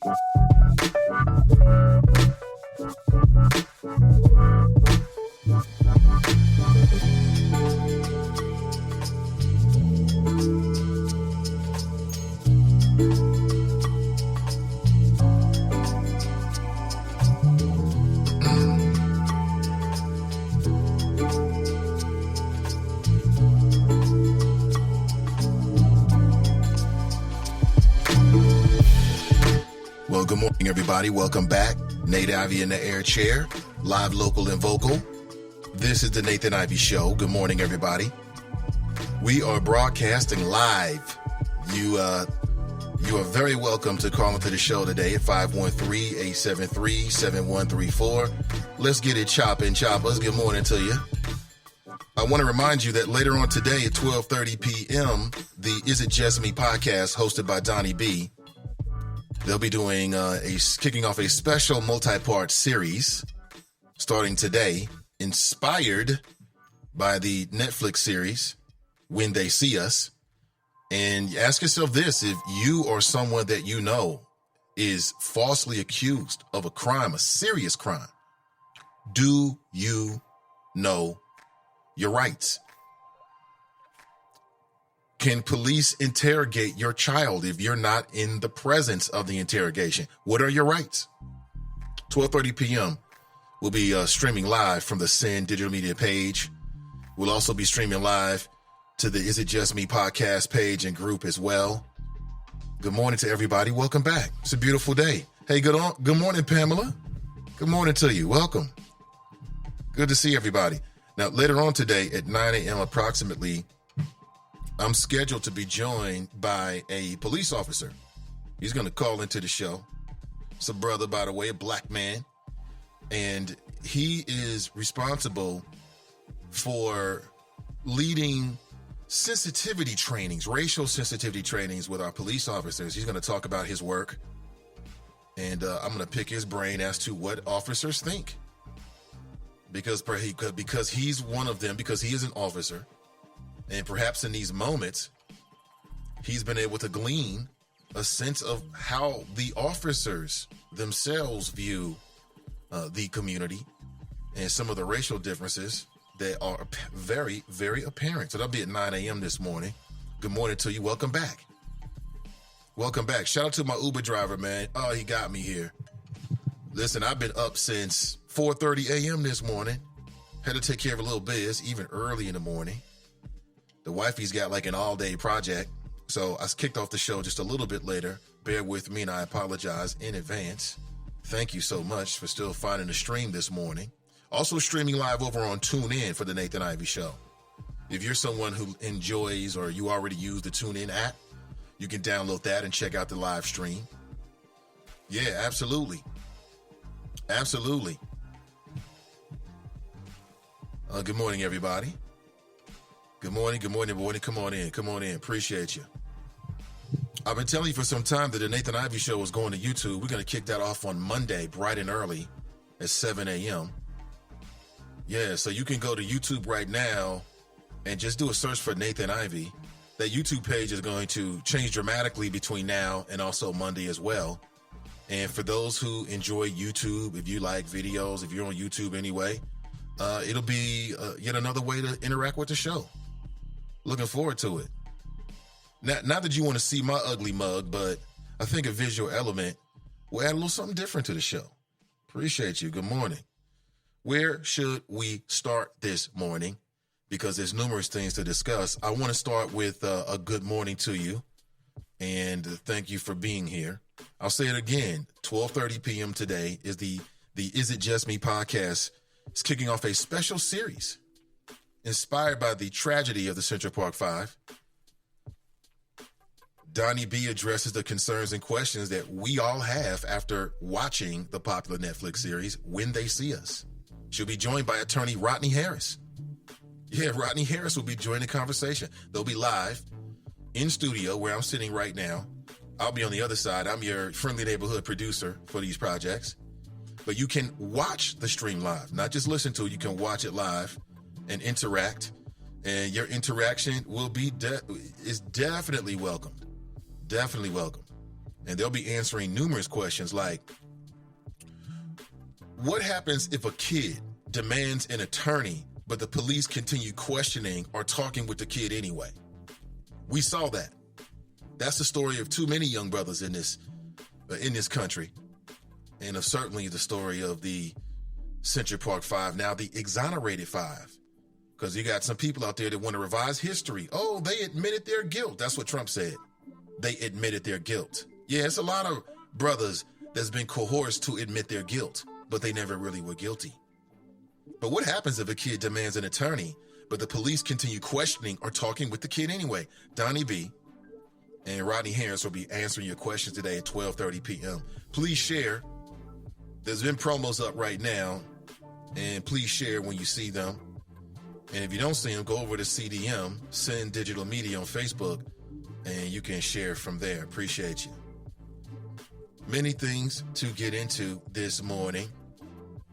Well, good morning, everybody. Welcome back. Nate Ivey in the air chair, live, local, and vocal. This is the Nathan Ivey Show. Good morning, everybody. We are broadcasting live. You are very welcome to call into the show today at 513-873-7134. Let's get it chopping, choppers. Good morning to you. I want to remind you that later on today at 12:30 p.m., the Is It Just Me podcast hosted by Donnie B. They'll be doing kicking off a special multi-part series starting today, inspired by the Netflix series, When They See Us. And ask yourself this: if you or someone that you know is falsely accused of a crime, a serious crime, do you know your rights? Can police interrogate your child if you're not in the presence of the interrogation? What are your rights? 12:30 p.m. We'll be streaming live from the SIN digital media page. We'll also be streaming live to the Is It Just Me podcast page and group as well. Good morning to everybody. Welcome back. It's a beautiful day. Hey, good morning, Pamela. Good morning to you. Welcome. Good to see everybody. Now, later on today at 9 a.m. approximately, I'm scheduled to be joined by a police officer. He's going to call into the show. It's a brother, by the way, a black man. And he is responsible for leading sensitivity trainings, racial sensitivity trainings with our police officers. He's going to talk about his work. And I'm going to pick his brain as to what officers think. Because he's one of them, because he is an officer. And perhaps in these moments, he's been able to glean a sense of how the officers themselves view the community and some of the racial differences that are very, very apparent. So that'll be at 9 a.m. this morning. Good morning to you. Welcome back. Welcome back. Shout out to my Uber driver, man. Oh, he got me here. Listen, I've been up since 4:30 a.m. this morning. Had to take care of a little biz, even early in the morning. The wifey's got like an all-day project, so I kicked off the show just a little bit later. Bear with me, and I apologize in advance. Thank you so much for still finding the stream this morning. Also streaming live over on TuneIn for the Nathan Ivey Show. If you're someone who enjoys or you already use the TuneIn app, you can download that and check out the live stream. Yeah, absolutely. Absolutely. Good morning, everybody. Good morning, everybody. Come on in. Appreciate you. I've been telling you for some time that the Nathan Ivey Show is going to YouTube. We're going to kick that off on Monday, bright and early at 7 a.m. Yeah, so you can go to YouTube right now and just do a search for Nathan Ivey. That YouTube page is going to change dramatically between now and also Monday as well. And for those who enjoy YouTube, if you like videos, if you're on YouTube anyway, it'll be yet another way to interact with the show. Looking forward to it. Not that you want to see my ugly mug, but I think a visual element will add a little something different to the show. Appreciate you. Good morning. Where should we start this morning? Because there's numerous things to discuss. I want to start with a good morning to you, and thank you for being here. I'll say it again. 12:30 p.m. today is the Is It Just Me podcast. It's kicking off a special series inspired by the tragedy of the Central Park Five. Donnie B addresses the concerns and questions that we all have after watching the popular Netflix series, When They See Us. She'll be joined by attorney Rodney Harris. Yeah, Rodney Harris will be joining the conversation. They'll be live in studio where I'm sitting right now. I'll be on the other side. I'm your friendly neighborhood producer for these projects. But you can watch the stream live, not just listen to it. You can watch it live and interact. And your interaction will be is definitely welcomed. Definitely welcome. And they'll be answering numerous questions like, what happens if a kid demands an attorney, but the police continue questioning or talking with the kid anyway? We saw that. That's the story of too many young brothers in this country, and of certainly the story of the Central Park Five, now the exonerated Five, because you got some people out there that want to revise history. Oh, they admitted their guilt. That's what Trump said. They admitted their guilt. Yeah, it's a lot of brothers that's been coerced to admit their guilt, but they never really were guilty. But what happens if a kid demands an attorney, but the police continue questioning or talking with the kid anyway? Donnie B and Rodney Harris will be answering your questions today at 12:30 p.m. Please share. There's been promos up right now, and please share when you see them. And if you don't see them, go over to CDM, Send Digital Media on Facebook, and you can share from there. Appreciate you. Many things to get into this morning.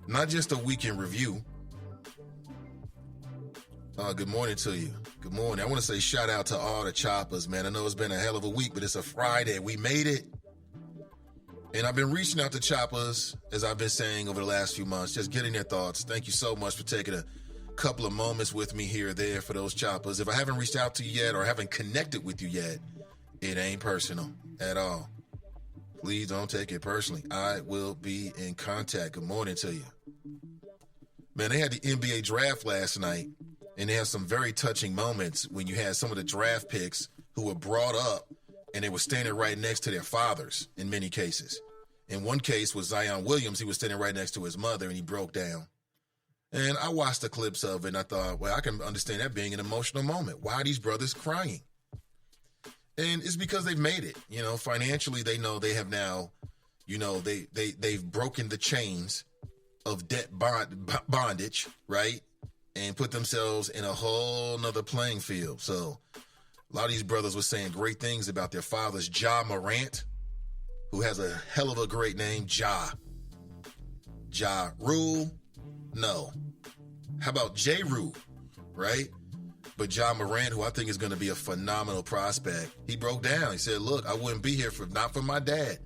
Not just a weekend review. Good morning to you. Good morning. I want to say shout out to all the choppers, man. I know it's been a hell of a week, but it's a Friday. We made it. And I've been reaching out to choppers, as I've been saying over the last few months, just getting their thoughts. Thank you so much for taking a couple of moments with me here or there for those choppers. If I haven't reached out to you yet or haven't connected with you yet, it ain't personal at all. Please don't take it personally. I will be in contact. Good morning to you. Man, they had the NBA draft last night, and they had some very touching moments when you had some of the draft picks who were brought up and they were standing right next to their fathers in many cases. In one case was Zion Williams. He was standing right next to his mother, and he broke down. And I watched the clips of it, and I thought, well, I can understand that being an emotional moment. Why are these brothers crying? And it's because they've made it. You know, financially, they know they have now, you know, they've broken the chains of debt bondage, right? And put themselves in a whole nother playing field. So a lot of these brothers were saying great things about their fathers. Ja Morant, who has a hell of a great name, Ja. Ja Rule? No. How about J. Rule, right? But Ja Morant, who I think is going to be a phenomenal prospect, he broke down. He said, look, I wouldn't be here not for my dad.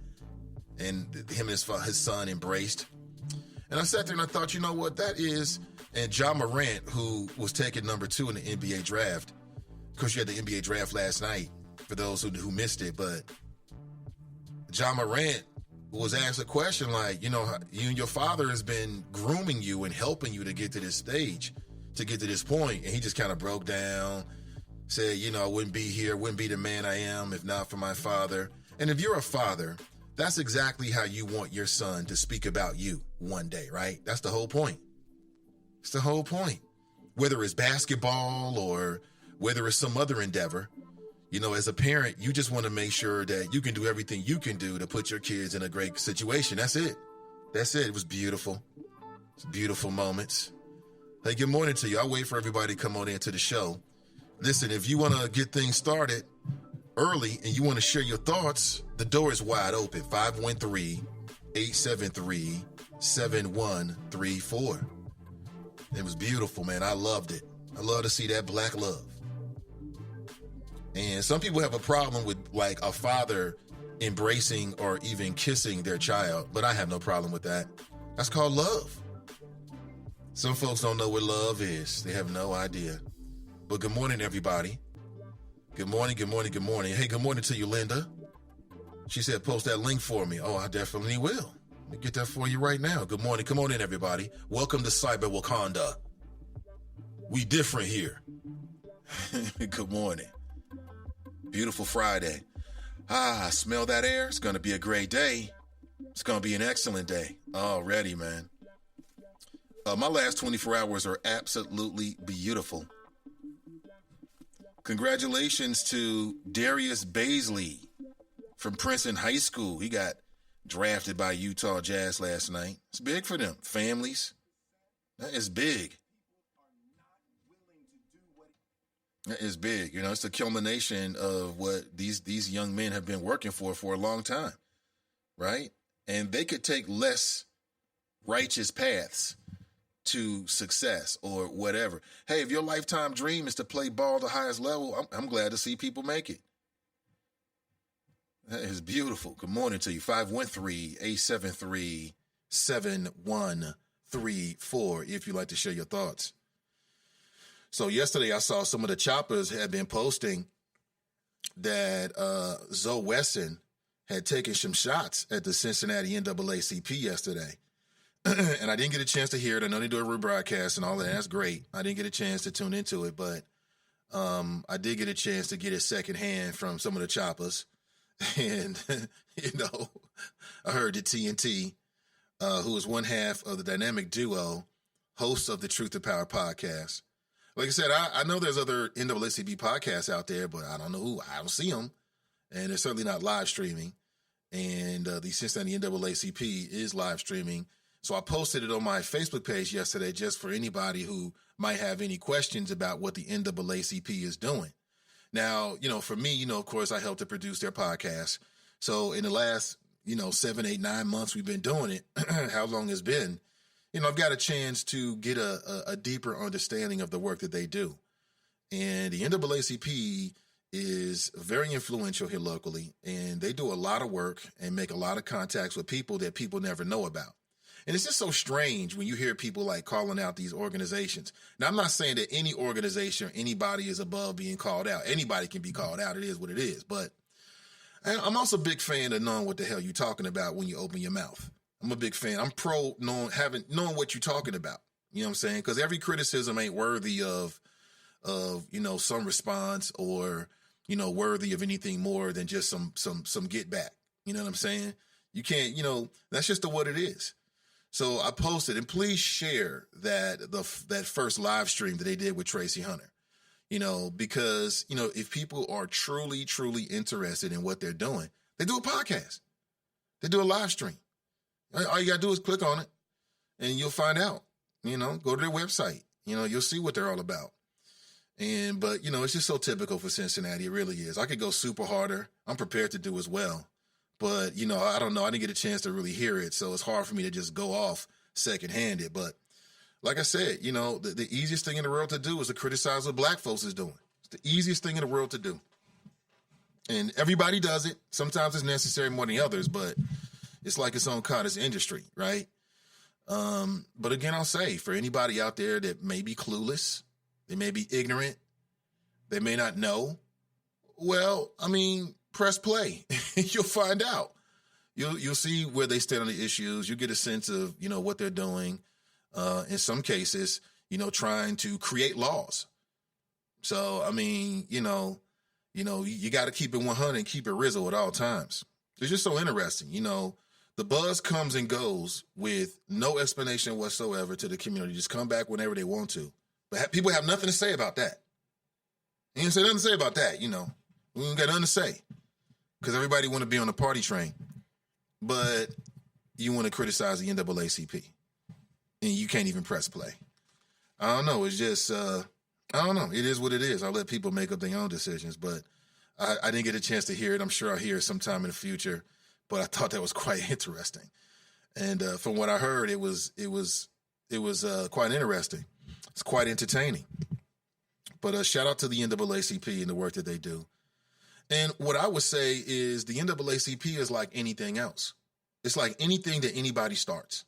And him and his son embraced. And I sat there and I thought, you know what that is? And Ja Morant, who was taken number 2 in the NBA draft, of course, you had the NBA draft last night for those who missed it, but Ja Morant was asked a question like, you know, you and your father has been grooming you and helping you to get to this stage, to get to this point. And he just kind of broke down, said, you know, I wouldn't be here, wouldn't be the man I am if not for my father. And if you're a father, that's exactly how you want your son to speak about you one day, right? That's the whole point. It's the whole point. Whether it's basketball or whether it's some other endeavor, you know, as a parent, you just want to make sure that you can do everything you can do to put your kids in a great situation. That's it. That's it. It was beautiful. It's beautiful moments. Hey, good morning to you. I'll wait for everybody to come on into the show. Listen, if you want to get things started early and you want to share your thoughts, the door is wide open. 513-873-7134. It was beautiful, man. I loved it. I love to see that black love. And some people have a problem with like a father embracing or even kissing their child, but I have no problem with that. That's called love. Some folks don't know what love is. They have no idea. But good morning, everybody. Good morning, good morning, good morning. Hey, good morning to you, Linda. She said, post that link for me. Oh, I definitely will. Let me get that for you right now. Good morning. Come on in, everybody. Welcome to Cyber Wakanda. We different here. Good morning. Beautiful Friday. Smell that air? It's going to be a great day. It's going to be an excellent day. Already, man. My last 24 hours are absolutely beautiful. Congratulations to Darius Baisley from Princeton High School. He got drafted by Utah Jazz last night. It's big for them. Families. That is big. That is big. You know, it's the culmination of what these young men have been working for a long time, right? And they could take less righteous paths to success or whatever. Hey, if your lifetime dream is to play ball at the highest level, I'm glad to see people make it. That is beautiful. Good morning to you. 513-873-7134 if you'd like to share your thoughts. So yesterday I saw some of the choppers had been posting that Zoe Wesson had taken some shots at the Cincinnati NAACP yesterday. And I didn't get a chance to hear it. I know they do a rebroadcast and all that. That's great. I didn't get a chance to tune into it, but I did get a chance to get it secondhand from some of the choppers. And, I heard the TNT, who is one half of the dynamic duo, hosts of the Truth to Power podcast. Like I said, I know there's other NAACP podcasts out there, but I don't know who. I don't see them. And they're certainly not live streaming. And the Cincinnati NAACP is live streaming. So I posted it on my Facebook page yesterday just for anybody who might have any questions about what the NAACP is doing. Now, for me, of course, I helped to produce their podcast. So in the last, 7, 8, 9 months we've been doing it, how long it's been, I've got a chance to get a deeper understanding of the work that they do. And the NAACP is very influential here locally, and they do a lot of work and make a lot of contacts with people that people never know about. And it's just so strange when you hear people like calling out these organizations. Now, I'm not saying that any organization or anybody is above being called out. Anybody can be called out. It is what it is. But I'm also a big fan of knowing what the hell you're talking about when you open your mouth. I'm a big fan. I'm pro knowing what you're talking about. You know what I'm saying? Because every criticism ain't worthy of some response or, worthy of anything more than just some get back. You know what I'm saying? You can't, that's just what it is. So I posted, and please share that first live stream that they did with Tracy Hunter, because, if people are truly, truly interested in what they're doing, they do a podcast. They do a live stream. All you got to do is click on it and you'll find out, go to their website, you'll see what they're all about. But it's just so typical for Cincinnati. It really is. I could go super harder. I'm prepared to do as well. But, I don't know. I didn't get a chance to really hear it. So it's hard for me to just go off secondhanded. But like I said, the easiest thing in the world to do is to criticize what black folks is doing. It's the easiest thing in the world to do. And everybody does it. Sometimes it's necessary more than others, but it's like its own cottage industry, right? But again, I'll say for anybody out there that may be clueless, they may be ignorant, they may not know. Well, press play. You'll find out. You'll see where they stand on the issues. You get a sense of, what they're doing. In some cases, trying to create laws. So, you got to keep it 100 and keep it Rizzo at all times. It's just so interesting. The buzz comes and goes with no explanation whatsoever to the community. Just come back whenever they want to. But people have nothing to say about that. You ain't say nothing to say about that, We ain't got nothing to say. Because everybody want to be on the party train. But you want to criticize the NAACP. And you can't even press play. I don't know. It's just, I don't know. It is what it is. I'll let people make up their own decisions. But I didn't get a chance to hear it. I'm sure I'll hear it sometime in the future. But I thought that was quite interesting. And from what I heard, it was quite interesting. It's quite entertaining. But shout out to the NAACP and the work that they do. And what I would say is the NAACP is like anything else. It's like anything that anybody starts.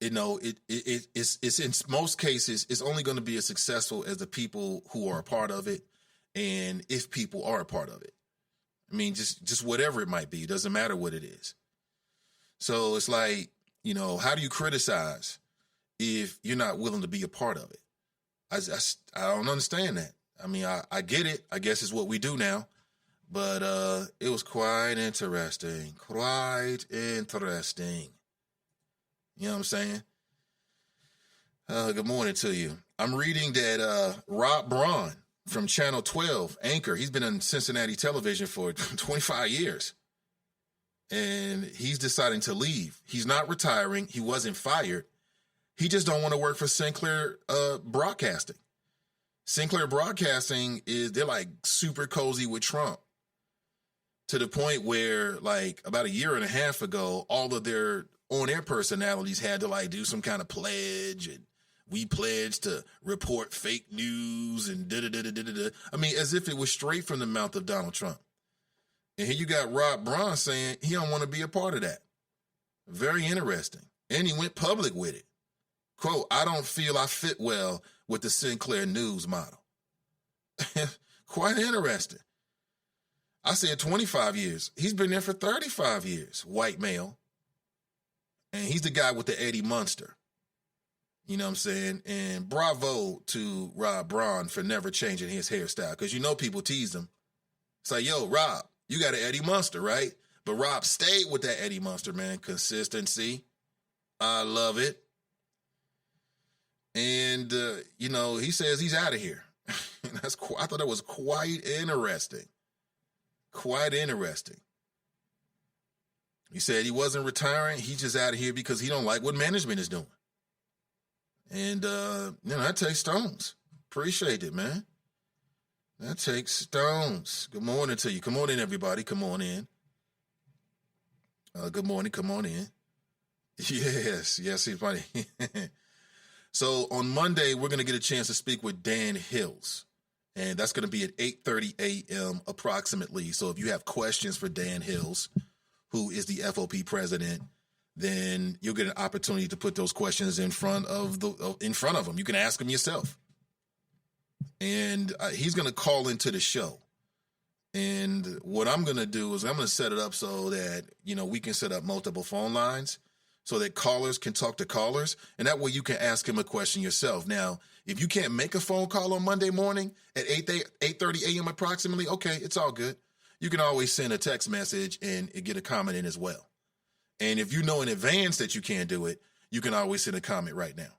It's in most cases, it's only going to be as successful as the people who are a part of it. And if people are a part of it, just whatever it might be, it doesn't matter what it is. So it's like, how do you criticize if you're not willing to be a part of it? I don't understand that. I get it. I guess it's what we do now. But it was quite interesting. Quite interesting. You know what I'm saying? Good morning to you. I'm reading that Rob Braun from Channel 12, Anchor, he's been on Cincinnati television for 25 years. And he's deciding to leave. He's not retiring. He wasn't fired. He just don't want to work for Sinclair Broadcasting. Sinclair Broadcasting they're like super cozy with Trump. To the point where, like, about a year and a half ago, all of their on-air personalities had to, do some kind of pledge, and we pledge to report fake news and da-da-da-da-da-da. As if it was straight from the mouth of Donald Trump. And here you got Rob Braun saying he don't want to be a part of that. Very interesting. And he went public with it. Quote, I don't feel I fit well with the Sinclair News model. Quite interesting. I said 25 years. He's been there for 35 years, white male. And he's the guy with the Eddie Munster. You know what I'm saying? And bravo to Rob Braun for never changing his hairstyle. Because you know people teased him. It's like, yo, Rob, you got an Eddie Munster, right? But Rob stayed with that Eddie Munster, man. Consistency. I love it. And, he says he's out of here. I thought that was quite interesting. Quite interesting. He said he wasn't retiring. He's just out of here because he don't like what management is doing. And, that takes stones. Appreciate it, man. That takes stones. Good morning to you. Come on in, everybody. Come on in. Good morning. Come on in. Yes, he's funny. So on Monday, we're going to get a chance to speak with Dan Hills. And that's going to be at 8:30 a.m. approximately. So if you have questions for Dan Hills, who is the FOP president, then you'll get an opportunity to put those questions in front of him. You can ask him yourself. And he's going to call into the show. And what I'm going to do is I'm going to set it up so that, we can set up multiple phone lines so that callers can talk to callers. And that way you can ask him a question yourself. Now, if you can't make a phone call on Monday morning at 8:30 a.m. approximately, okay, it's all good. You can always send a text message and get a comment in as well. And if you know in advance that you can't do it, you can always send a comment right now.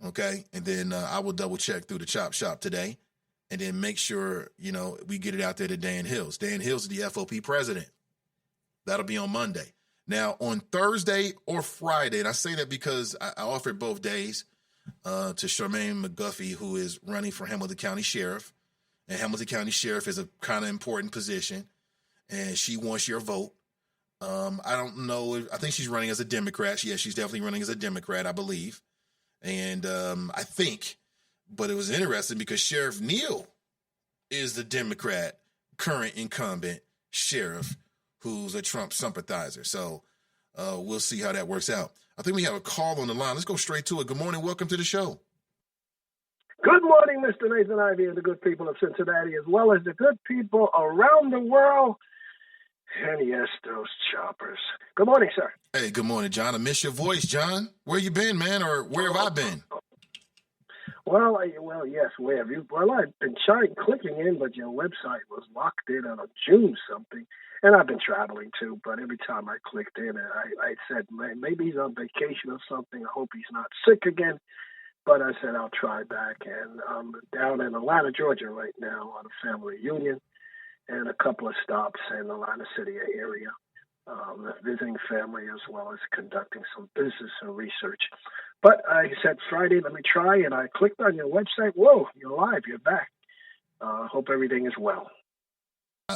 Okay? And then I will double check through the Chop Shop today and then make sure, we get it out there to Dan Hills. Dan Hills is the FOP president. That'll be on Monday. Now, on Thursday or Friday, and I say that because I offered both days to Charmaine McGuffey, who is running for Hamilton County Sheriff. And Hamilton County Sheriff is a kind of important position, and she wants your vote. I don't know. I think she's running as a Democrat. Yes, she's definitely running as a Democrat, I believe. And I think, but it was interesting because Sheriff Neal is the Democrat current incumbent sheriff who's a Trump sympathizer. So we'll see how that works out. I think we have a call on the line. Let's go straight to it. Good morning. Welcome to the show. Good morning, Mr. Nathan Ivey and the good people of Cincinnati, as well as the good people around the world. And yes, those choppers. Good morning, sir. Hey, good morning, John. I miss your voice, John. Where you been, man, or where have I been? Well, yes, where have you? Well, I've been clicking in, but your website was locked in on June something. And I've been traveling too, but every time I clicked in, I said, maybe he's on vacation or something. I hope he's not sick again. But I said, I'll try back. And I'm down in Atlanta, Georgia right now on a family reunion and a couple of stops in the Atlanta City area, visiting family as well as conducting some business and research. But I said, Friday, let me try. And I clicked on your website. Whoa, you're live. You're back. Hope everything is well.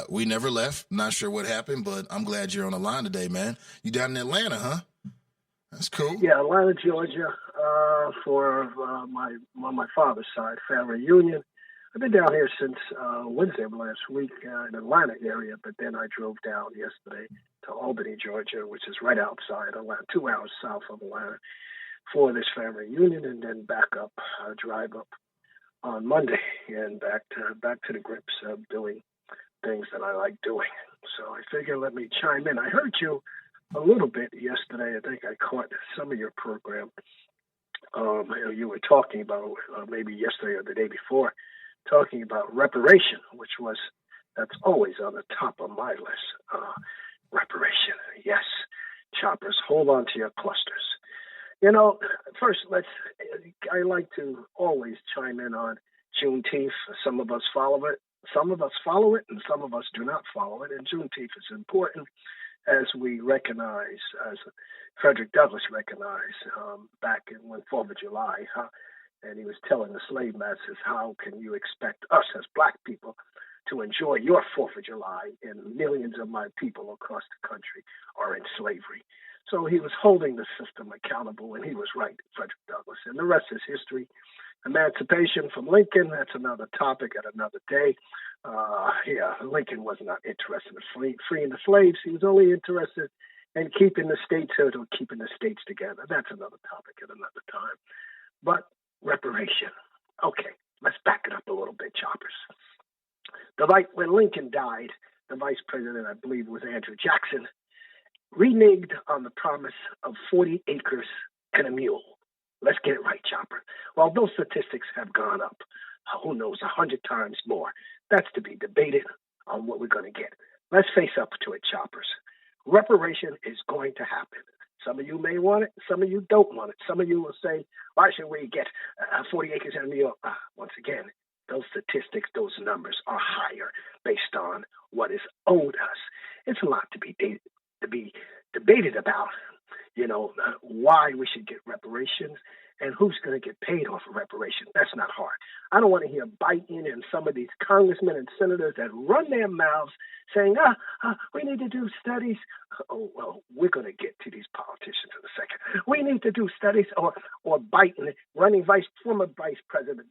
We never left. Not sure what happened, but I'm glad you're on the line today, man. You down in Atlanta, huh? That's cool. Yeah, Atlanta, Georgia, for my father's side, family reunion. I've been down here since Wednesday of last week in the Atlanta area, but then I drove down yesterday to Albany, Georgia, which is right outside Atlanta, 2 hours south of Atlanta, for this family reunion, and then drive up on Monday, and back to the grips of doing things that I like doing. So I figure let me chime in. I heard you a little bit yesterday. I think I caught some of your program. You were talking about maybe yesterday or the day before, talking about reparation, that's always on the top of my list. Reparation, yes. Choppers, hold on to your clusters. First, I like to always chime in on Juneteenth. Some of us follow it. Some of us follow it, and some of us do not follow it. And Juneteenth is important, as we recognize, as Frederick Douglass recognized back when 4th of July, and he was telling the slave masters, how can you expect us as black people to enjoy your 4th of July, and millions of my people across the country are in slavery. So he was holding the system accountable, and he was right, Frederick Douglass. And the rest is history. Emancipation from Lincoln, that's another topic at another day. Lincoln was not interested in freeing the slaves. He was only interested in keeping the statehood or keeping the states together. That's another topic at another time. But reparation. Okay, let's back it up a little bit, choppers. When Lincoln died, the vice president, I believe, was Andrew Jackson, reneged on the promise of 40 acres and a mule. Let's get it right, chopper. Well, those statistics have gone up, who knows, 100 times more. That's to be debated on what we're going to get. Let's face up to it, choppers. Reparation is going to happen. Some of you may want it. Some of you don't want it. Some of you will say, why should we get 40 acres and a mule? Once again, those statistics, those numbers are higher based on what is owed us. It's a lot to be debated about, why we should get reparations and who's going to get paid off of reparation. That's not hard. I don't want to hear Biden and some of these congressmen and senators that run their mouths saying, we need to do studies. Oh, well, we're going to get to these politicians in a second. We need to do studies, or Biden former Vice President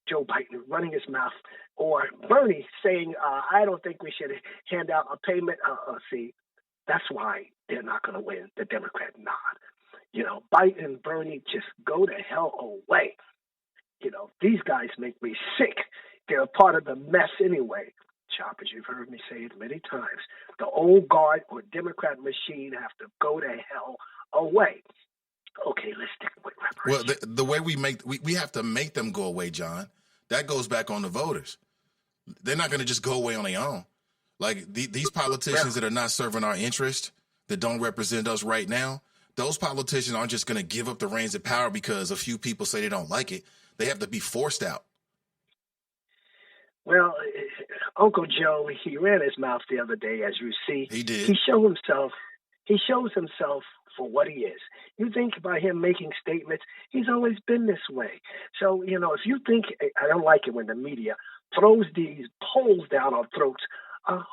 Joe Biden running his mouth, or Bernie saying, I don't think we should hand out a payment. See, that's why they're not going to win the Democrat nod. Biden and Bernie, just go to hell away. These guys make me sick. They're a part of the mess anyway. Choppers, you've heard me say it many times. The old guard or Democrat machine have to go to hell away. Okay, let's stick with reparations. Well, the way we have to make them go away, John. That goes back on the voters. They're not going to just go away on their own. Like these politicians that are not serving our interest, that don't represent us right now, those politicians aren't just going to give up the reins of power because a few people say they don't like it. They have to be forced out. Well, Uncle Joe, he ran his mouth the other day, as you see. He did. He shows himself for what he is. You think by him making statements, he's always been this way. So, if you think, I don't like it when the media throws these polls down our throats.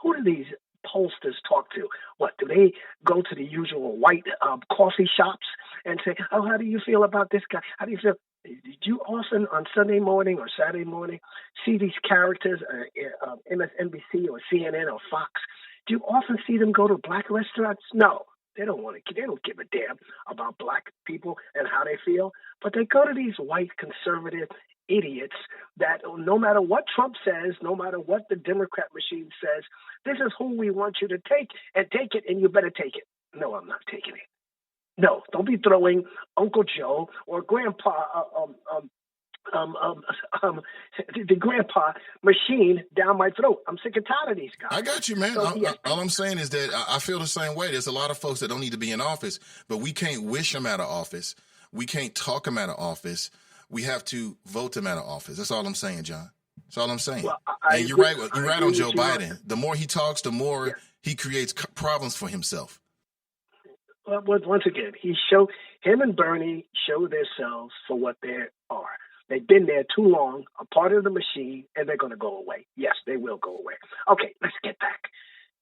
Who do these pollsters talk to? What, do they go to the usual white coffee shops and say, how do you feel about this guy? How do you feel? Did you often on Sunday morning or Saturday morning see these characters, MSNBC or CNN or Fox? Do you often see them go to black restaurants? No, they don't they don't give a damn about black people and how they feel. But they go to these white conservative idiots that no matter what Trump says, no matter what the Democrat machine says, this is who we want you to take it, and you better take it. No, I'm not taking it. No, don't be throwing Uncle Joe or Grandpa, the Grandpa machine down my throat. I'm sick and tired of these guys. I got you, man. So, all I'm saying is that I feel the same way. There's a lot of folks that don't need to be in office, but we can't wish them out of office. We can't talk them out of office. We have to vote them out of office. That's all I'm saying, John. That's all I'm saying. Well, and you're right. You're right on Joe Biden. The more he talks, the more he creates problems for himself. Well, once again, him and Bernie show themselves for what they are. They've been there too long, a part of the machine, and they're going to go away. Yes, they will go away. Okay, let's get back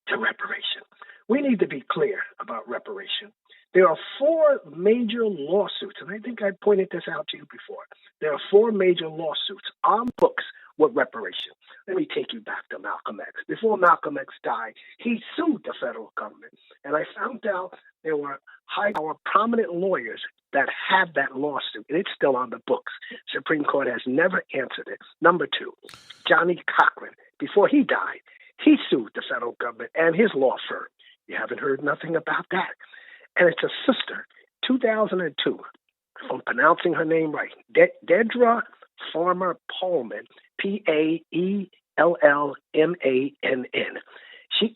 to reparation. We need to be clear about reparation. There are 4 major lawsuits, and I think I pointed this out to you before. There are 4 major lawsuits on books with reparation. Let me take you back to Malcolm X. Before Malcolm X died, he sued the federal government, and I found out there were high-power prominent lawyers that had that lawsuit, and it's still on the books. Supreme Court has never answered it. Number 2, Johnny Cochran. Before he died, he sued the federal government and his law firm. You haven't heard nothing about that. And it's a sister, 2002, if I'm pronouncing her name right, Dedra Farmer Pullman, Paellmann.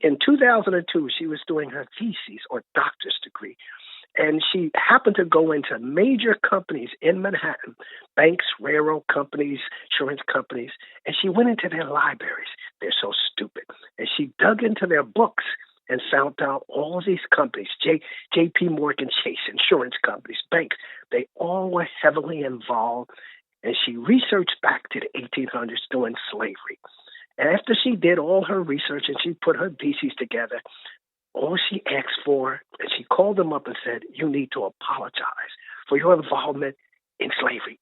In 2002, she was doing her thesis or doctor's degree, and she happened to go into major companies in Manhattan, banks, railroad companies, insurance companies, and she went into their libraries. They're so stupid. And she dug into their books and found out all these companies, J.P. Morgan Chase, insurance companies, banks, they all were heavily involved. And she researched back to the 1800s during slavery. And after she did all her research and she put her pieces together, all she asked for, and she called them up and said, you need to apologize for your involvement in slavery.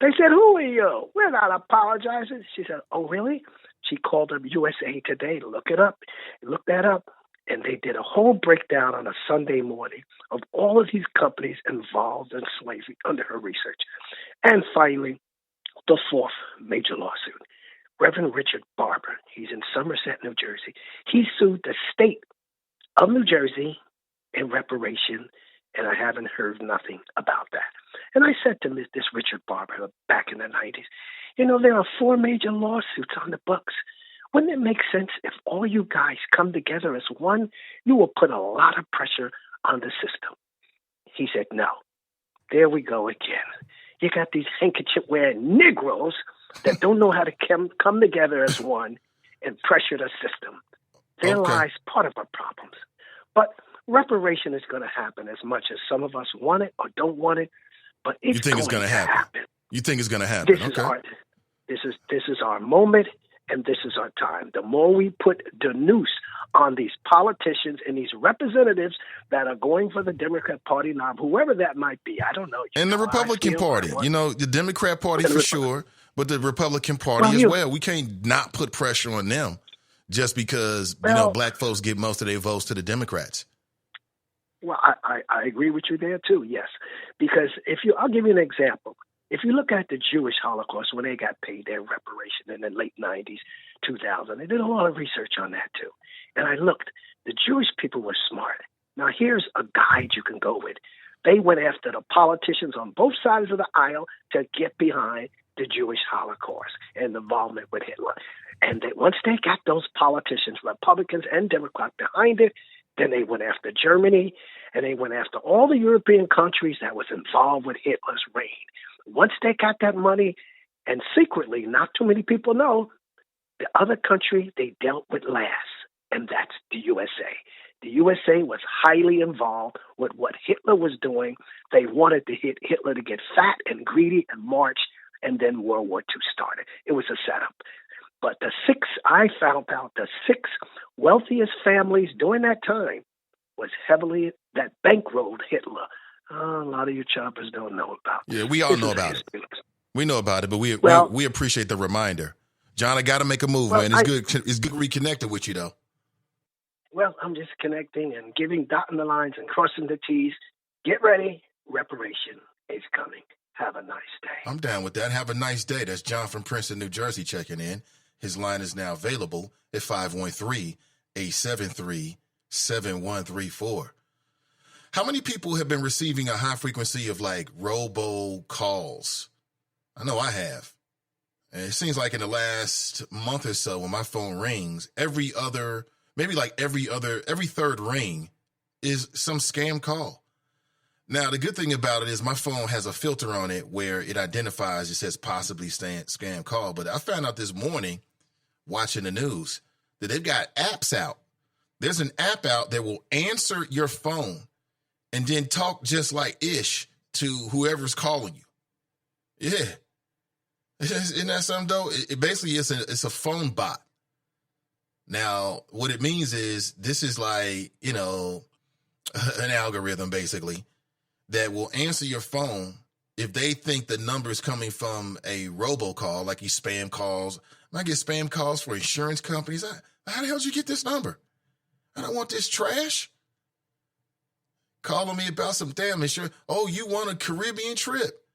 They said, who are you? We're not apologizing. She said, oh, really? She called up USA Today to look it up. Look that up. And they did a whole breakdown on a Sunday morning of all of these companies involved in slavery under her research. And finally, the fourth major lawsuit. Reverend Richard Barber, he's in Somerset, New Jersey. He sued the state of New Jersey in reparation, and I haven't heard nothing about that. And I said to this Richard Barber back in the 90s, there are 4 major lawsuits on the books. Wouldn't it make sense if all you guys come together as one? You will put a lot of pressure on the system. He said, no. There we go again. You got these handkerchief-wearing Negroes that don't know how to come together as one and pressure the system. There lies part of our problems. But reparation is going to happen as much as some of us want it or don't want it. But it's going to happen. You think it's going to happen? This is our moment, and this is our time. The more we put the noose on these politicians and these representatives that are going for the Democrat Party now, whoever that might be, I don't know. And the Republican Party, the Democrat Party for sure, but the Republican Party as well. We can't not put pressure on them just because, black folks give most of their votes to the Democrats. Well, I agree with you there too, yes. Because I'll give you an example. If you look at the Jewish Holocaust, when they got paid their reparation in the late 90s, 2000, they did a lot of research on that too. And I looked, the Jewish people were smart. Now here's a guide you can go with. They went after the politicians on both sides of the aisle to get behind the Jewish Holocaust and involvement with Hitler. And once they got those politicians, Republicans and Democrats, behind it, then they went after Germany, and they went after all the European countries that was involved with Hitler's reign. Once they got that money, and secretly, not too many people know, the other country they dealt with last, and that's the USA. The USA was highly involved with what Hitler was doing. They wanted to hit Hitler to get fat and greedy and march, and then World War II started. It was a setup. But I found out the 6 wealthiest families during that time was heavily that bankrolled Hitler. A lot of you choppers don't know about it. Yeah, we all know about it. We know about it, but we appreciate the reminder. John, I got to make a move, man. It's good reconnecting with you, though. Well, I'm just connecting and dotting the lines and crossing the T's. Get ready. Reparation is coming. Have a nice day. I'm down with that. Have a nice day. That's John from Princeton, New Jersey checking in. His line is now available at 513-873-7134. How many people have been receiving a high frequency of robo calls? I know I have. And it seems like in the last month or so when my phone rings, every third ring is some scam call. Now, the good thing about it is my phone has a filter on it where it identifies, it says possibly scam call. But I found out this morning watching the news that they've got apps out. There's an app out that will answer your phone and then talk just like ish to whoever's calling you. Yeah. Isn't that something, though? It basically it's a phone bot. Now, what it means is this is an algorithm, basically, that will answer your phone if they think the number is coming from a robocall, like these spam calls. I get spam calls for insurance companies. How the hell did you get this number? I don't want this trash. Calling me about some damn insurance. Oh, you want a Caribbean trip?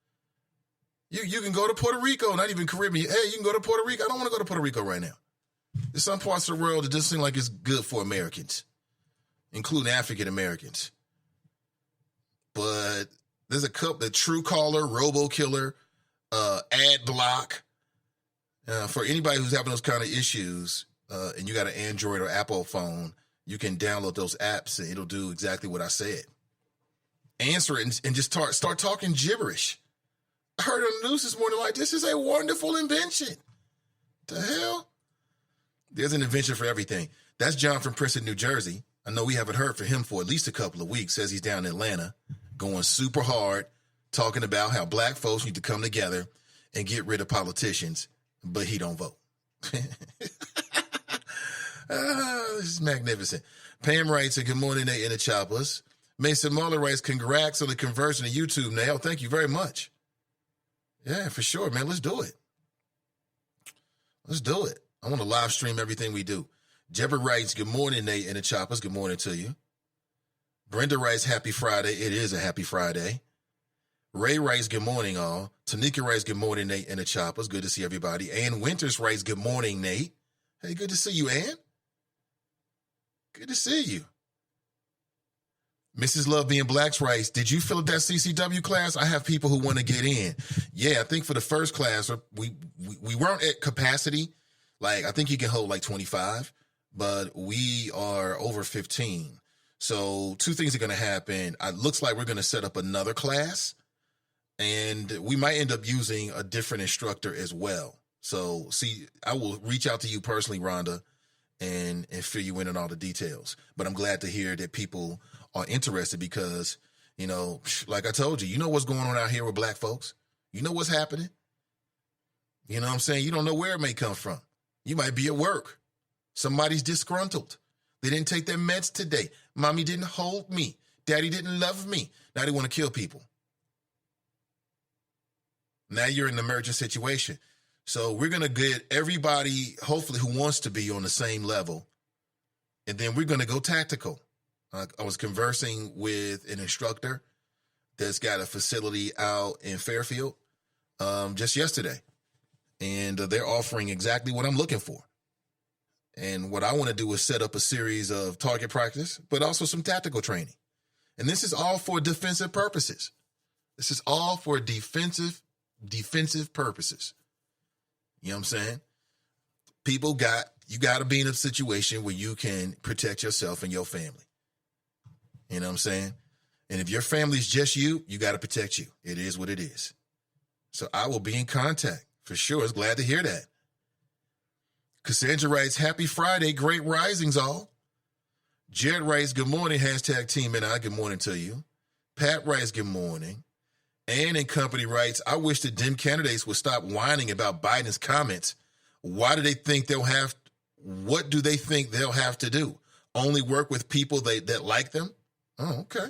You can go to Puerto Rico, not even Caribbean. Hey, you can go to Puerto Rico. I don't want to go to Puerto Rico right now. There's some parts of the world that doesn't seem like it's good for Americans, including African Americans. But there's a couple, the True Caller, Robo Killer, Ad Block. For anybody who's having those kind of issues, and you got an Android or Apple phone, you can download those apps and it'll do exactly what I said. Answer it and just start talking gibberish. I heard on the news this morning, this is a wonderful invention. The hell? There's an invention for everything. That's John from Princeton, New Jersey. I know we haven't heard from him for at least a couple of weeks. Says he's down in Atlanta, going super hard, talking about how black folks need to come together and get rid of politicians, but he don't vote. This is magnificent. Pam writes, good morning, Nate and the Choppers. Mason Muller writes, congrats on the conversion to YouTube, Nail. Thank you very much. Yeah, for sure, man. Let's do it. Let's do it. I want to live stream everything we do. Jebba writes, good morning, Nate and the Choppers. Good morning to you. Brenda writes, happy Friday. It is a happy Friday. Ray writes, good morning, all. Tanika writes, good morning, Nate and the Choppers. Good to see everybody. Ann Winters writes, good morning, Nate. Hey, good to see you, Ann. Good to see you. Mrs. Love Being Blacks writes, did you fill up that CCW class? I have people who want to get in. Yeah, I think for the first class, we weren't at capacity. Like, I think you can hold like 25, but we are over 15. So two things are going to happen. It looks like we're going to set up another class, and we might end up using a different instructor as well. So, see, I will reach out to you personally, Rhonda, and fill you in on all the details. But I'm glad to hear that people are interested because, you know, like I told you, you know what's going on out here with black folks. You know what's happening. You know what I'm saying? You don't know where it may come from. You might be at work. Somebody's disgruntled. They didn't take their meds today. Mommy didn't hold me. Daddy didn't love me. Now they want to kill people. Now you're in an emergent situation. So we're going to get everybody, hopefully, who wants to be on the same level. And then we're going to go tactical. I was conversing with an instructor that's got a facility out in Fairfield just yesterday. And they're offering exactly what I'm looking for. And what I want to do is set up a series of target practice, but also some tactical training. And this is all for defensive purposes. This is all for defensive purposes. You know what I'm saying? You got to be in a situation where you can protect yourself and your family. You know what I'm saying? And if your family's just you, you got to protect you. It is what it is. So I will be in contact for sure. It's glad to hear that. Cassandra writes, happy Friday, great risings all. Jared writes, good morning, hashtag team and I, good morning to you. Pat writes, good morning. Ann and company writes, I wish the Dem candidates would stop whining about Biden's comments. What do they think they'll have to do? Only work with people that like them? Oh, okay.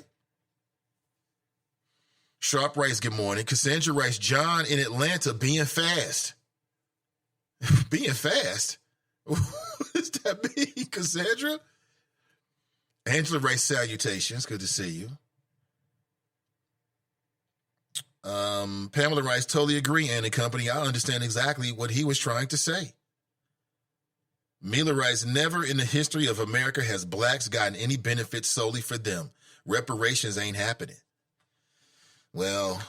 Sharp writes, good morning. Cassandra writes, John in Atlanta being fast. Being fast? What does that mean, Cassandra? Angela writes, salutations. Good to see you. Pamela writes, totally agree, Ann and company. I understand exactly what he was trying to say. Mila writes, never in the history of America has blacks gotten any benefits solely for them. Reparations ain't happening. Well,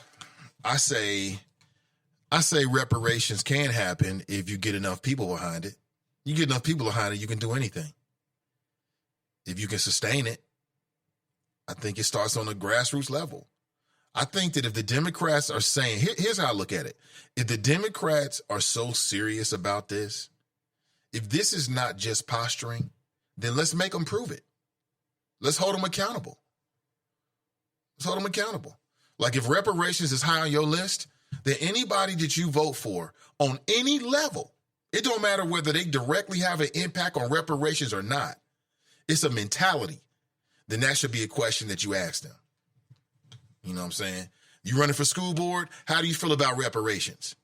I say reparations can happen if you get enough people behind it. You get enough people behind it, you can do anything. If you can sustain it, I think it starts on a grassroots level. I think that if the Democrats are saying, here's how I look at it. If the Democrats are so serious about this, if this is not just posturing, then let's make them prove it. Let's hold them accountable. Like if reparations is high on your list, then anybody that you vote for on any level, it don't matter whether they directly have an impact on reparations or not. It's a mentality. Then that should be a question that you ask them. You know what I'm saying? You running for school board? How do you feel about reparations?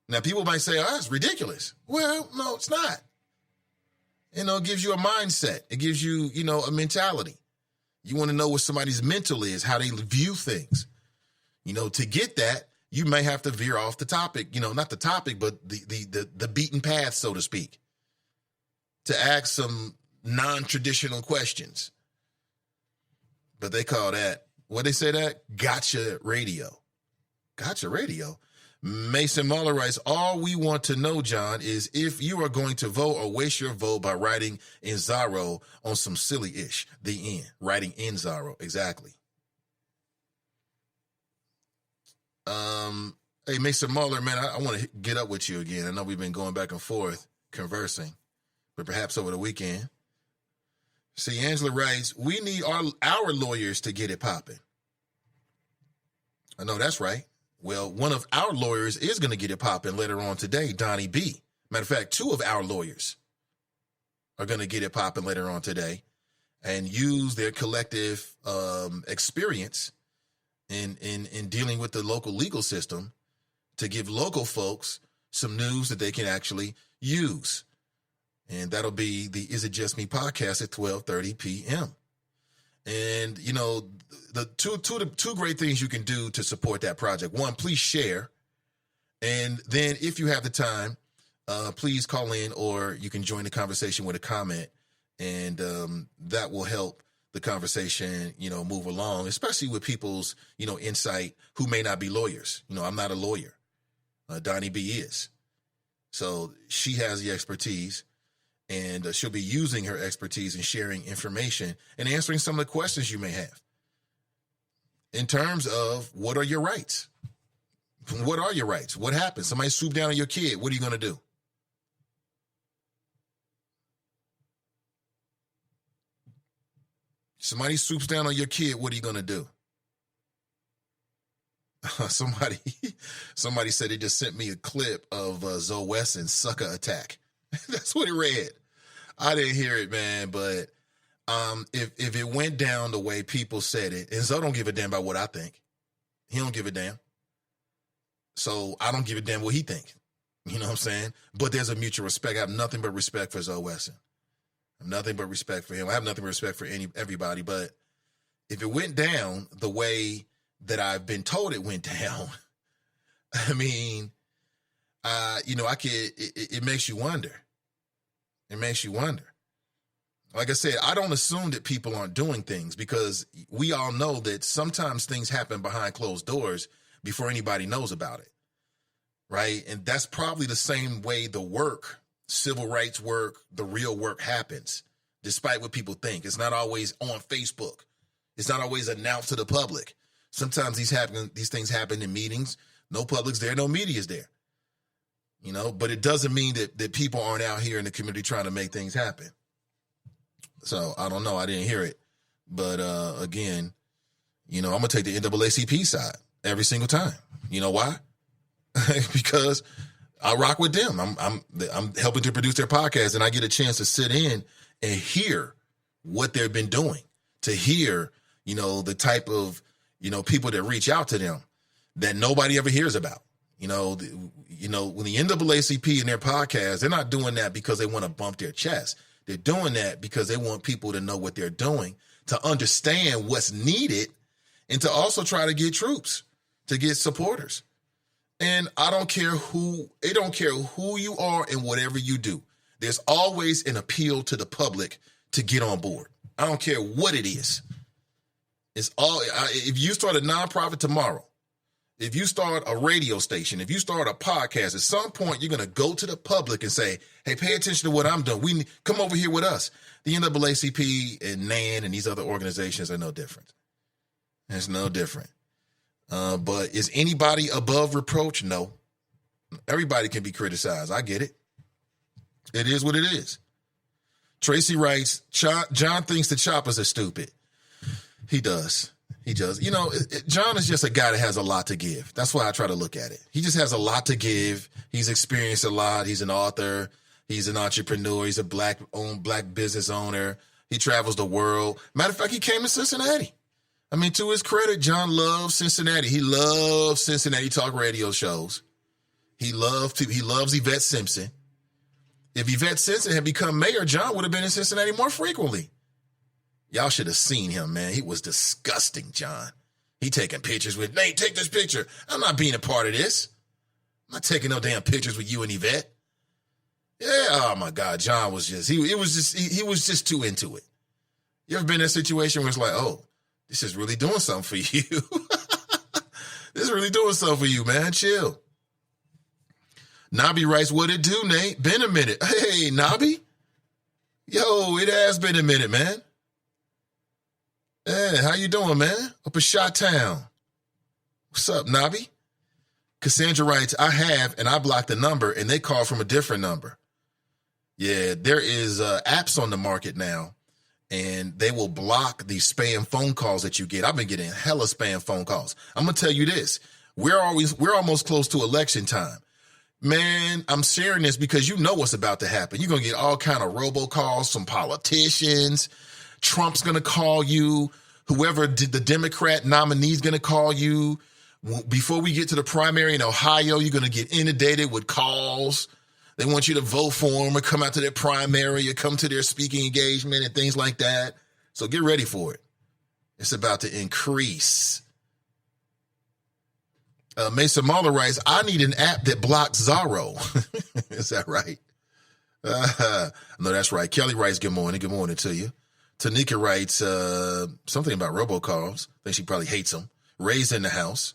Now, people might say, oh, it's ridiculous. Well, no, it's not. You know, it gives you a mindset. It gives you, a mentality. You want to know what somebody's mental is, how they view things. To get that, you may have to veer off the topic, not the topic, but the beaten path, so to speak, to ask some non-traditional questions. But they call that, what they say that? Gotcha radio. Gotcha radio. Mason Muller writes, all we want to know, John, is if you are going to vote or waste your vote by writing in Zorro on some silly-ish. The end. Writing in Zorro. Exactly. Hey, Mason Muller, man, I want to get up with you again. I know we've been going back and forth conversing, but perhaps over the weekend. See, Angela writes, we need our lawyers to get it popping. I know that's right. Well, one of our lawyers is going to get it popping later on today, Donnie B. Matter of fact, two of our lawyers are going to get it popping later on today and use their collective experience in dealing with the local legal system to give local folks some news that they can actually use. And that'll be the Is It Just Me podcast at 12:30 p.m. And, you know, the two great things you can do to support that project. One, please share. And then if you have the time, please call in, or you can join the conversation with a comment. And that will help the conversation, you know, move along, especially with people's, you know, insight who may not be lawyers. You know, I'm not a lawyer. Donnie B is. So she has the expertise, and she'll be using her expertise in sharing information and answering some of the questions you may have in terms of what are your rights? What are your rights? What happens? Somebody swoop down on your kid. What are you going to do? Somebody swoops down on your kid. What are you going to do? Somebody said they just sent me a clip of Zoe Wesson's sucker attack. That's what it read. I didn't hear it, man, but if it went down the way people said it, and Zoe don't give a damn about what I think. He don't give a damn. So I don't give a damn what he think. You know what I'm saying? But there's a mutual respect. I have nothing but respect for Zoe Wesson. I have nothing but respect for him. I have nothing but respect for everybody. But if it went down the way that I've been told it went down, I mean, you know, it makes you wonder. It makes you wonder. Like I said, I don't assume that people aren't doing things, because we all know that sometimes things happen behind closed doors before anybody knows about it, right? And that's probably the same way the work, civil rights work, the real work happens, despite what people think. It's not always on Facebook. It's not always announced to the public. Sometimes these things happen in meetings. No public's there, no media's there. You know, but it doesn't mean that people aren't out here in the community trying to make things happen. So I don't know. I didn't hear it. But again, you know, I'm going to take the NAACP side every single time. You know why? Because I rock with them. I'm helping to produce their podcast, and I get a chance to sit in and hear what they've been doing, to hear, you know, the type of, you know, people that reach out to them that nobody ever hears about. You know, when the NAACP in their podcast, they're not doing that because they want to bump their chest. They're doing that because they want people to know what they're doing, to understand what's needed, and to also try to get troops, to get supporters. And it don't care who you are and whatever you do. There's always an appeal to the public to get on board. I don't care what it is. If you start a nonprofit tomorrow, if you start a radio station, if you start a podcast, at some point you're going to go to the public and say, hey, pay attention to what I'm doing. Come over here with us. The NAACP and NAN and these other organizations are no different. It's no different. But is anybody above reproach? No. Everybody can be criticized. I get it. It is what it is. Tracy writes, John thinks the choppers are stupid. He does. He does. You know, John is just a guy that has a lot to give. That's why I try to look at it. He just has a lot to give. He's experienced a lot. He's an author. He's an entrepreneur. He's a black business owner. He travels the world. Matter of fact, he came to Cincinnati. I mean, to his credit, John loves Cincinnati. He loves Cincinnati talk radio shows. He loves Yvette Simpson. If Yvette Simpson had become mayor, John would have been in Cincinnati more frequently. Y'all should have seen him, man. He was disgusting, John. He taking pictures with, Nate, take this picture. I'm not being a part of this. I'm not taking no damn pictures with you and Yvette. Yeah, oh my God, John was just, he was just too into it. You ever been in a situation where it's like, oh, this is really doing something for you. This is really doing something for you, man. Chill. Nobby writes, what it do, Nate? Been a minute. Hey, Nobby. Yo, it has been a minute, man. Hey, how you doing, man? Up in Chi-Town. What's up, Nobby? Cassandra writes, I have, and I blocked the number, and they call from a different number. Yeah, there is apps on the market now, and they will block these spam phone calls that you get. I've been getting hella spam phone calls. I'm going to tell you this. We're almost close to election time. Man, I'm sharing this because you know what's about to happen. You're going to get all kind of robocalls, some politicians. Trump's going to call you. Whoever did the Democrat nominee's going to call you. Before we get to the primary in Ohio, you're going to get inundated with calls. They want you to vote for them or come out to their primary or come to their speaking engagement and things like that. So get ready for it. It's about to increase. Mason Mahler writes, I need an app that blocks Zorro. Is that right? No, that's right. Kelly writes, good morning. Good morning to you. Tanika writes something about robocalls. I think she probably hates them. Raised in the house.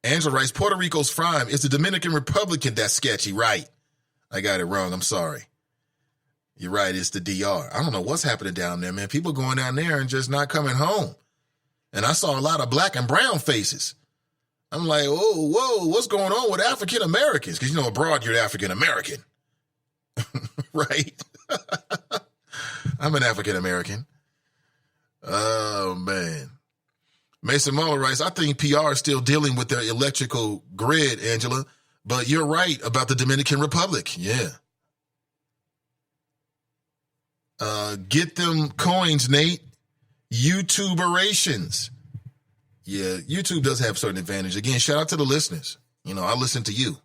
Angela writes, Puerto Rico's crime is the Dominican Republic that's sketchy. Right. I got it wrong. I'm sorry. You're right. It's the DR. I don't know what's happening down there, man. People going down there and just not coming home. And I saw a lot of black and brown faces. I'm like, oh, whoa, what's going on with African Americans? Because, abroad, you're African American. Right? I'm an African American. Oh, man. Mason Muller writes, I think PR is still dealing with their electrical grid, Angela, but you're right about the Dominican Republic. Yeah. Get them coins, Nate. YouTuberations. Yeah, YouTube does have certain advantage. Again, shout out to the listeners. I listen to you.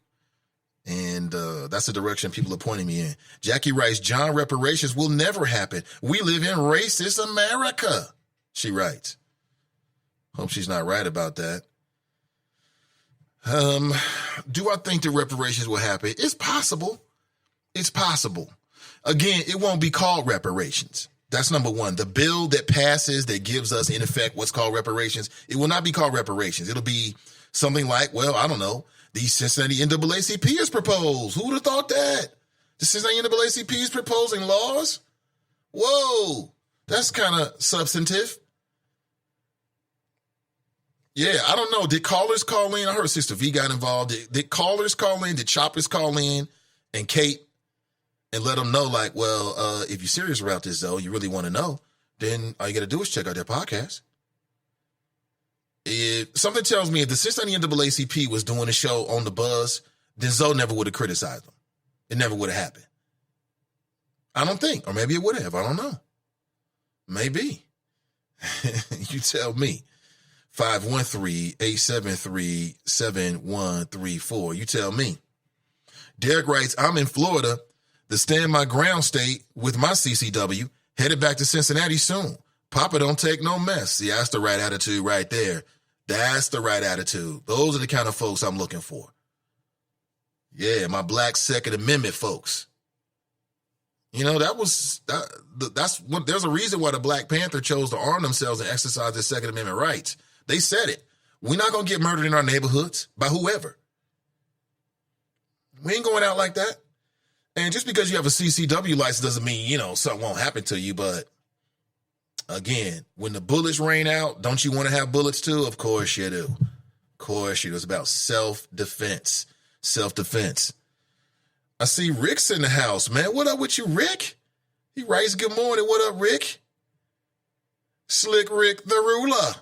And that's the direction people are pointing me in. Jackie writes, John, reparations will never happen. We live in racist America, she writes. Hope she's not right about that. Do I think the reparations will happen? It's possible. It's possible. Again, it won't be called reparations. That's number one. The bill that passes that gives us, in effect, what's called reparations, it will not be called reparations. It'll be something like, well, I don't know, the Cincinnati NAACP has proposed. Who would have thought that? The Cincinnati NAACP is proposing laws? Whoa, that's kind of substantive. Yeah, I don't know. Did callers call in? I heard Sister V got involved. Did callers call in? Did choppers call in? And Kate? And let them know, like, well, if you're serious about this, though, you really want to know, then all you got to do is check out their podcast. If something tells me if the Cincinnati NAACP was doing a show on the Buzz, then Zoe never would have criticized them. It never would have happened. I don't think. Or maybe it would have. I don't know. Maybe. You tell me. 513-873-7134. You tell me. Derek writes, I'm in Florida, the stand my ground state with my CCW, headed back to Cincinnati soon. Papa don't take no mess. See, that's the right attitude right there. That's the right attitude. Those are the kind of folks I'm looking for. Yeah, my Black Second Amendment folks. That's what, there's a reason why the Black Panther chose to arm themselves and exercise their Second Amendment rights. They said it. We're not going to get murdered in our neighborhoods by whoever. We ain't going out like that. And just because you have a CCW license doesn't mean, something won't happen to you. But again, when the bullets rain out, don't you want to have bullets too? Of course you do. Of course you do. It's about self-defense. Self-defense. I see Rick's in the house, man. What up with you, Rick? He writes, good morning. What up, Rick? Slick Rick the Ruler.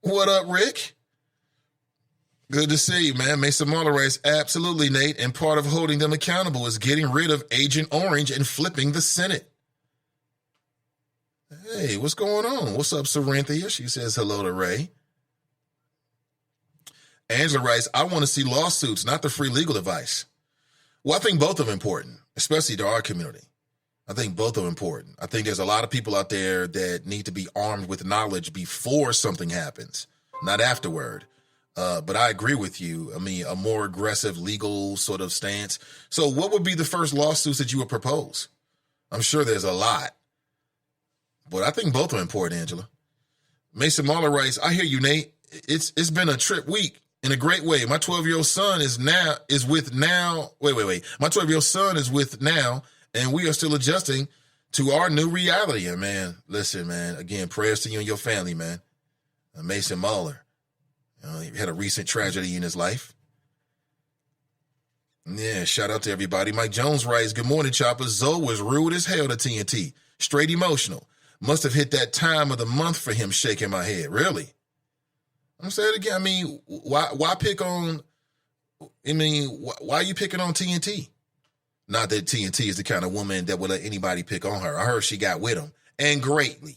What up, Rick? Good to see you, man. Mason Marler writes, absolutely, Nate. And part of holding them accountable is getting rid of Agent Orange and flipping the Senate. Hey, what's going on? What's up, Saranthia? She says hello to Ray. Angela writes, I want to see lawsuits, not the free legal advice. Well, I think both are important, especially to our community. I think both are important. I think there's a lot of people out there that need to be armed with knowledge before something happens, not afterward. But I agree with you. I mean, a more aggressive legal sort of stance. So what would be the first lawsuits that you would propose? I'm sure there's a lot. But I think both are important, Angela. Mason Mahler writes, I hear you, Nate. It's been a trip week in a great way. My 12-year-old son is with now. Wait. My 12-year-old son is with now, and we are still adjusting to our new reality. And man, listen, man, again, prayers to you and your family, man. Mason Mahler. He had a recent tragedy in his life. Yeah, shout out to everybody. Mike Jones writes, good morning, Chopper. Zoe was rude as hell to TNT. Straight emotional. Must have hit that time of the month for him shaking my head. Really? I'm saying it again. I mean, why pick on I mean, why are you picking on TNT? Not that TNT is the kind of woman that would let anybody pick on her. I heard she got with him, and greatly.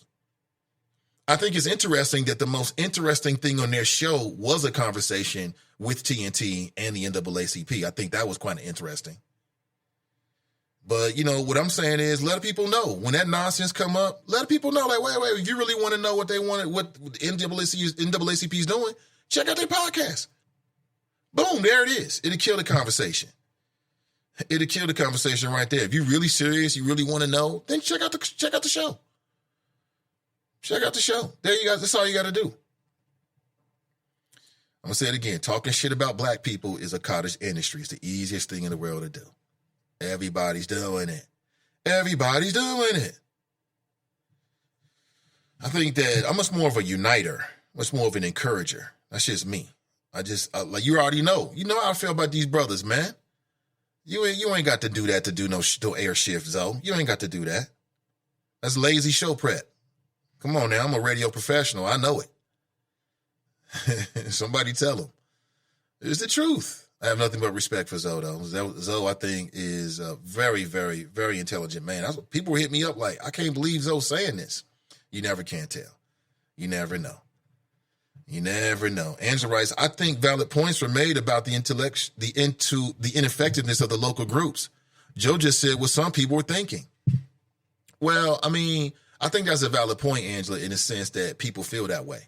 I think it's interesting that the most interesting thing on their show was a conversation with TNT and the NAACP. I think that was quite interesting. But, what I'm saying is let people know. When that nonsense come up, let people know, like, wait, if you really want to know what they wanted, what NAACP is doing, check out their podcast. Boom, there it is. It'll kill the conversation. It'll kill the conversation right there. If you're really serious, you really want to know, then check out the show. Check out the show. There you go. That's all you got to do. I'm going to say it again. Talking shit about black people is a cottage industry. It's the easiest thing in the world to do. Everybody's doing it. Everybody's doing it. I think that I'm much more of a uniter, much more of an encourager. That's just me. Like you already know. You know how I feel about these brothers, man. You ain't got to do that to do no air shift, Zoe. You ain't got to do that. That's lazy show prep. Come on now, I'm a radio professional. I know it. Somebody tell them. It's the truth. I have nothing but respect for Zoe, though. Zoe, I think, is a very, very, very intelligent man. That's what people hit me up like, I can't believe Zoe's saying this. You never can tell. You never know. You never know. Angela writes, I think valid points were made about the ineffectiveness of the local groups. Joe just said what some people were thinking. Well, I mean, I think that's a valid point, Angela, in the sense that people feel that way.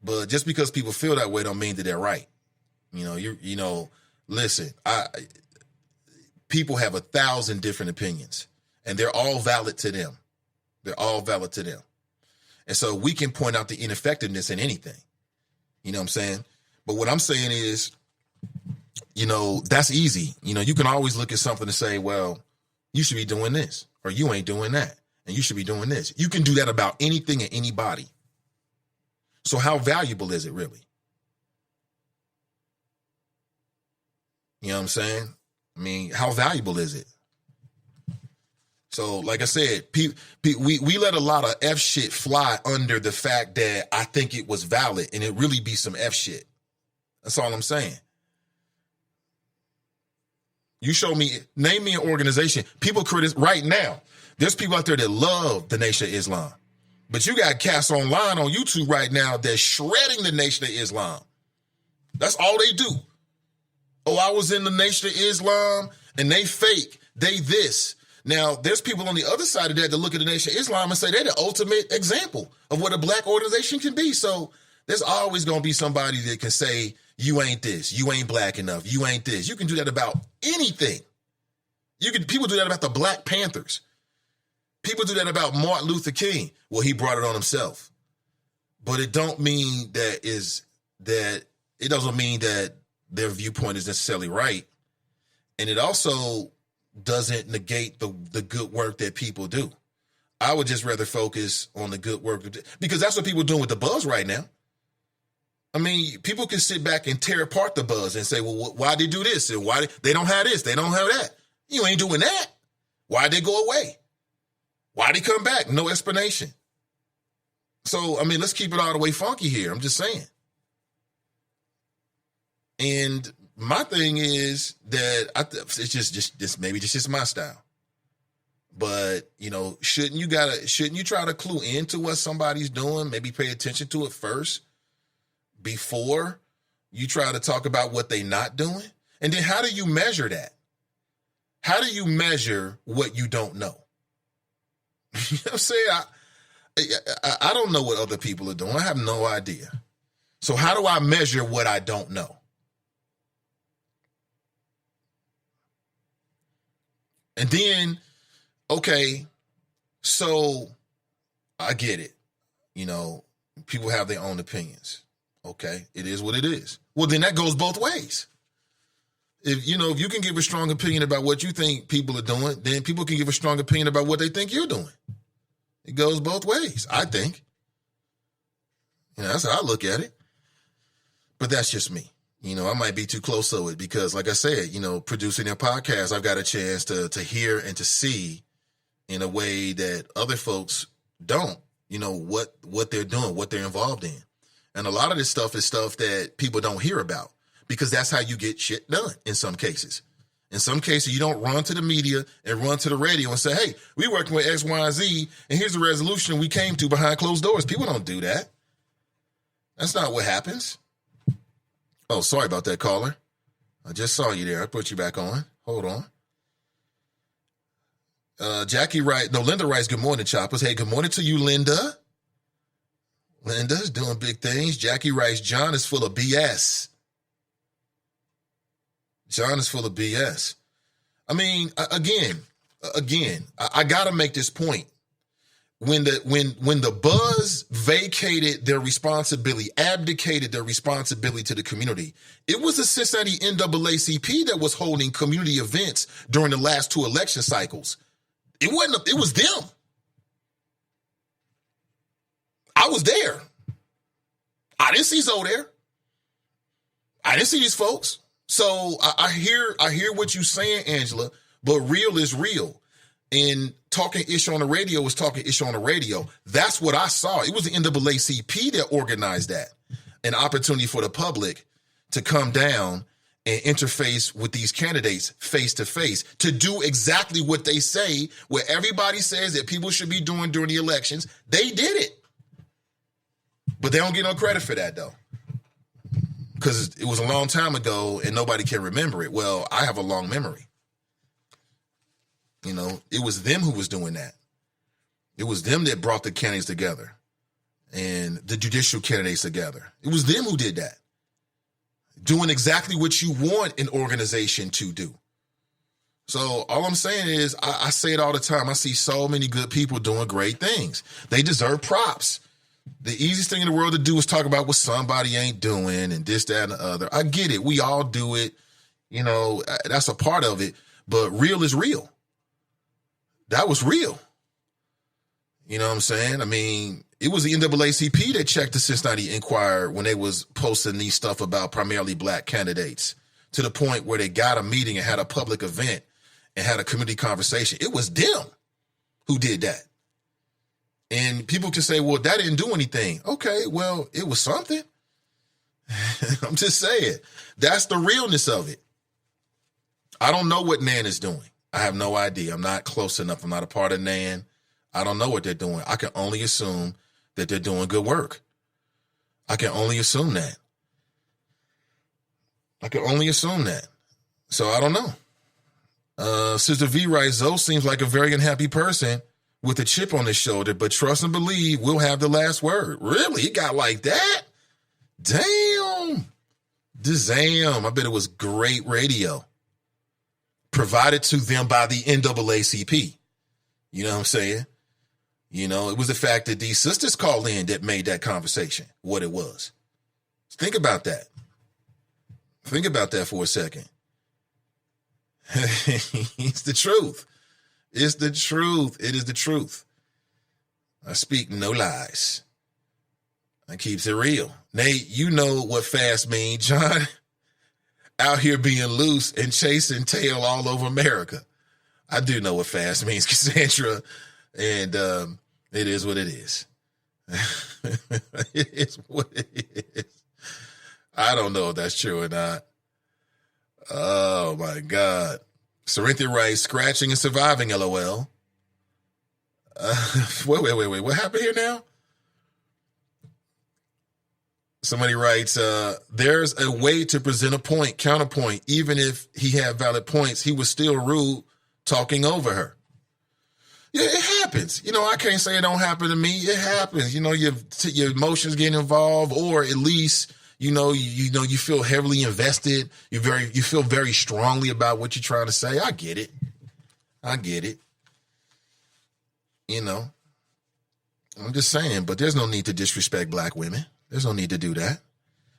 But just because people feel that way don't mean that they're right. Listen, people have 1,000 different opinions, and they're all valid to them. They're all valid to them. And so we can point out the ineffectiveness in anything. You know what I'm saying? But what I'm saying is, that's easy. You can always look at something and say, well, you should be doing this, or you ain't doing that, and you should be doing this. You can do that about anything and anybody. So how valuable is it really? You know what I'm saying? I mean, how valuable is it? So, like I said, we let a lot of F shit fly under the fact that I think it was valid and it really be some F shit. That's all I'm saying. You name me an organization. People criticize right now. There's people out there that love the Nation of Islam. But you got cats online on YouTube right now that's shredding the Nation of Islam. That's all they do. Oh, I was in the Nation of Islam and they fake. They this. Now, there's people on the other side of that look at the Nation of Islam and say they're the ultimate example of what a black organization can be. So there's always going to be somebody that can say, you ain't this, you ain't black enough, you ain't this. You can do that about anything. People do that about the Black Panthers. People do that about Martin Luther King. Well, he brought it on himself. But it don't mean it doesn't mean that their viewpoint is necessarily right. And it also doesn't negate the good work that people do. I would just rather focus on the good work, because that's what people are doing with the buzz right now. I mean, people can sit back and tear apart the buzz and say, well, why they do this? And why they don't have this? They don't have that. You ain't doing that. Why'd they go away? Why'd they come back? No explanation. So, I mean, let's keep it all the way funky here. I'm just saying. And my thing is that it's just maybe just my style. But, shouldn't you try to clue into what somebody's doing? Maybe pay attention to it first before you try to talk about what they're not doing? And then how do you measure that? How do you measure what you don't know? You know what I'm saying? I don't know what other people are doing. I have no idea. So how do I measure what I don't know? And then, okay, so I get it. People have their own opinions. Okay, it is what it is. Well, then that goes both ways. If you can give a strong opinion about what you think people are doing, then people can give a strong opinion about what they think you're doing. It goes both ways, I think. That's how I look at it. But that's just me. I might be too close to it because, like I said, producing a podcast, I've got a chance to hear and to see in a way that other folks don't, what they're doing, what they're involved in. And a lot of this stuff is stuff that people don't hear about because that's how you get shit done in some cases. In some cases, you don't run to the media and run to the radio and say, hey, we working with X, Y, and Z, and here's the resolution we came to behind closed doors. People don't do that. That's not what happens. Oh, sorry about that, caller. I just saw you there. I put you back on. Hold on. Linda writes, good morning, Choppers. Hey, good morning to you, Linda. Linda's doing big things. Jackie writes, John is full of BS. John is full of BS. I mean, again, I got to make this point. When the Buzz vacated their responsibility, abdicated their responsibility to the community, it was the Cincinnati NAACP that was holding community events during the last 2 election cycles. It was them. I was there. I didn't see Zoe there. I didn't see these folks. So I hear what you're saying, Angela, but real is real. And talking ish on the radio was talking ish on the radio. That's what I saw. It was the NAACP that organized that. An opportunity for the public to come down and interface with these candidates face to face to do exactly what they say, where everybody says that people should be doing during the elections. They did it. But they don't get no credit for that, though, because it was a long time ago and nobody can remember it. Well, I have a long memory. You know, it was them who was doing that. It was them that brought the candidates together and the judicial candidates together. It was them who did that. Doing exactly what you want an organization to do. So all I'm saying is, I say it all the time. I see so many good people doing great things. They deserve props. The easiest thing in the world to do is talk about what somebody ain't doing and this, that, and the other. I get it. We all do it. You know, that's a part of it. But real is real. That was real. You know what I'm saying? I mean, it was the NAACP that checked the Cincinnati Enquirer when they was posting these stuff about primarily black candidates, to the point where they got a meeting and had a public event and had a community conversation. It was them who did that. And people can say, well, that didn't do anything. Okay, well, it was something. I'm just saying. That's the realness of it. I don't know what NAN is doing. I have no idea. I'm not close enough. I'm not a part of NAN. I don't know what they're doing. I can only assume that they're doing good work. I can only assume that. So I don't know. Sister V writes, Zoe seems like a very unhappy person with a chip on his shoulder, but trust and believe we'll have the last word. Really? It got like that? Damn. I bet it was great radio provided to them by the NAACP. You know what I'm saying? You know, it was the fact that these sisters called in that made that conversation what it was. Think about that. Think about that for a second. It's the truth. It's the truth. It is the truth. I speak no lies. I keeps it real. Nate, you know what fast means, John. Out here being loose and chasing tail all over America. I do know what fast means, Cassandra. And it is what it is. It is what it is. I don't know if that's true or not. Oh, my God. Cerinthian writes, scratching and surviving, LOL. Wait. What happened here now? Somebody writes, there's a way to present a point, counterpoint. Even if he had valid points, he was still rude talking over her. Yeah, it happens. You know, I can't say it don't happen to me. It happens. You know, your emotions get involved, or at least, you feel heavily invested. You feel very strongly about what you're trying to say. I get it. You know, I'm just saying, but there's no need to disrespect black women. There's no need to do that.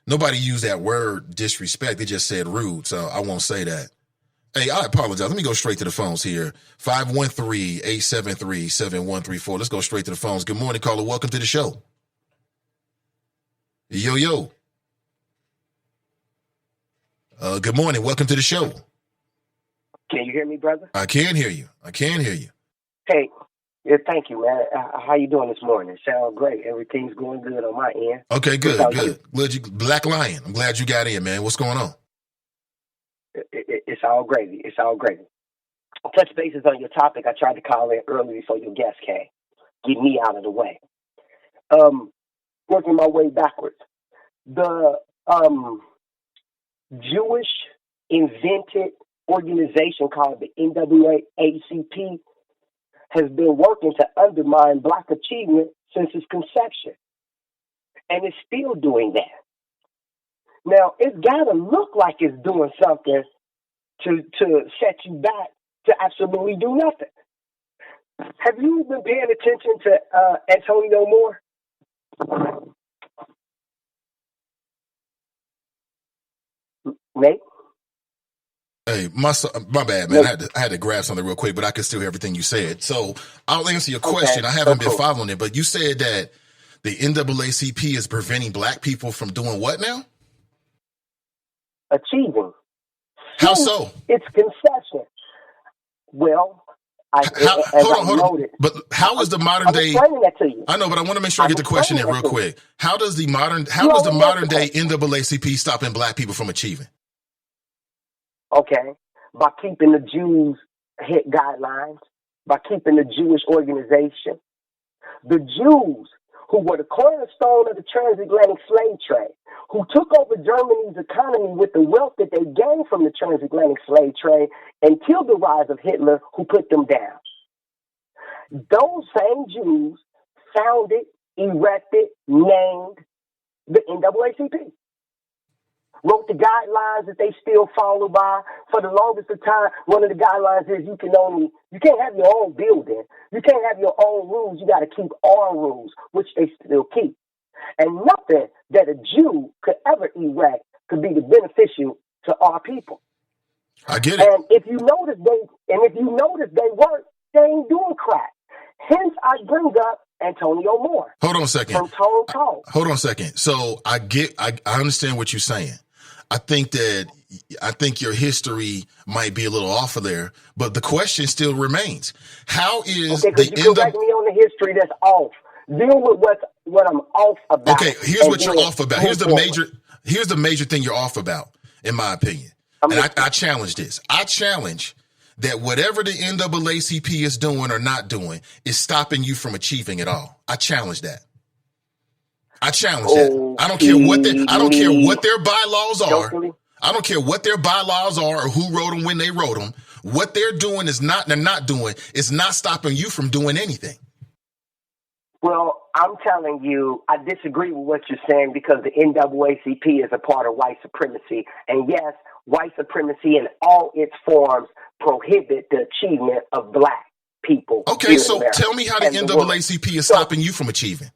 Nobody used that word disrespect. They just said rude, so I won't say that. Hey, I apologize. Let me go straight to the phones here. 513-873-7134. Let's go straight to the phones. Good morning, caller. Welcome to the show. Yo. Good morning. Welcome to the show. Can you hear me, brother? I can hear you. Hey, yeah, thank you, man. How you doing this morning? Sound great. Everything's going good on my end. Okay, good. Glad you, Black Lion. I'm glad you got in, man. What's going on? It's all gravy. It's all gravy. Touch bases on your topic. I tried to call in early before your guest came. Get me out of the way. Working my way backwards. The Jewish invented organization called the NAACP has been working to undermine Black achievement since its conception. And it's still doing that. Now, it's got to look like it's doing something to set you back to absolutely do nothing. Have you been paying attention to Antonio Moore? Nate? Hey, my bad, man. I had to grab something real quick, but I could still hear everything you said. So I'll answer your question. I haven't been following it, but you said that the NAACP is preventing Black people from doing what now? Achieving. How so? It's concession. Well, hold on. But how is the modern day? I'm explaining that to you. I know, but I want to make sure I get the question in real quick. How is the modern day NAACP stopping Black people from achieving? Okay, by keeping the Jews hit guidelines, by keeping the Jewish organization. The Jews, who were the cornerstone of the transatlantic slave trade, who took over Germany's economy with the wealth that they gained from the transatlantic slave trade until the rise of Hitler, who put them down. Those same Jews founded, erected, named the NAACP. Wrote the guidelines that they still follow by. For the longest of time, one of the guidelines is you can't have your own building. You can't have your own rules. You got to keep our rules, which they still keep. And nothing that a Jew could ever erect could be beneficial to our people. I get it. And if you notice they work, they ain't doing crap. Hence, I bring up Antonio Moore. Hold on a second. From Tone Talk. Hold on a second. So I understand what you're saying. I think your history might be a little off of there, but the question still remains. How is you correct me on the history that's off. Deal with what I'm off about. Okay, here's what you're off about. Here's the major thing you're off about, in my opinion. I challenge this. I challenge that whatever the NAACP is doing or not doing is stopping you from achieving it all. I challenge that. I challenge that. I don't care what their bylaws are. I don't care what their bylaws are or who wrote them when they wrote them. What they're doing is not stopping you from doing anything. Well, I'm telling you, I disagree with what you're saying because the NAACP is a part of white supremacy. And yes, white supremacy in all its forms prohibit the achievement of Black people. Okay, so tell me how the NAACP is stopping you from achieving.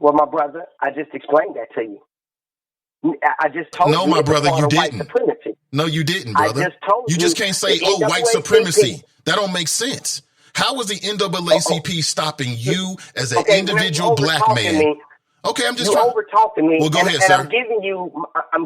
Well, my brother, I just explained that to you. I just told you. No, my brother, you didn't. No, you didn't, brother. You just can't say, white supremacy. That don't make sense. How is the NAACP stopping you as an individual Black man? Okay, I'm just trying. Over talking me. Well, go ahead, sir. I'm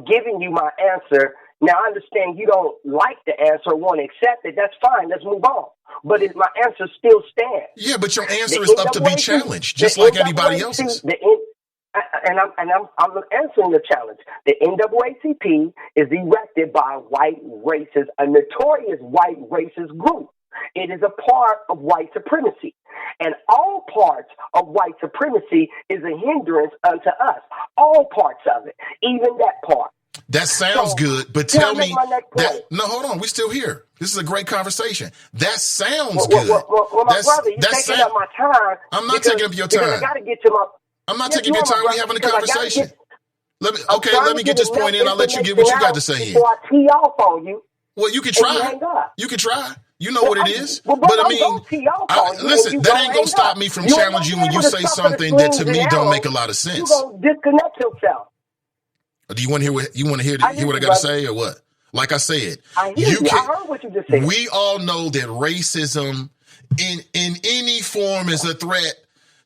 giving you my answer. Now, I understand you don't like the answer or want to accept it. That's fine. Let's move on. But my answer still stands. Yeah, but your answer is up to be challenged, just like anybody else's. And I'm answering the challenge. The NAACP is erected by white racists, a notorious white racist group. It is a part of white supremacy. And all parts of white supremacy is a hindrance unto us. All parts of it, even that part. That sounds good, but tell me that. No, hold on. We're still here. This is a great conversation. That sounds good. Well, my brother, you're taking up my time. I'm not taking up your time. I got to get to my. I'm not taking your time. We're having a conversation. Let me get this point in. I'll let you get what you got to say in. Before I tee off on you. Well, you can try. You can try. You know what it is. But I mean, listen, that ain't going to stop me from challenging you when you say something that to me don't make a lot of sense. You're going to disconnect yourself. Do you want to hear what I got to say or what? Like I said, I heard what you just said. We all know that racism in any form is a threat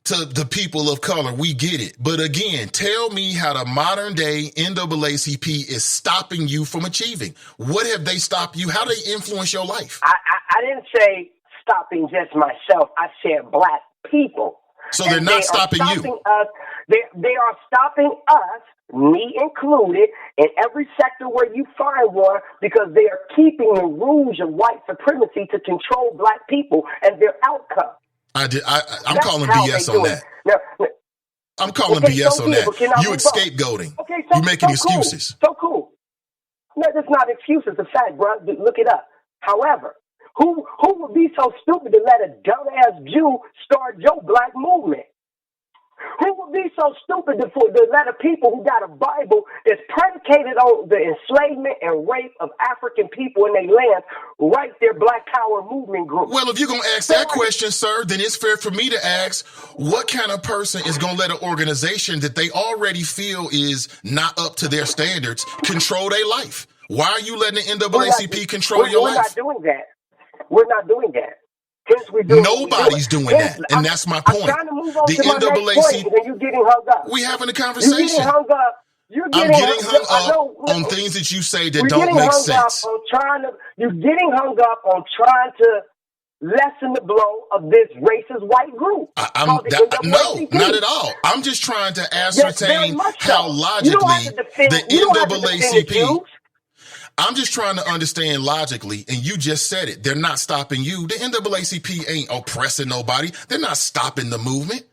to the people of color. We get it. But again, tell me how the modern day NAACP is stopping you from achieving. What have they stopped you? How do they influence your life? I didn't say stopping just myself. I said Black people. So they're not stopping you. Us. They are stopping us, me included, in every sector where you find one, because they are keeping the rouge of white supremacy to control black people and their outcome. I'm calling BS on that. Now, I'm calling BS on that. You scapegoating. Okay, you're making excuses. Cool. So cool. No, that's not excuses. It's a fact, bro. Look it up. However, who would be so stupid to let a dumbass Jew start your black movement? Who would be so stupid to let a people who got a Bible that's predicated on the enslavement and rape of African people in their land write their Black Power movement group? Well, if you're going to ask that question, sir, then it's fair for me to ask, what kind of person is going to let an organization that they already feel is not up to their standards control their life? Why are you letting the NAACP control your life? We're not doing that. We're not doing that. Nobody's doing that, and that's my point. I'm trying to move on the to my next point, and you're getting hung up. We having a conversation. You're getting hung up. I'm getting hung up on things that you say that don't make sense. You're getting hung up on trying to lessen the blow of this racist white group. No, not at all. I'm just trying to ascertain how logically the NAACP. I'm just trying to understand logically, and you just said it. They're not stopping you. The NAACP ain't oppressing nobody. They're not stopping the movement.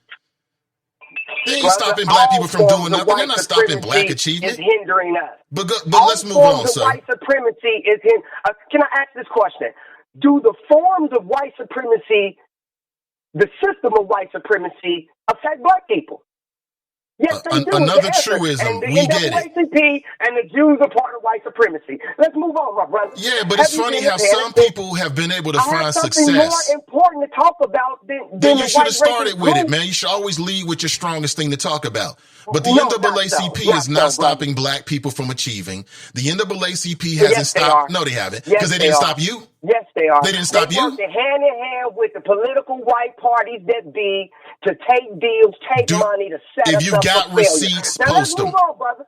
They ain't stopping black people from doing nothing. They're not stopping black achievement. It's hindering us. But let's move on, sir. White supremacy is can I ask this question? Do the forms of white supremacy, the system of white supremacy, affect black people? Yes, they do. Another truism. We get it. NAACP and the Jews are part of white supremacy. Let's move on, my brother. Yeah, but it's funny how some people have been able to find success. More important to talk about than you should have started with it, man. You should always lead with your strongest thing to talk about. But the NAACP is not stopping black people from achieving. The NAACP hasn't stopped. No, they haven't. Because they didn't stop you. Yes, they are. They didn't stop you. Working hand in hand with the political white parties that be to take deals, take money to set us up. If you got receipts, post them. Now let's move on, brother.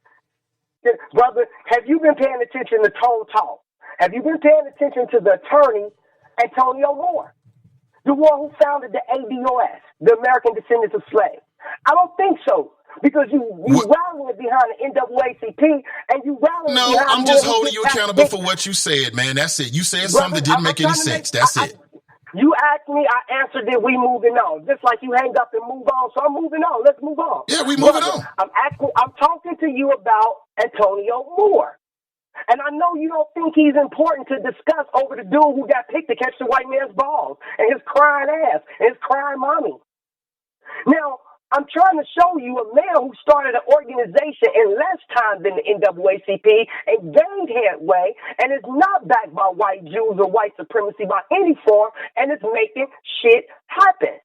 Brother, have you been paying attention to Tone Talk? Have you been paying attention to the attorney, Antonio Moore, the one who founded the ADOS, the American Descendants of Slaves? I don't think so. Because you rallying behind the NAACP and you rallying behind... No, I'm just holding you accountable for what you said, man. That's it. You said something that didn't make any sense. That's it. You asked me, I answered it, we moving on. Just like you hang up and move on, so I'm moving on. Let's move on. Yeah, we moving on. I'm talking to you about Antonio Moore. And I know you don't think he's important to discuss over the dude who got picked to catch the white man's balls and his crying ass and his crying mommy. Now, I'm trying to show you a man who started an organization in less time than the NAACP and gained headway and is not backed by white Jews or white supremacy by any form and is making shit happen.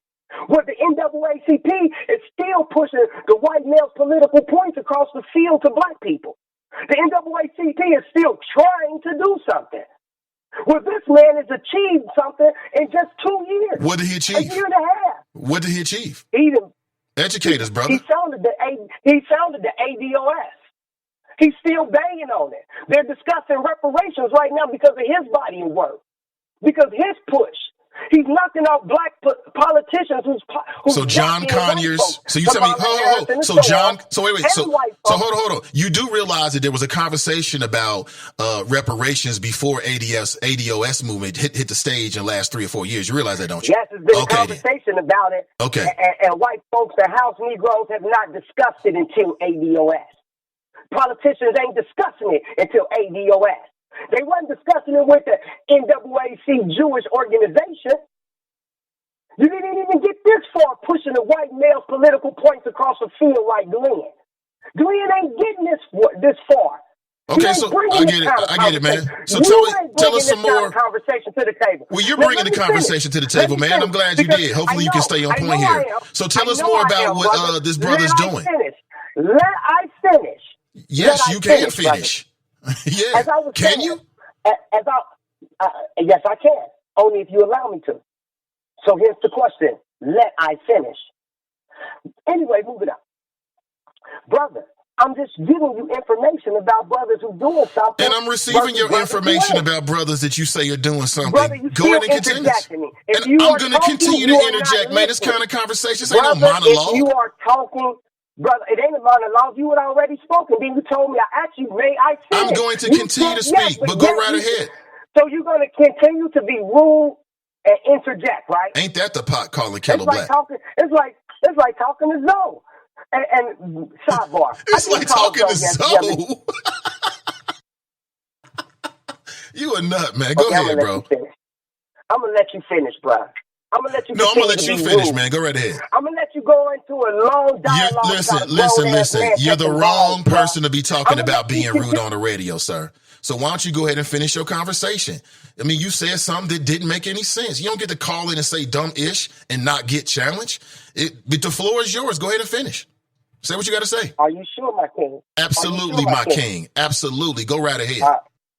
Where the NAACP is still pushing the white male's political points across the field to black people. The NAACP is still trying to do something. Well, this man has achieved something in just 2 years. What did he achieve? A year and a half. What did he achieve? Educate us, brother. He founded the ADOS. He's still banging on it. They're discussing reparations right now because of his body of work, because his push. He's knocking out black politicians who's so John Conyers. So you tell me, hold. So John. So wait. So hold on. You do realize that there was a conversation about reparations before ADOS movement hit the stage in the last 3 or 4 years. You realize that, don't you? Yes, there's been a conversation about it. Okay. And white folks and House Negroes have not discussed it until ADOS. Politicians ain't discussing it until ADOS. They weren't discussing it with the NAAC Jewish organization. You didn't even get this far pushing the white male's political points across the field like Glenn. Glenn ain't getting this far. Okay, so I get it, man. So tell us some more conversation to the table. Well, you're bringing the conversation to the table, man. I'm glad you did. Hopefully, you can stay on point here. So tell us more about what this brother's doing. Let I finish. Yes, you can finish. Yeah. Can you? Yes, I can. Only if you allow me to. So here's the question. Let I finish. Anyway, moving on. Brother, I'm just giving you information about brothers who doing something. And I'm receiving your information about brothers that you say are doing something. Brother, you go ahead and continue. Me. And I'm going to continue to interject, man. This kind of conversation, this ain't no monologue. If you are talking, brother, it ain't a monologue. You had already spoken. Then you told me, I asked you, may I finish? I'm going to continue to speak, but go right ahead. So you're going to continue to be rude and interject, right? Ain't that the pot calling kettle black? It's like talking to Zoe. And sidebar. It's like talking to Zoe. You a nut, man. Go ahead, bro. I'm going to let you finish, bro. I'm going to let you No, I'm going to let you finish, man. Go right ahead. I'm going to let you go into a long dialogue. Listen. You're the wrong person to be talking about being rude on the radio, sir. So why don't you go ahead and finish your conversation? I mean, you said something that didn't make any sense. You don't get to call in and say dumb-ish and not get challenged. But the floor is yours. Go ahead and finish. Say what you got to say. Are you sure, my king? Absolutely, my king. Absolutely. Go right ahead.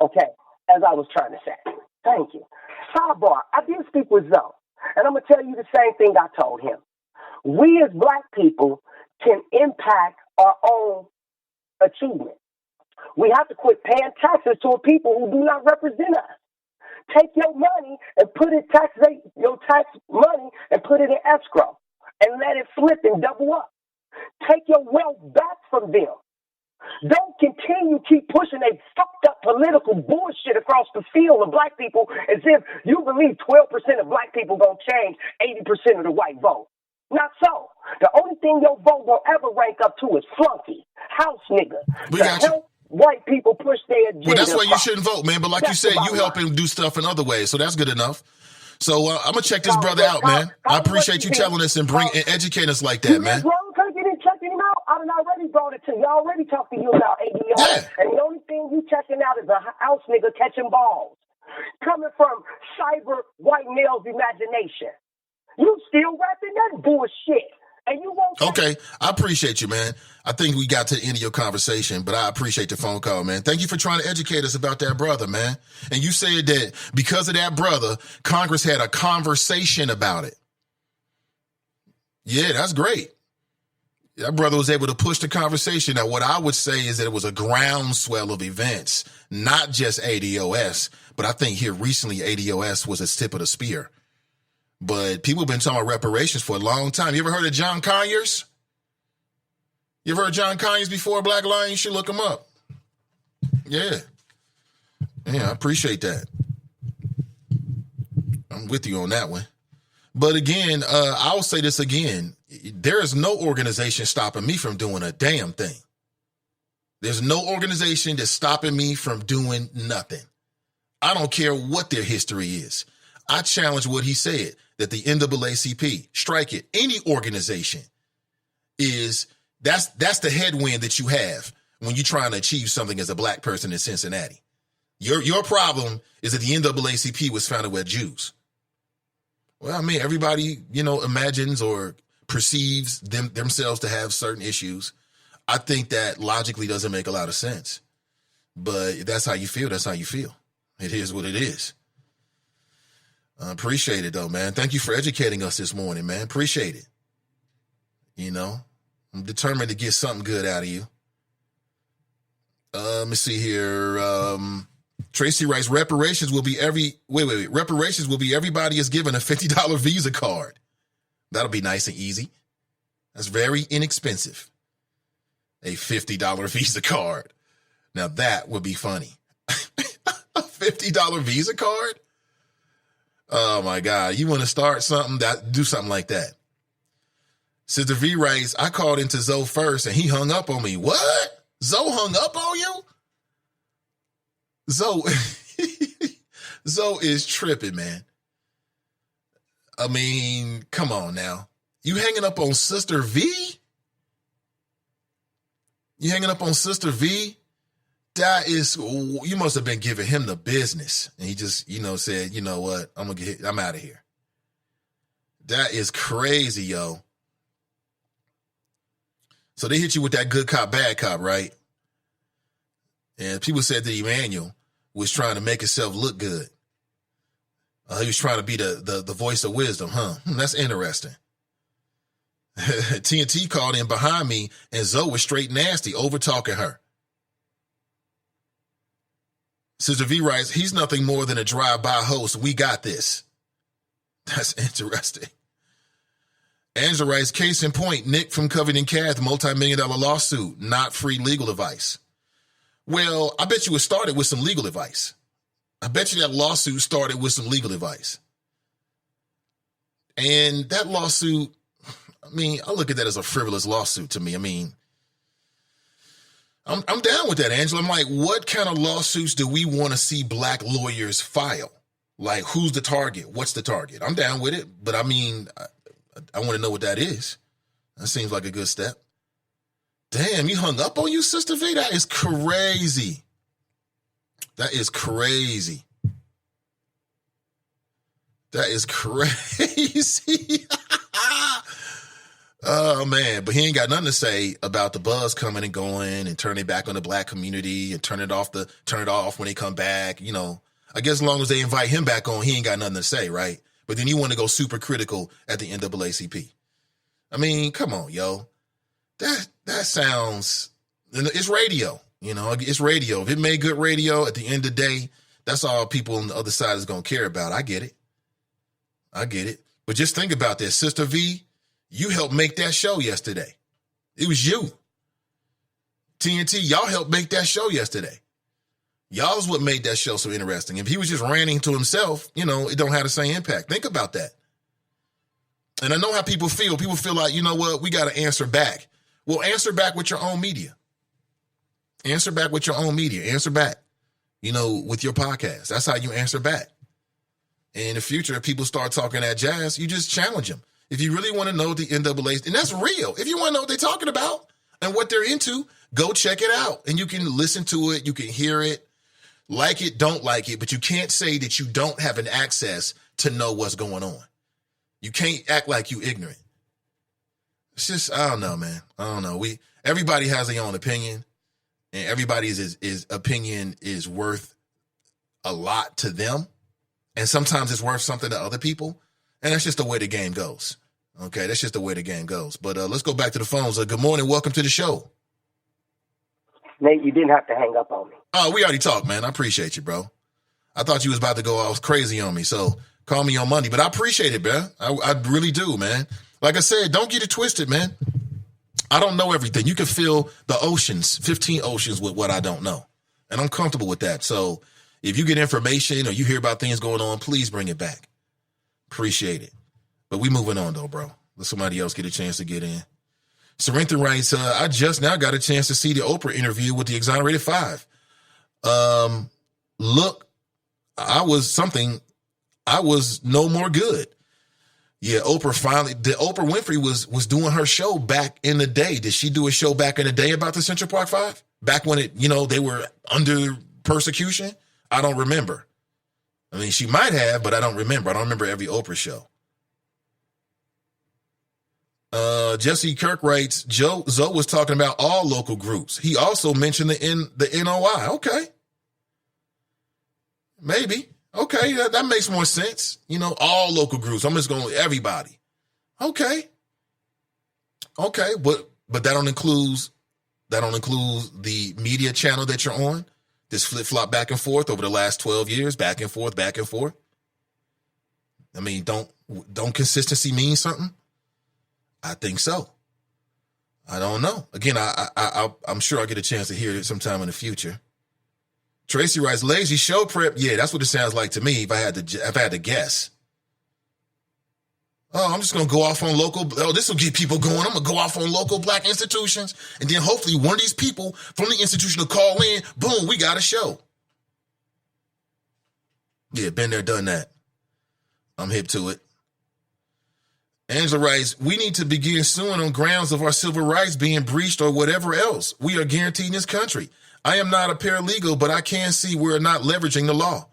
Okay. As I was trying to say. Thank you. Sidebar. I did speak with Zoe. And I'm going to tell you the same thing I told him. We as black people can impact our own achievement. We have to quit paying taxes to a people who do not represent us. Take your money and put it your tax money and put it in escrow and let it flip and double up. Take your wealth back from them. Don't keep pushing a fucked up political bullshit across the field of black people as if you believe 12% of black people gonna change 80% of the white vote. Not so. The only thing your vote will ever rank up to is flunky, house nigga. We got you. White people push their agenda. Well, that's why you shouldn't vote, man. But like you said, you help him do stuff in other ways, so that's good enough. So I'm gonna check this brother out, man. I appreciate you telling us and educate us like that, man. You didn't check him out. I done already brought it to you. I already talked to you about ADO. Yeah. And the only thing you checking out is a house nigga catching balls. Coming from cyber white male's imagination. You still rapping that bullshit. And you won't. Okay. I appreciate you, man. I think we got to the end of your conversation, but I appreciate the phone call, man. Thank you for trying to educate us about that brother, man. And you said that because of that brother, Congress had a conversation about it. Yeah, that's great. That brother was able to push the conversation. Now, what I would say is that it was a groundswell of events, not just ADOS, but I think here recently ADOS was a tip of the spear. But people have been talking about reparations for a long time. You ever heard of John Conyers? You ever heard of John Conyers before Black Lion? You should look him up. Yeah. Yeah, I appreciate that. I'm with you on that one. But again, I'll say this again. There is no organization stopping me from doing a damn thing. There's no organization that's stopping me from doing nothing. I don't care what their history is. I challenge what he said, that the NAACP, strike it, any organization that's the headwind that you have when you're trying to achieve something as a black person in Cincinnati. Your problem is that the NAACP was founded with Jews. Well, I mean, everybody, imagines or perceives themselves to have certain issues. I think that logically doesn't make a lot of sense. But if that's how you feel, that's how you feel. It is what it is. I appreciate it, though, man. Thank you for educating us this morning, man. Appreciate it. I'm determined to get something good out of you. Let me see here. Tracy writes, reparations will be reparations will be everybody is given a $50 Visa card. That'll be nice and easy. That's very inexpensive. A $50 Visa card. Now that would be funny. A $50 Visa card? Oh my God. You want to start something, do something like that. Sister V writes, I called into Zoe first and he hung up on me. What? Zoe hung up on you? Zoe is tripping, man. I mean, come on now. You hanging up on Sister V? You hanging up on Sister V? You must have been giving him the business. And he just, said, you know what? I'm out of here. That is crazy, yo. So they hit you with that good cop, bad cop, right? And people said that Emmanuel was trying to make himself look good. He was trying to be the voice of wisdom, huh? That's interesting. TNT called in behind me, and Zoe was straight nasty, over talking her. Sister V writes, he's nothing more than a drive-by host. We got this. That's interesting. Angela writes, case in point, Nick from Covington Cath, multi-million-dollar lawsuit, not free legal advice. Well, I bet you it started with some legal advice. I bet you that lawsuit started with some legal advice. And that lawsuit, I mean, I look at that as a frivolous lawsuit to me. I mean, I'm down with that, Angela. I'm like, what kind of lawsuits do we want to see black lawyers file? Like, who's the target? What's the target? I'm down with it, but I mean, I want to know what that is. That seems like a good step. Damn, he hung up on you, Sister V? That is crazy. That is crazy. That is crazy. Oh, man. But he ain't got nothing to say about the buzz coming and going and turning back on the black community and turn it off when they come back. You know, I guess as long as they invite him back on, he ain't got nothing to say, right? But then you want to go super critical at the NAACP. I mean, come on, yo. That sounds, it's radio, you know, it's radio. If it made good radio at the end of the day, that's all people on the other side is going to care about. I get it. But just think about this. Sister V, you helped make that show yesterday. It was you. TNT, y'all helped make that show yesterday. Y'all's what made that show so interesting. If he was just ranting to himself, you know, it don't have the same impact. Think about that. And I know how people feel. People feel like, you know what, we got to answer back. Well, answer back with your own media. Answer back with your own media. Answer back, you know, with your podcast. That's how you answer back. And in the future, if people start talking that jazz, you just challenge them. If you really want to know the NAA, and that's real. If you want to know what they're talking about and what they're into, go check it out. And you can listen to it. You can hear it. Like it, don't like it. But you can't say that you don't have an access to know what's going on. You can't act like you ignorant. It's just, I don't know, man. I don't know. Everybody has their own opinion, and everybody's opinion is worth a lot to them. And sometimes it's worth something to other people. And that's just the way the game goes. Okay, that's just the way the game goes. But let's go back to the phones. Good morning. Welcome to the show. Nate, you didn't have to hang up on me. Oh, we already talked, man. I appreciate you, bro. I thought you was about to go all crazy on me. So call me on Monday. But I appreciate it, man. I really do, man. Like I said, don't get it twisted, man. I don't know everything. You can fill the oceans, 15 oceans with what I don't know. And I'm comfortable with that. So if you get information or you hear about things going on, please bring it back. Appreciate it. But we moving on, though, bro. Let somebody else get a chance to get in. Sorrento writes, I just now got a chance to see the Oprah interview with the Exonerated Five. Look, I was no more good. Yeah, Oprah Winfrey was doing her show back in the day. Did she do a show back in the day about the Central Park Five? Back when they were under persecution? I don't remember. I mean, she might have, but I don't remember. I don't remember every Oprah show. Jesse Kirk writes, Zoe was talking about all local groups. He also mentioned the NOI. Okay. Maybe. Okay, that makes more sense. You know, all local groups. I'm just going with everybody. Okay, but that don't include the media channel that you're on. This flip-flop back and forth over the last 12 years, back and forth. I mean, don't consistency mean something? I think so. I don't know. Again, I'm sure I'll get a chance to hear it sometime in the future. Tracy writes, lazy show prep. Yeah, that's what it sounds like to me if I had to guess. Oh, I'm just going to go off on this will get people going. I'm going to go off on local black institutions. And then hopefully one of these people from the institution will call in. Boom, we got a show. Yeah, been there, done that. I'm hip to it. Angela writes, we need to begin suing on grounds of our civil rights being breached or whatever else we are guaranteed in this country. I am not a paralegal, but I can see we're not leveraging the law.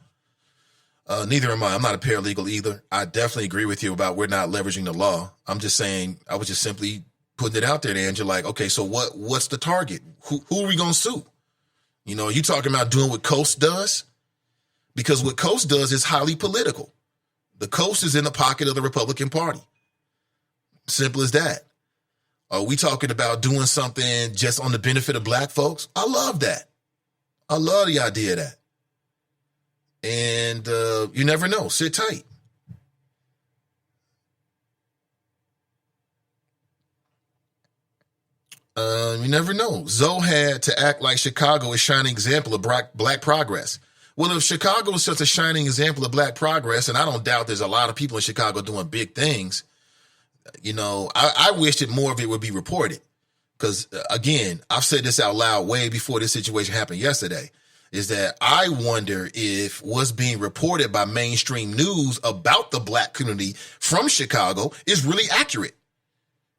Neither am I. I'm not a paralegal either. I definitely agree with you about we're not leveraging the law. I'm just saying, I was just simply putting it out there to Angela, like, okay, so what's the target? Who are we going to sue? You know, you talking about doing what Coast does? Because what Coast does is highly political. The Coast is in the pocket of the Republican Party. Simple as that. Are we talking about doing something just on the benefit of black folks? I love that. I love the idea of that. And you never know. Sit tight. You never know. Zoe had to act like Chicago is a shining example of black progress. Well, if Chicago is such a shining example of black progress, and I don't doubt there's a lot of people in Chicago doing big things, I wish that more of it would be reported. Because, again, I've said this out loud way before this situation happened yesterday, is that I wonder if what's being reported by mainstream news about the black community from Chicago is really accurate.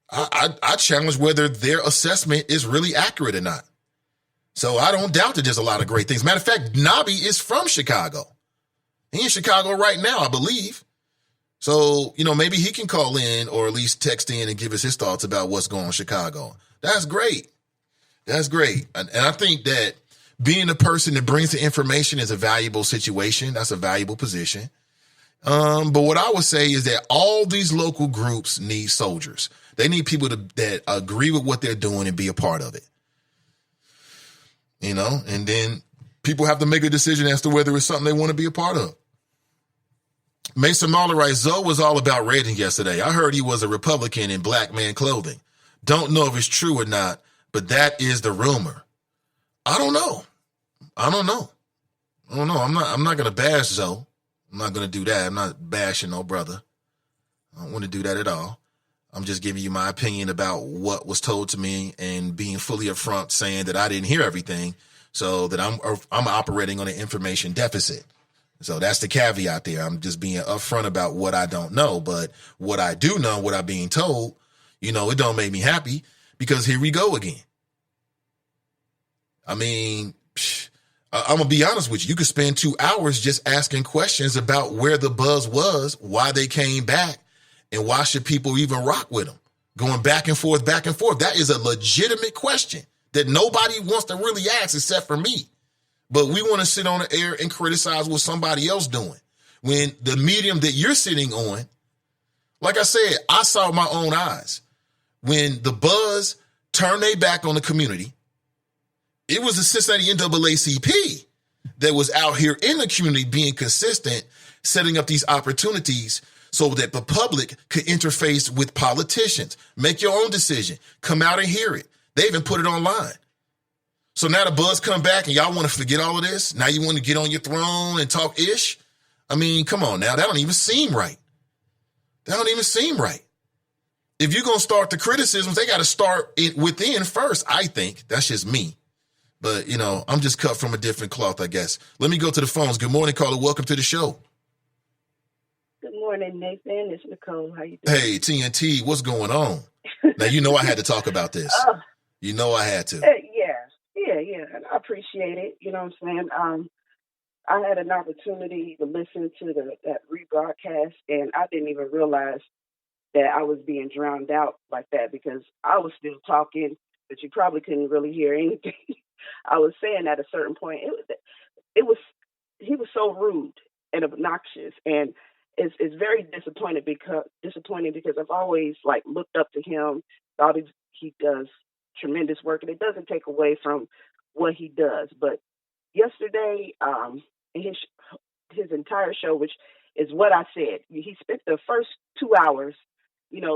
I challenge whether their assessment is really accurate or not. So I don't doubt that there's a lot of great things. Matter of fact, Nabi is from Chicago. He's in Chicago right now, I believe. So, maybe he can call in or at least text in and give us his thoughts about what's going on in Chicago. That's great. That's great. And I think that being the person that brings the information is a valuable situation. That's a valuable position. But what I would say is that all these local groups need soldiers. They need people that agree with what they're doing and be a part of it. And then people have to make a decision as to whether it's something they want to be a part of. Mason Mahler writes, Zoe was all about Reagan yesterday. I heard he was a Republican in black man clothing. Don't know if it's true or not, but that is the rumor. I don't know. I'm not going to bash Zoe. I'm not going to do that. I'm not bashing no brother. I don't want to do that at all. I'm just giving you my opinion about what was told to me and being fully upfront saying that I didn't hear everything, so that I'm operating on an information deficit. So that's the caveat there. I'm just being upfront about what I don't know, but what I do know, what I'm being told, it don't make me happy, because here we go again. I mean, I'm going to be honest with you. You could spend 2 hours just asking questions about where the buzz was, why they came back, and why should people even rock with them? Going back and forth, back and forth. That is a legitimate question that nobody wants to really ask except for me. But we want to sit on the air and criticize what somebody else doing. When the medium that you're sitting on, like I said, I saw my own eyes. When the buzz turned their back on the community, it was the Cincinnati NAACP that was out here in the community being consistent, setting up these opportunities so that the public could interface with politicians. Make your own decision. Come out and hear it. They even put it online. So now the buzz come back and y'all want to forget all of this? Now you want to get on your throne and talk ish? I mean, come on now. That don't even seem right. If you're going to start the criticisms, they got to start it within first, I think. That's just me. But, I'm just cut from a different cloth, I guess. Let me go to the phones. Good morning, caller. Welcome to the show. Good morning, Nathan. It's Nicole. How you doing? Hey, TNT, what's going on? Now, I had to talk about this. I had to. Yeah. And I appreciate it. You know what I'm saying? I had an opportunity to listen to that rebroadcast, and I didn't even realize that I was being drowned out like that, because I was still talking, but you probably couldn't really hear anything. I was saying at a certain point, he was so rude and obnoxious, and it's very disappointing because I've always looked up to him, thought he does tremendous work, and it doesn't take away from what he does. But yesterday, his entire show, which is what I said, he spent the first 2 hours,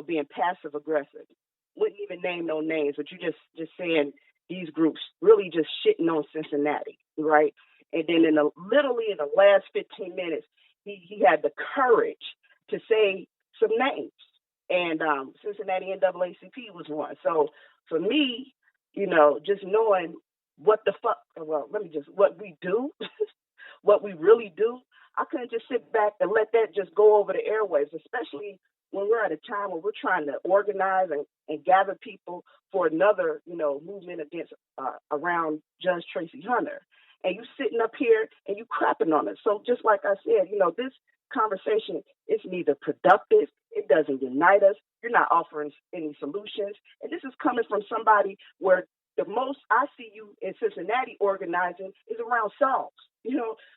being passive aggressive. Wouldn't even name no names, but you just saying these groups really just shitting on Cincinnati, right? And then literally in the last 15 minutes, he had the courage to say some names, and Cincinnati NAACP was one. So for me, just knowing what we do, what we really do, I couldn't just sit back and let that just go over the airwaves, especially when we're at a time where we're trying to organize and gather people for another, movement against around Judge Tracy Hunter. And you sitting up here and you crapping on it. So just like I said, this conversation is neither productive, it doesn't unite us, you're not offering any solutions. And this is coming from somebody where the most I see you in Cincinnati organizing is around songs.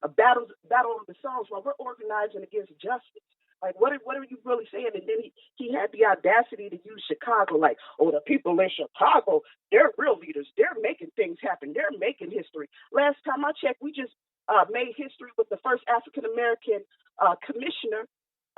A battle of the songs, while we're organizing against justice. Like, what are you really saying? And then he had the audacity to use Chicago, like, oh, the people in Chicago, they're real leaders. They're making things happen. They're making history. Last time I checked, we just made history with the first African American commissioner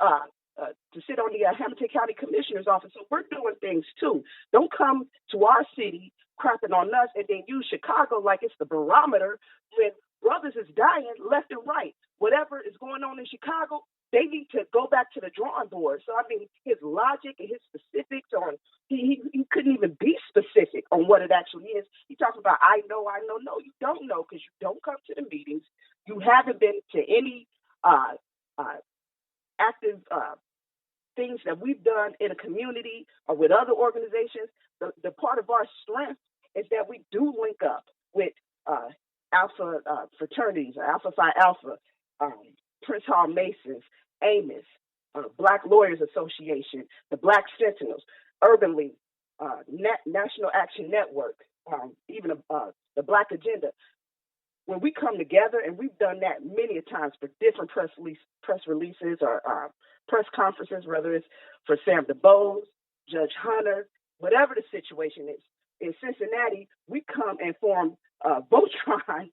to sit on the Hamilton County Commissioner's Office. So we're doing things too. Don't come to our city crapping on us and then use Chicago like it's the barometer when brothers is dying left and right. Whatever is going on in Chicago, they need to go back to the drawing board. So, I mean, his logic and his specifics on, he couldn't even be specific on what it actually is. He talks about, I know. No, you don't know because you don't come to the meetings. You haven't been to any active things that we've done in a community or with other organizations. The part of our strength is that we do link up with Alpha fraternities, Alpha Phi Alpha, Prince Hall Masons, Amos, Black Lawyers Association, the Black Sentinels, Urban League, National Action Network, even the Black Agenda. When we come together, and we've done that many a times for different press releases or press conferences, whether it's for Sam DuBose, Judge Hunter, whatever the situation is. In Cincinnati, we come and form Votron,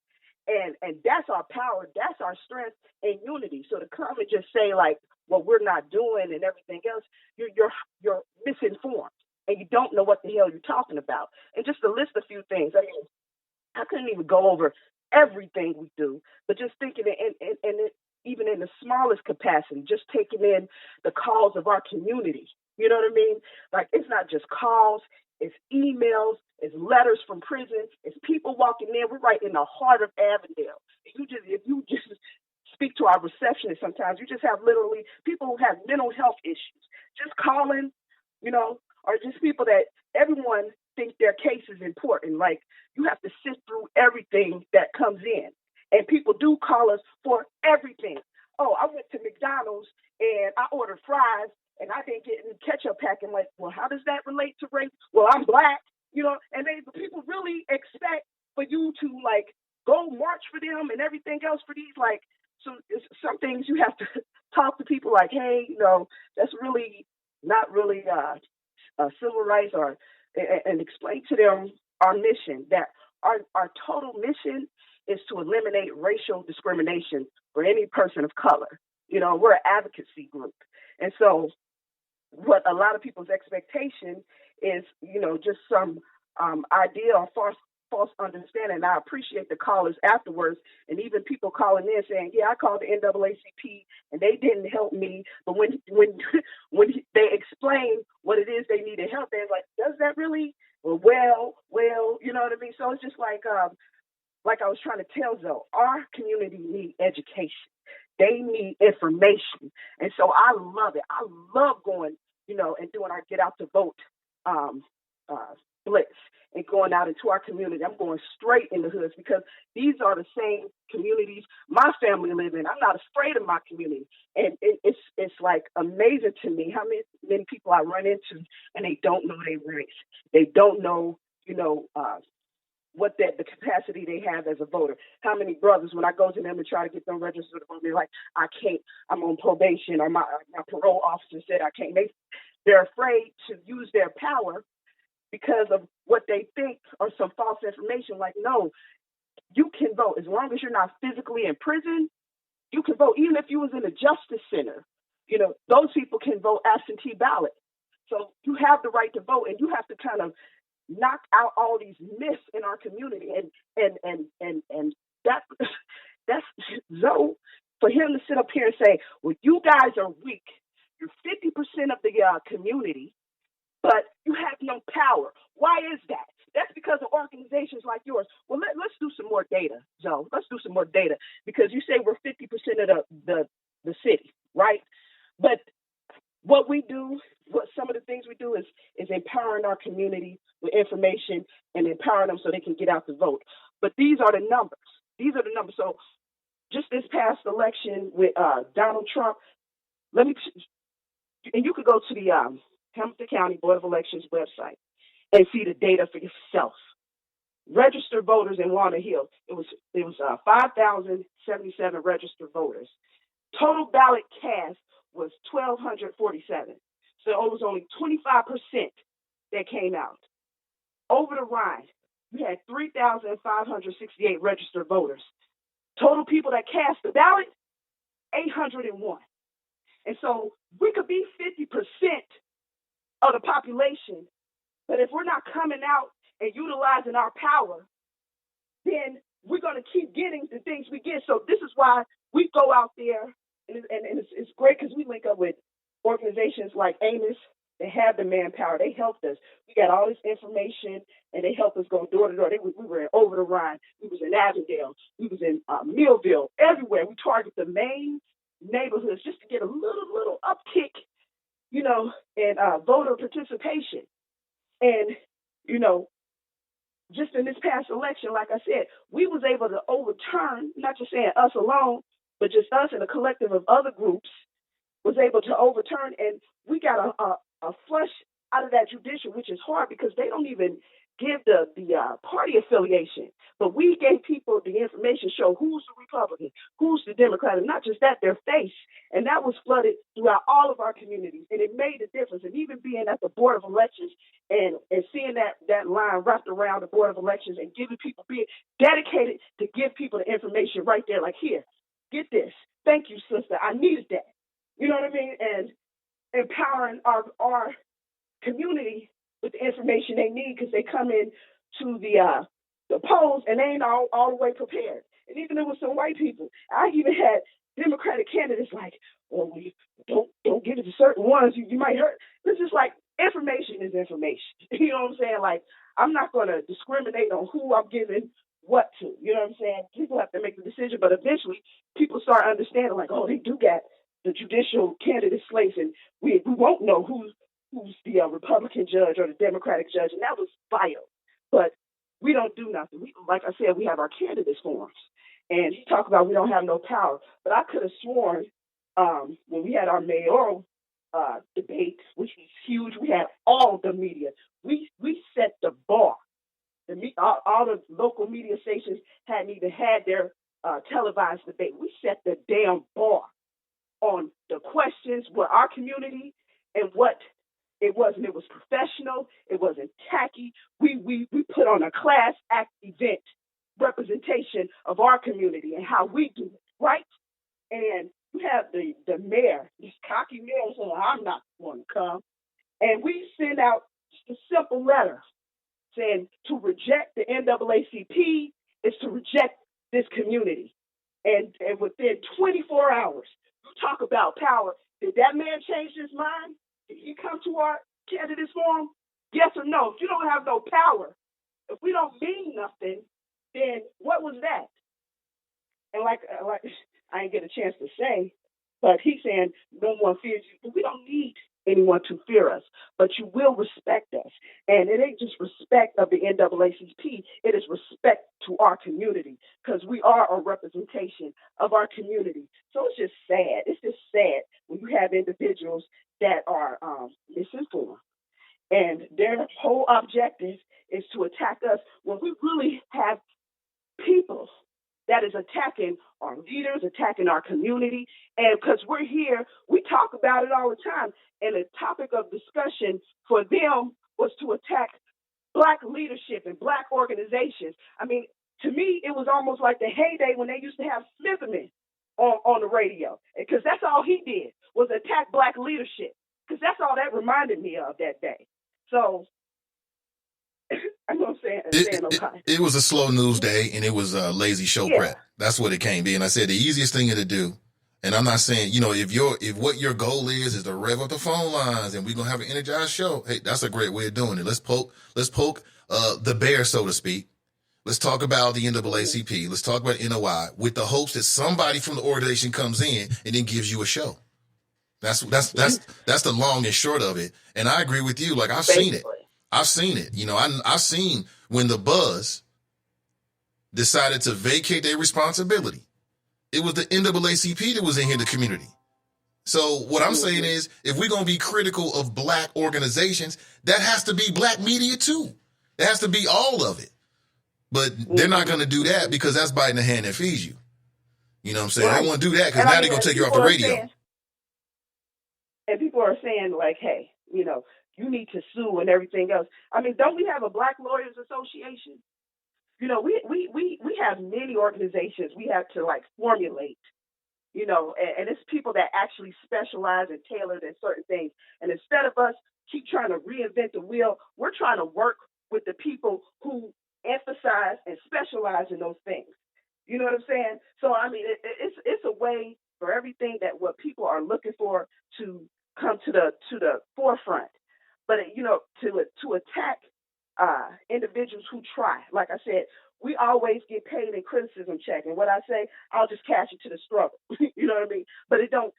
and that's our power, that's our strength and unity. So to come and just say like what we're not doing and everything else, you're misinformed and you don't know what the hell you're talking about. And just to list a few things, I mean, I couldn't even go over everything we do, but just thinking even in the smallest capacity, just taking in the calls of our community. You know what I mean? Like, it's not just calls, it's emails, it's letters from prison, it's people walking in. We're right in the heart of Avondale. If you just speak to our receptionist sometimes, you just have literally people who have mental health issues just calling, or just people that everyone thinks their case is important. Like, you have to sift through everything that comes in. And people do call us for everything. Oh, I went to McDonald's and I ordered fries and I didn't get any ketchup pack. And like, well, how does that relate to race? Well, I'm Black, and people really expect for you to like go march for them and everything else for these. Like, so some things you have to talk to people like, hey, that's really not really civil rights, and explain to them our mission, that our total mission is to eliminate racial discrimination for any person of color. We're an advocacy group. And so what a lot of people's expectation is, just some idea or false understanding. And I appreciate the callers afterwards, and even people calling in saying, yeah, I called the NAACP and they didn't help me. But when they explain what it is they needed help, they're like, does that really? Well, you know what I mean? So it's just like I was trying to tell Zoe, our community need education. They need information. And so I love it. I love going, and doing our Get Out to Vote blitz and going out into our community. I'm going straight in the hoods because these are the same communities my family live in. I'm not afraid of my community. And it's like amazing to me how many people I run into and they don't know their race. They don't know, what the capacity they have as a voter. How many brothers, when I go to them and try to get them registered to vote, they're like, I can't, I'm on probation, or my parole officer said I can't. They're afraid to use their power because of what they think or some false information. Like, no, you can vote. As long as you're not physically in prison, you can vote. Even if you was in a justice center, those people can vote absentee ballot. So you have the right to vote, and you have to kind of knock out all these myths in our community, and that's so for him to sit up here and say, well, you guys are weak. You're 50% of the community, but you have no power. Why is that? That's because of organizations like yours. Well, let's do some more data, Joe. Let's do some more data, because you say we're 50% of the city, right? But what we do, some of the things we do is empowering our community with information and empowering them so they can get out to vote. But these are the numbers. So just this past election with Donald Trump, and you could go to the Hamilton County Board of Elections website and see the data for yourself. Registered voters in Walnut Hill, it was 5,077 registered voters. Total ballot cast was 1,247. So it was only 25% that came out. Over the Rhine, you had 3,568 registered voters. Total people that cast the ballot, 801. And so we could be 50% of the population, but if we're not coming out and utilizing our power, then we're going to keep getting the things we get. So this is why we go out there, and it's great because we link up with organizations like Amos. They have the manpower. They helped us. We got all this information, and they helped us go door to door. We were in Over the Rhine. We was in Avondale. We was in Millville. Everywhere. We target the main neighborhoods just to get a little uptick, in voter participation. And, just in this past election, like I said, we was able to overturn, not just saying us alone, but just us and a collective of other groups was able to overturn, and we got a flush out of that judicial, which is hard because they don't even give the party affiliation. But we gave people the information, show who's the Republican, who's the Democrat, and not just that, their face. And that was flooded throughout all of our communities, and it made a difference. And even being at the Board of Elections and seeing that line wrapped around the Board of Elections and giving people, being dedicated to give people the information right there, like, here, get this. Thank you, sister. I needed that. You know what I mean? And empowering our community with the information they need, because they come in to the polls and they ain't all the way prepared. And even there was some white people. I even had Democratic candidates like, well, we don't give it to certain ones. You might hurt. It's just like, information is information. You know what I'm saying? Like, I'm not going to discriminate on who I'm giving what to. You know what I'm saying? People have to make the decision, but eventually people start understanding, like, oh, they do got the judicial candidate slates, and we won't know who's the Republican judge or the Democratic judge, and that was vital. But we don't do nothing. Like I said, we have our candidates forums, and he talked about we don't have no power. But I could have sworn when we had our mayoral debate, which was huge, we had all the media. We set the bar. All the local media stations hadn't even had their televised debate. We set the damn bar on the questions with our community and what it was. And it was professional. It wasn't tacky. We put on a class act event representation of our community and how we do it, right? And you have the mayor, this cocky mayor saying, I'm not going to come. And we send out just a simple letter saying to reject the NAACP is to reject this community. And within 24 hours, you talk about power. Did that man change his mind? Did he come to our candidates forum? Yes or no? If you don't have no power, if we don't mean nothing, then what was that? And like I didn't get a chance to say, but he's saying no one fears you. But we don't need anyone to fear us, but you will respect us. And it ain't just respect of the NAACP, it is respect to our community, because we are a representation of our community. So it's just sad. It's just sad when you have individuals that are misinformed. And their whole objective is to attack us when we really have people that is attacking our leaders, attacking our community. And because we're here, we talk about it all the time. And the topic of discussion for them was to attack Black leadership and Black organizations. I mean, to me, it was almost like the heyday when they used to have Smitherman on the radio, because that's all he did was attack Black leadership, because that's all that reminded me of that day. So I'm going to say it was a slow news day, and it was a lazy show prep. That's what it came be. And I said the easiest thing to do, and I'm not saying, if what your goal is to rev up the phone lines and we're going to have an energized show, hey, that's a great way of doing it. Let's poke the bear, so to speak. Let's talk about the NAACP. Let's talk about NOI with the hopes that somebody from the organization comes in and then gives you a show. That's the long and short of it. And I agree with you. Like, I've seen it. I've seen when the Buzz decided to vacate their responsibility. It was the NAACP that was in here, the community. So what I'm saying is, if we're going to be critical of Black organizations, that has to be Black media too. It has to be all of it. But they're not going to do that, because that's biting the hand that feeds you. You know what I'm saying? Right. I don't want to do that, because now they're going to take you off the radio. And people are saying like, hey, you need to sue and everything else. I mean, don't we have a Black Lawyers Association? We have many organizations we have to like formulate, and it's people that actually specialize and tailor in certain things. And instead of us keep trying to reinvent the wheel, we're trying to work with the people who emphasize and specialize in those things. You know what I'm saying? So I mean, it's a way for everything that what people are looking for to come to the forefront. But to attack individuals who try, like I said, we always get paid in criticism check. And what I say, I'll just cash it to the struggle. You know what I mean? But it don't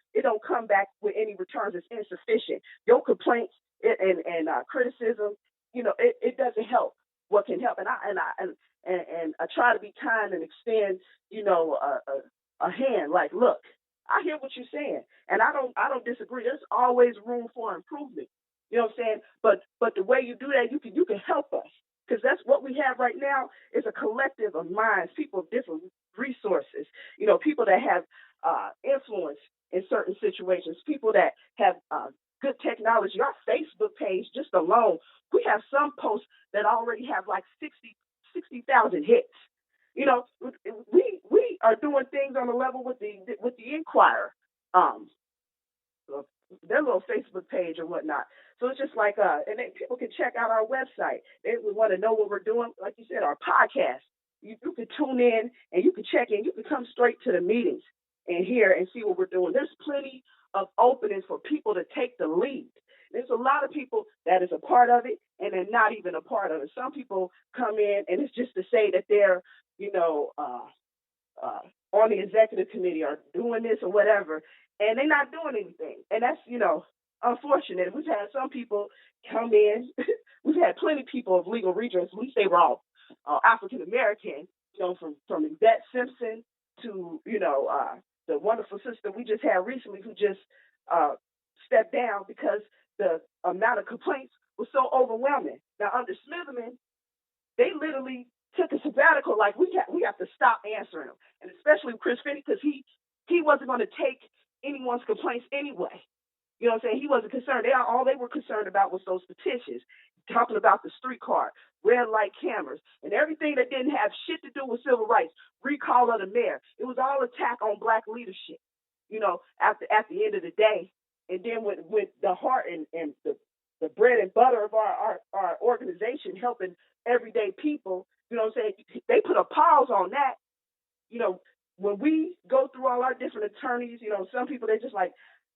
come back with any returns. It's insufficient. Your complaints and criticism, it doesn't help. What can help? And I try to be kind and extend, a hand. Like, look, I hear what you're saying, and I don't disagree. There's always room for improvement. You know what I'm saying? But the way you do that, you can help us, because that's what we have right now is a collective of minds, people of different resources. People that have influence in certain situations, people that have good technology. Our Facebook page just alone, we have some posts that already have like 60,000 hits. We are doing things on the level with the Inquirer. Um, their little Facebook page or whatnot. So it's just like, and then people can check out our website. They would want to know what we're doing. Like you said, our podcast. You can tune in and you can check in. You can come straight to the meetings and hear and see what we're doing. There's plenty of openings for people to take the lead. There's a lot of people that is a part of it and they're not even a part of it. Some people come in and it's just to say that they're, on the executive committee or doing this or whatever, and they're not doing anything. And that's, unfortunate. We've had some people come in. We've had plenty of people of legal redress. We say we're all African American, from Yvette Simpson to, the wonderful sister we just had recently who just stepped down because the amount of complaints was so overwhelming. Now, under Smitherman, they literally took a sabbatical. Like, we have to stop answering them, and especially Chris Finney, because he wasn't going to take anyone's complaints anyway. You know what I'm saying? He wasn't concerned. All they were concerned about was those petitions, talking about the streetcar, red light cameras, and everything that didn't have shit to do with civil rights, recall of the mayor. It was all attack on Black leadership, at the end of the day. And then with the heart and the bread and butter of our organization, helping everyday people, you know what I'm saying? They put a pause on that. When we go through all our different attorneys, some people, they just like,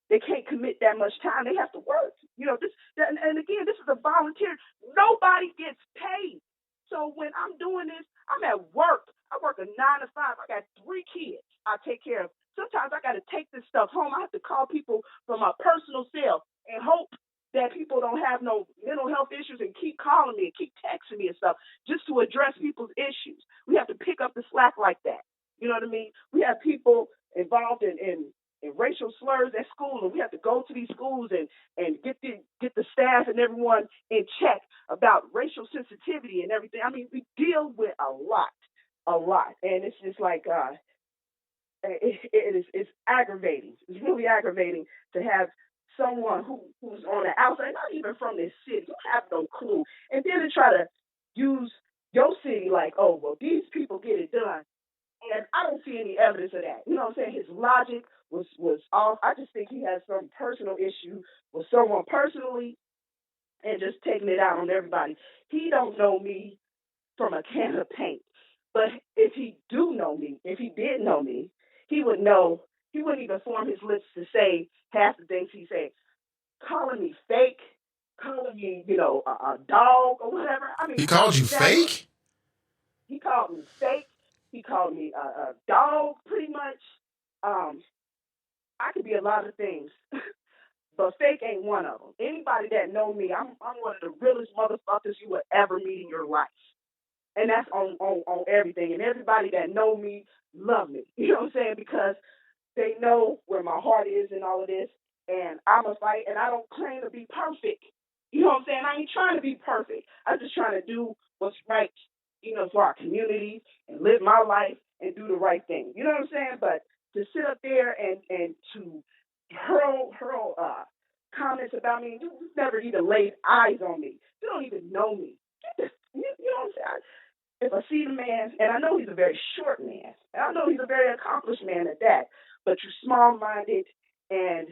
they can't commit that much time. They have to work. And again, this is a volunteer. Nobody gets paid. So when I'm doing this, I'm at work. I work a 9 to 5. I got 3 kids I take care of. Sometimes I got to take this stuff home. I have to call people from my personal cell and hope that people don't have no mental health issues and keep calling me and keep texting me and stuff just to address people's issues. We have to pick up the slack like that. You know what I mean? We have people involved in racial slurs at school, and we have to go to these schools and get the staff and everyone in check about racial sensitivity and everything. I mean, we deal with a lot, and it's just like it's aggravating. It's really aggravating to have someone who's on the outside, not even from this city, you have no clue, and then to try to use your city like, oh, well, these people get it done. And I don't see any evidence of that. You know what I'm saying? His logic was off. I just think he has some personal issue with someone personally and just taking it out on everybody. He don't know me from a can of paint. But if he did know me, he would know, he wouldn't even form his lips to say half the things he said. Calling me fake, calling me, a dog or whatever. I mean, he called you fake? He called me fake. He called me a dog, pretty much. I could be a lot of things, but fake ain't one of them. Anybody that know me, I'm one of the realest motherfuckers you would ever meet in your life. And that's on everything. And everybody that know me, love me. You know what I'm saying? Because they know where my heart is in all of this. And I'm a fight, and I don't claim to be perfect. You know what I'm saying? I ain't trying to be perfect. I'm just trying to do what's right, for our community and live my life and do the right thing. You know what I'm saying? But to sit up there and to hurl comments about me. You've never even laid eyes on me. You don't even know me. You know what I'm saying? If I see the man, and I know he's a very short man, and I know he's a very accomplished man at that, but you're small-minded and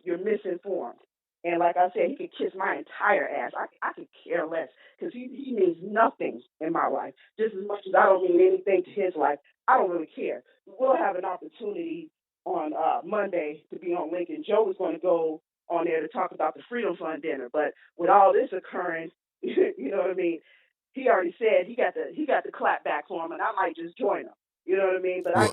you're misinformed. And like I said, he could kiss my entire ass. I could care less because he means nothing in my life. Just as much as I don't mean anything to his life, I don't really care. We'll have an opportunity on Monday to be on Lincoln. Joe was going to go on there to talk about the Freedom Fund dinner, but with all this occurring, you know what I mean? He already said he got the clap back for him, and I might just join him. You know what I mean? But Well,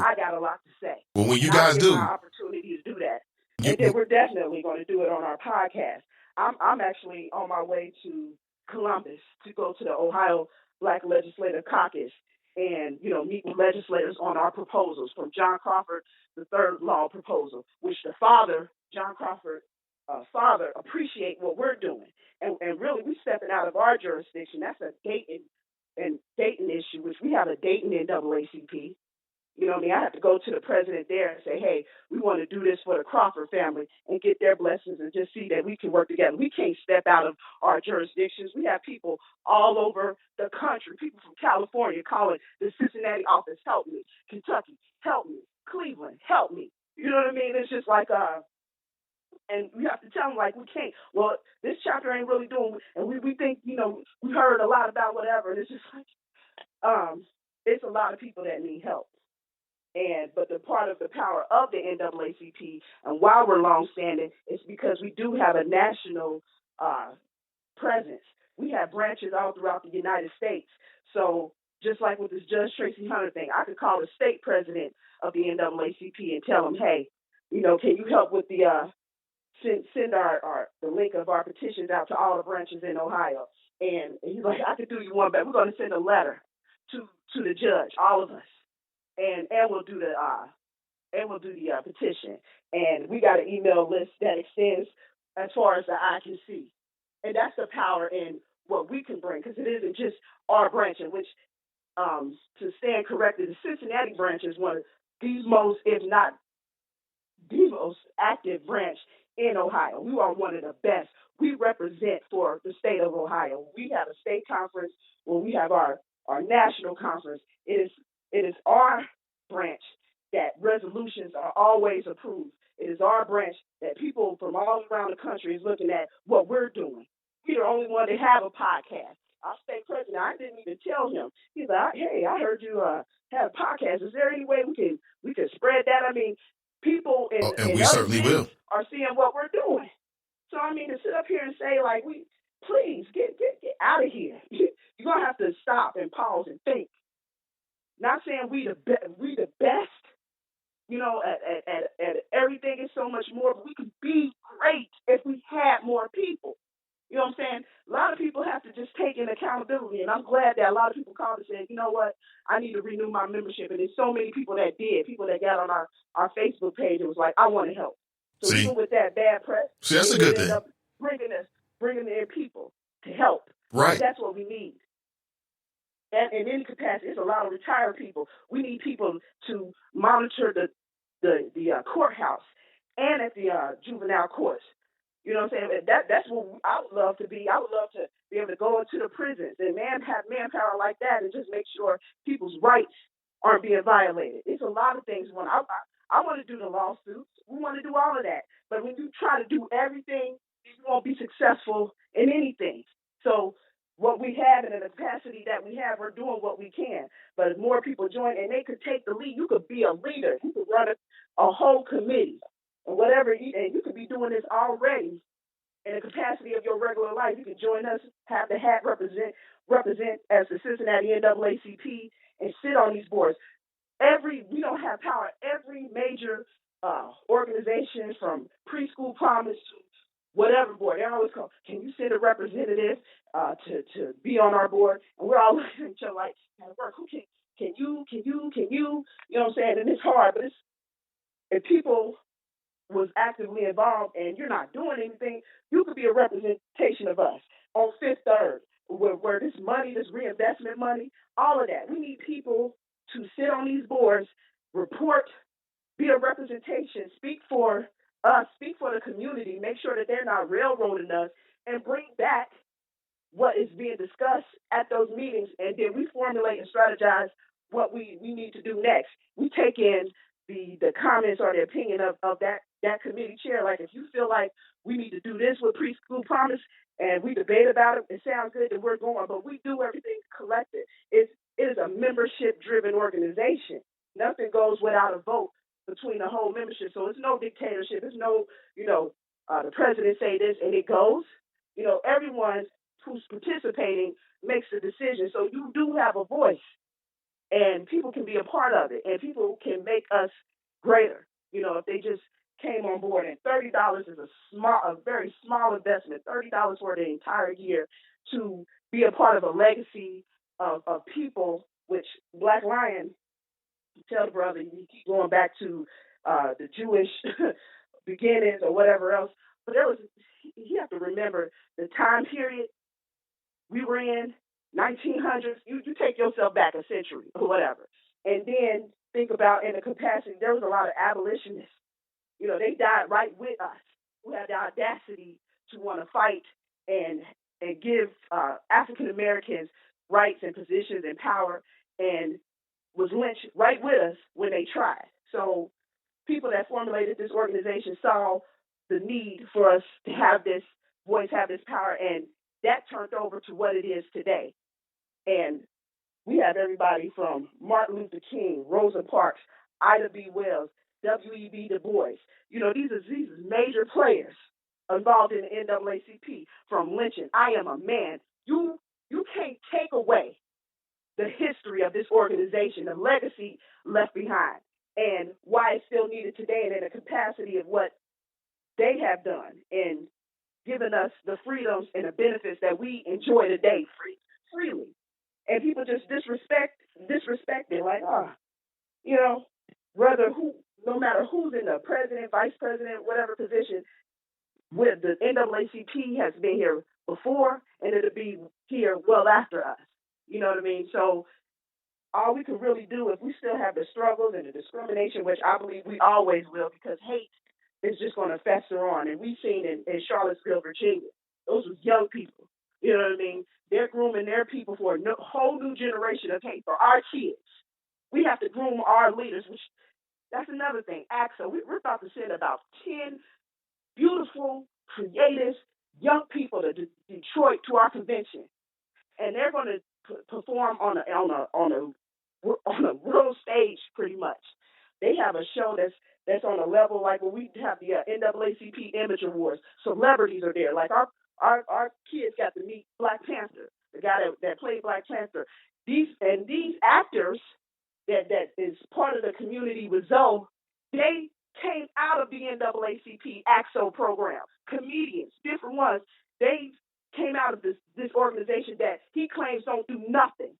I got a lot to say. well, when you And I guys don't get my do, opportunity to do that. you, And then we're definitely going to do it on our podcast. I'm actually on my way to Columbus to go to the Ohio Black Legislative Caucus and, you know, meet with legislators on our proposals from John Crawford, the third law proposal, which the father, John Crawford, father, appreciate what we're doing. And really, we're stepping out of our jurisdiction. That's a Dayton issue, which we have a Dayton NAACP. You know what I mean? I have to go to the president there and say, hey, we want to do this for the Crawford family and get their blessings and just see that we can work together. We can't step out of our jurisdictions. We have people all over the country, people from California calling the Cincinnati office, help me. Kentucky, help me. Cleveland, help me. You know what I mean? It's just like, and we have to tell them, like, we can't. Well, this chapter ain't really doing, and we think, you know, we heard a lot about whatever, and it's just like, it's a lot of people that need help. But the part of the power of the NAACP and why we're longstanding is because we do have a national presence. We have branches all throughout the United States. So just like with this Judge Tracy Hunter thing, I could call the state president of the NAACP and tell him, hey, you know, can you help with the send the link of our petitions out to all the branches in Ohio? And he's like, I could do you one better. We're going to send a letter to the judge, all of us. And we'll do the petition, and we got an email list that extends as far as the eye can see, and that's the power in what we can bring, because it isn't just our branch, in which to stand corrected, the Cincinnati branch is one of the most, if not the most active branch in Ohio. We are one of the best. We represent for the state of Ohio. We have a state conference when we have our national conference. It is our branch that resolutions are always approved. It is our branch that people from all around the country is looking at what we're doing. We're the only one that have a podcast. Our state president, I didn't even tell him. He's like, hey, I heard you have a podcast. Is there any way we can spread that? I mean, people in we other certainly cities will. are seeing what we're doing. So I mean, to sit up here and say, like, please get out of here. You're gonna have to stop and pause and think. Not saying we the best, you know, at everything and so much more, but we could be great if we had more people. You know what I'm saying? A lot of people have to just take in accountability, and I'm glad that a lot of people called and said, you know what, I need to renew my membership. And there's so many people that did, people that got on our Facebook page and was like, I want to help. So even with that bad press, that's a good thing. Up bringing in people to help. Right. And that's what we need. And in any capacity, it's a lot of retired people. We need people to monitor the courthouse and at the juvenile courts. You know what I'm saying? That's what I would love to be. I would love to be able to go into the prisons and have manpower like that and just make sure people's rights aren't being violated. It's a lot of things. When I want to do the lawsuits, we want to do all of that. But when you try to do everything, you won't be successful in anything. So what we have in the capacity that we have, we're doing what we can. But if more people join and they could take the lead, you could be a leader. You could run a whole committee or whatever, and you could be doing this already in the capacity of your regular life. You could join us, have the hat represent as the Cincinnati NAACP, and sit on these boards. We don't have power. Every major organization, from preschool promise to whatever board, they always call, can you send a representative to be on our board? And we're all looking at each other like, who can you, you know what I'm saying? And it's hard, but if people was actively involved and you're not doing anything, you could be a representation of us on Fifth Third, where this money, this reinvestment money, all of that. We need people to sit on these boards, report, be a representation, speak for speak for the community, make sure that they're not railroading us, and bring back what is being discussed at those meetings, and then we formulate and strategize what we need to do next. We take in the comments or the opinion of that committee chair. Like, if you feel like we need to do this with preschool promise, and we debate about it, it sounds good, then we're going. But we do everything collective. It is a membership-driven organization. Nothing goes without a vote between the whole membership. So it's no dictatorship. It's no, the president say this and it goes. Everyone who's participating makes the decision. So you do have a voice, and people can be a part of it, and people can make us greater. If they just came on board, and $30 is a very small investment, $30 for the entire year to be a part of a legacy of people, which Black Lion, tell the brother, you keep going back to the Jewish beginnings or whatever else, but you have to remember the time period we were in, 1900s. You take yourself back a century or whatever, and then think about in the capacity. There was a lot of abolitionists. They died right with us, who had the audacity to want to fight and give African Americans rights and positions and power, and was lynched right with us when they tried. So people that formulated this organization saw the need for us to have this voice, have this power, and that turned over to what it is today. And we have everybody from Martin Luther King, Rosa Parks, Ida B. Wells, W.E.B. Du Bois. These are major players involved in the NAACP, from lynching. I am a man. You can't take away the history of this organization, the legacy left behind, and why it's still needed today, and in the capacity of what they have done and given us the freedoms and the benefits that we enjoy today freely. And people just disrespect it, like, no matter who's in the president, vice president, whatever position, with the NAACP has been here before, and it'll be here well after us. You know what I mean? So all we can really do, if we still have the struggles and the discrimination, which I believe we always will, because hate is just going to fester on. And we've seen in Charlottesville, Virginia, those were young people. You know what I mean? They're grooming their people for a whole new generation of hate for our kids. We have to groom our leaders, which that's another thing. AXA, we're about to send about 10 beautiful, creative, young people to Detroit to our convention, and they're going to perform on a world stage, pretty much. They have a show that's on a level like when we have the NAACP Image Awards. Celebrities are there. Like our kids got to meet Black Panther, the guy that played Black Panther. These actors that is part of the community with Zoe, they came out of the NAACP AXO program. Comedians, different ones, they came out of this organization that he claims don't do nothing,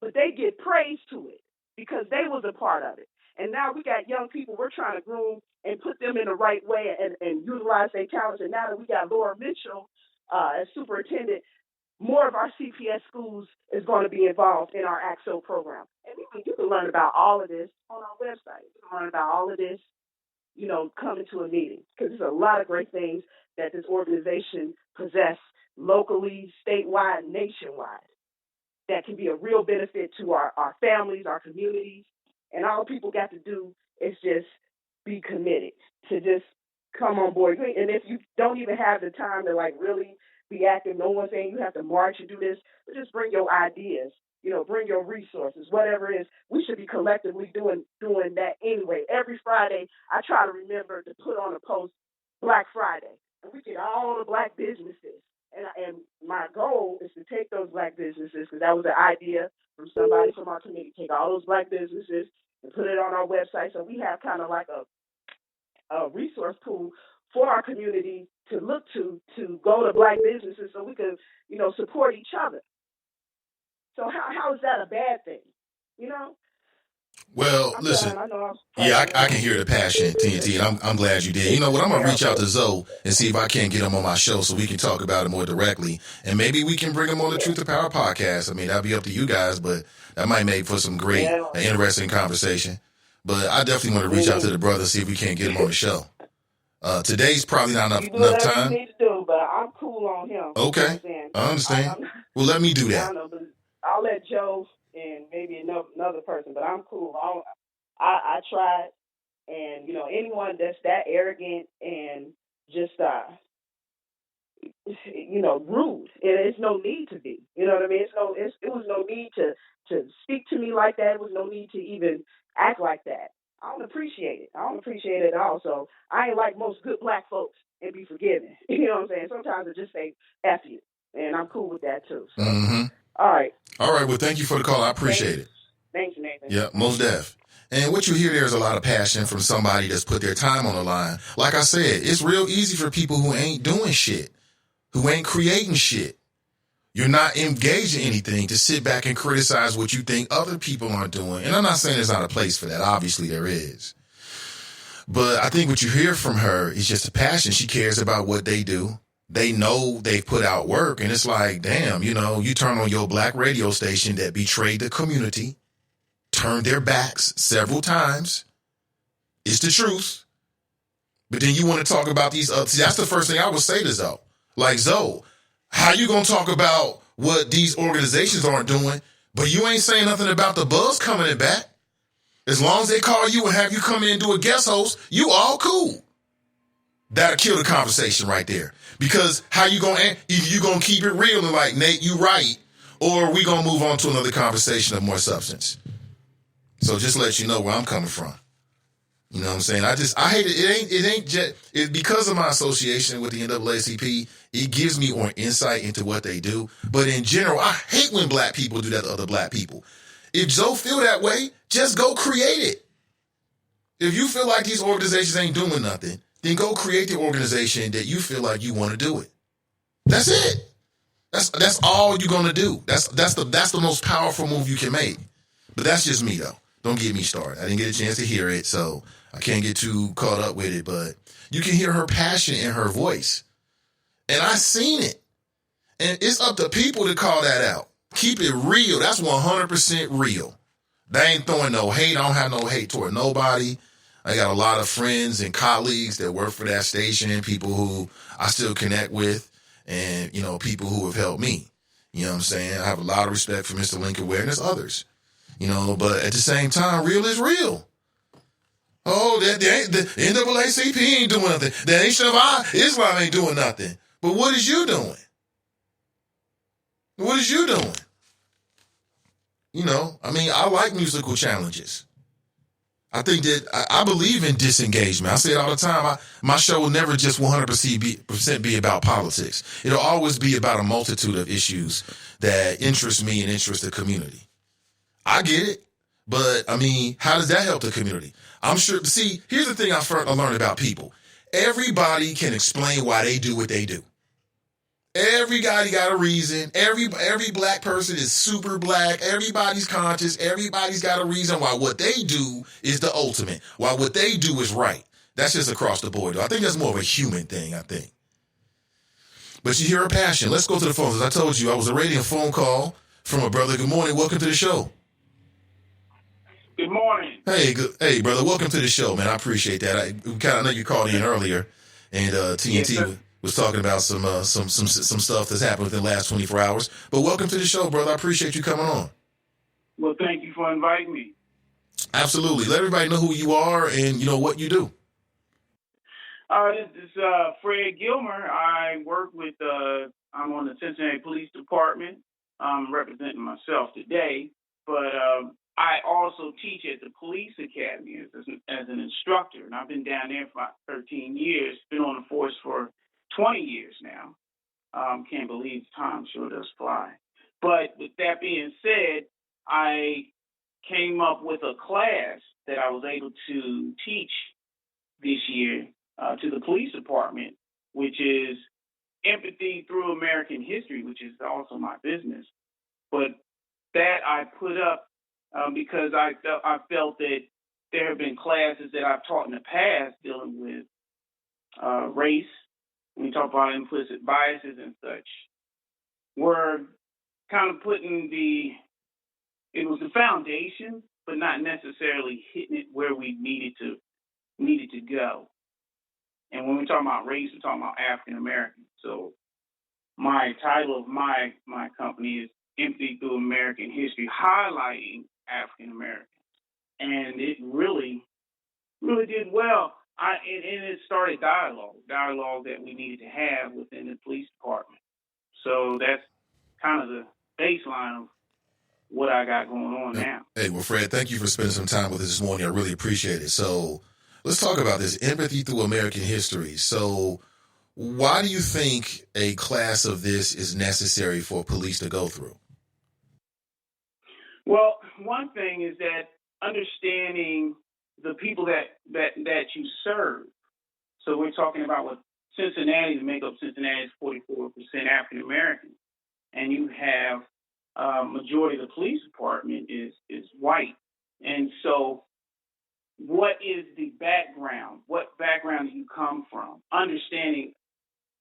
but they get praise to it because they was a part of it. And now we got young people we're trying to groom and put them in the right way and utilize their talents. And now that we got Laura Mitchell as superintendent, more of our CPS schools is going to be involved in our AXO program. And you can learn about all of this on our website. You can learn about all of this, coming to a meeting, because there's a lot of great things that this organization possess locally, statewide, nationwide, that can be a real benefit to our families, our communities. And all people got to do is just be committed to just come on board. And if you don't even have the time to really be active, no one's saying you have to march and do this, but just bring your ideas, bring your resources, whatever it is. We should be collectively doing that anyway. Every Friday, I try to remember to put on a post Black Friday, and we get all the Black businesses. And my goal is to take those Black businesses, because that was an idea from somebody from our community, take all those Black businesses and put it on our website, so we have kind of like a resource pool for our community to look to go to Black businesses so we can, support each other. So how is that a bad thing? Well, listen, I can hear the passion, TNT, and I'm glad you did. You know what? I'm going to reach out to Zoe and see if I can't get him on my show so we can talk about it more directly. And maybe we can bring him on the Truth to Power podcast. I mean, that'll be up to you guys, but that might make for some great, interesting conversation. But I definitely want to reach out to the brother, see if we can't get him on the show. Today's probably not You do enough whatever you time. need to do, but I'm cool on him. You know what Okay, I'm saying? I understand. I'm, Well, let me do I that. don't know, but I'll let Joe and maybe another person, but I'm cool. I tried, and anyone that's that arrogant and just rude, and it's no need to be. You know what I mean? It was no need to speak to me like that. It was no need to even act like that. I don't appreciate it. I don't appreciate it at all. So I ain't like most good black folks and be forgiving. You know what I'm saying? Sometimes I just say F you, and I'm cool with that too. So Mm-hmm. all right. All right. Well, thank you for the call. I appreciate it. Thanks, Nathan. Yeah, most def. And what you hear there is a lot of passion from somebody that's put their time on the line. Like I said, it's real easy for people who ain't doing shit, who ain't creating shit. You're not engaged in anything to sit back and criticize what you think other people aren't doing. And I'm not saying there's not a place for that. Obviously there is. But I think what you hear from her is just a passion. She cares about what they do. They know they've put out work. And it's like, damn, you turn on your black radio station that betrayed the community, turned their backs several times. It's the truth. But then you want to talk about these other. See, that's the first thing I would say to Zoe. Like, Zoe, how you going to talk about what these organizations aren't doing, but you ain't saying nothing about the buzz coming back? As long as they call you and have you come in and do a guest host, you all cool. That'll kill the conversation right there. Because how you going to, either you going to keep it real and like, Nate, you right, or we going to move on to another conversation of more substance. So just let you know where I'm coming from. You know what I'm saying? I hate it. It ain't just because of my association with the NAACP. It gives me more insight into what they do. But in general, I hate when black people do that to other black people. If Joe feel that way, just go create it. If you feel like these organizations ain't doing nothing, then go create the organization that you feel like you want to do it. That's it. That's all you're gonna do. That's the most powerful move you can make. But that's just me though. Don't get me started. I didn't get a chance to hear it, so I can't get too caught up with it. But you can hear her passion in her voice, and I seen it. And it's up to people to call that out. Keep it real. That's 100% real. They ain't throwing no hate. I don't have no hate toward nobody. I got a lot of friends and colleagues that work for that station, people who I still connect with, and, people who have helped me. You know what I'm saying? I have a lot of respect for Mr. Lincoln Ware and there's others. But at the same time, real is real. Oh, the NAACP ain't doing nothing. The Nation of Islam ain't doing nothing. But what is you doing? What is you doing? I like musical challenges. I think that I believe in disengagement. I say it all the time. My show will never just 100% be about politics. It'll always be about a multitude of issues that interest me and interest the community. I get it. But, how does that help the community? I'm sure. See, here's the thing I learned about people. Everybody can explain why they do what they do. Everybody got a reason. Every black person is super black. Everybody's conscious. Everybody's got a reason why what they do is the ultimate. Why what they do is right. That's just across the board. I think that's more of a human thing, I think. But you hear her passion. Let's go to the phones. As I told you, I was awaiting a phone call from a brother. Good morning. Welcome to the show. Good morning. Hey, brother. Welcome to the show, man. I appreciate that. I know you called in earlier, and TNT Yes, was talking about some stuff that's happened within the last 24 hours. But welcome to the show, brother. I appreciate you coming on. Well, thank you for inviting me. Absolutely. Let everybody know who you are and what you do. This is Fred Gilmer. I work with, I'm on the Cincinnati Police Department. I'm representing myself today, but I also teach at the Police Academy as an instructor, and I've been down there for about 13 years, been on the force for 20 years now. Can't believe time sure does fly. But with that being said, I came up with a class that I was able to teach this year to the police department, which is Empathy Through American History, which is also my business. But that I put up because I felt that there have been classes that I've taught in the past dealing with race, when we talk about implicit biases and such, were kind of it was the foundation, but not necessarily hitting it where we needed to go. And when we're talking about race, we're talking about African Americans. So my title of my company is Empathy Through American History, highlighting African Americans. And it really, really did well. And it started dialogue that we needed to have within the police department. So that's kind of the baseline of what I got going on now. Hey, well, Fred, thank you for spending some time with us this morning. I really appreciate it. So let's talk about this empathy through American history. So why do you think a class of this is necessary for police to go through? Well, one thing is that understanding the people that you serve. So we're talking about what Cincinnati, to make up Cincinnati, is 44% African American, and you have majority of the police department is white. And so what is the background? What background do you come from? Understanding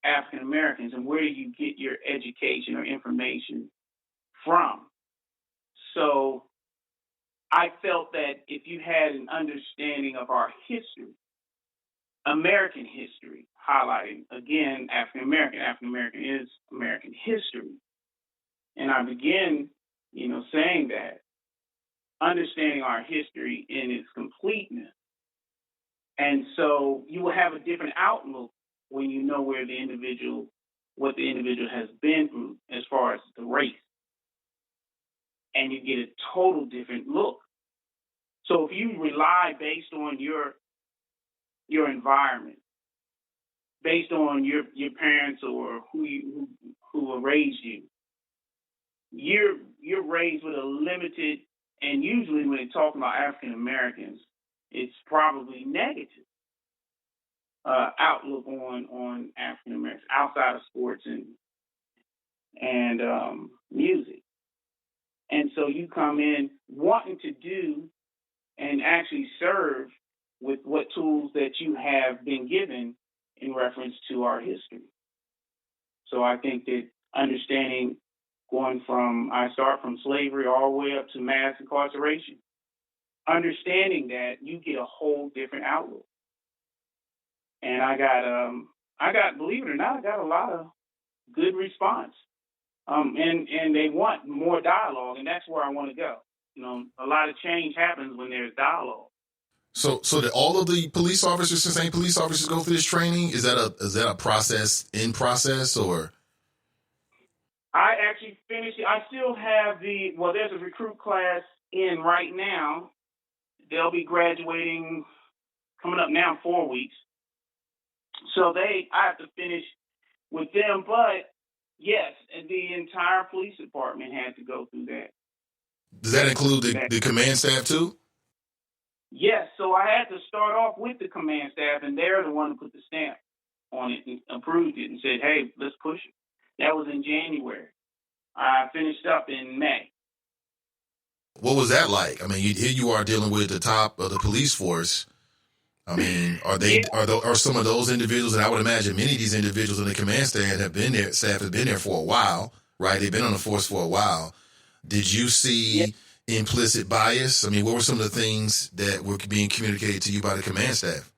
African Americans and where do you get your education or information from? So I felt that if you had an understanding of our history, American history, highlighting again African American is American history. And I begin, saying that understanding our history in its completeness. And so you will have a different outlook when you know what the individual has been through as far as the race. And you get a total different look. So if you rely based on your environment, based on your parents or who raised you, you're raised with a limited, and usually when they talk about African Americans, it's probably negative outlook on African Americans outside of sports and music. And so you come in wanting to do and actually serve with what tools that you have been given in reference to our history. So I think that understanding I start from slavery all the way up to mass incarceration, understanding that you get a whole different outlook. And I got, believe it or not, I got a lot of good response. And they want more dialogue, and that's where I want to go. A lot of change happens when there's dialogue. So did all of the police officers, Cincinnati police officers, go through this training? Is that a process or? I actually finished it. I still have there's a recruit class in right now. They'll be graduating coming up now in 4 weeks. So I have to finish with them, but yes, the entire police department had to go through that. Does that include the command staff too? Yes, so I had to start off with the command staff, and they're the one who put the stamp on it and approved it and said, hey, let's push it. That was in January. I finished up in May. What was that like? I mean, here you are dealing with the top of the police force. I mean, are some of those individuals, and I would imagine many of these individuals in the command staff have been there for a while, right? They've been on the force for a while. Did you see implicit bias? I mean, what were some of the things that were being communicated to you by the command staff?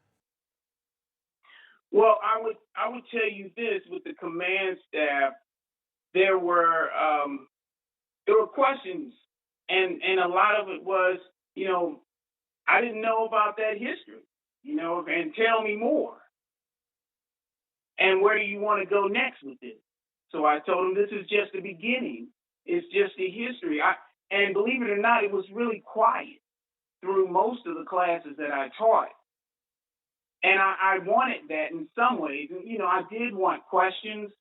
Well, I would tell you this: with the command staff, there were questions, and a lot of it was, I didn't know about that history, and tell me more. And where do you want to go next with this? So I told him this is just the beginning. It's just the history. And believe it or not, it was really quiet through most of the classes that I taught. And I wanted that in some ways. And, I did want questions,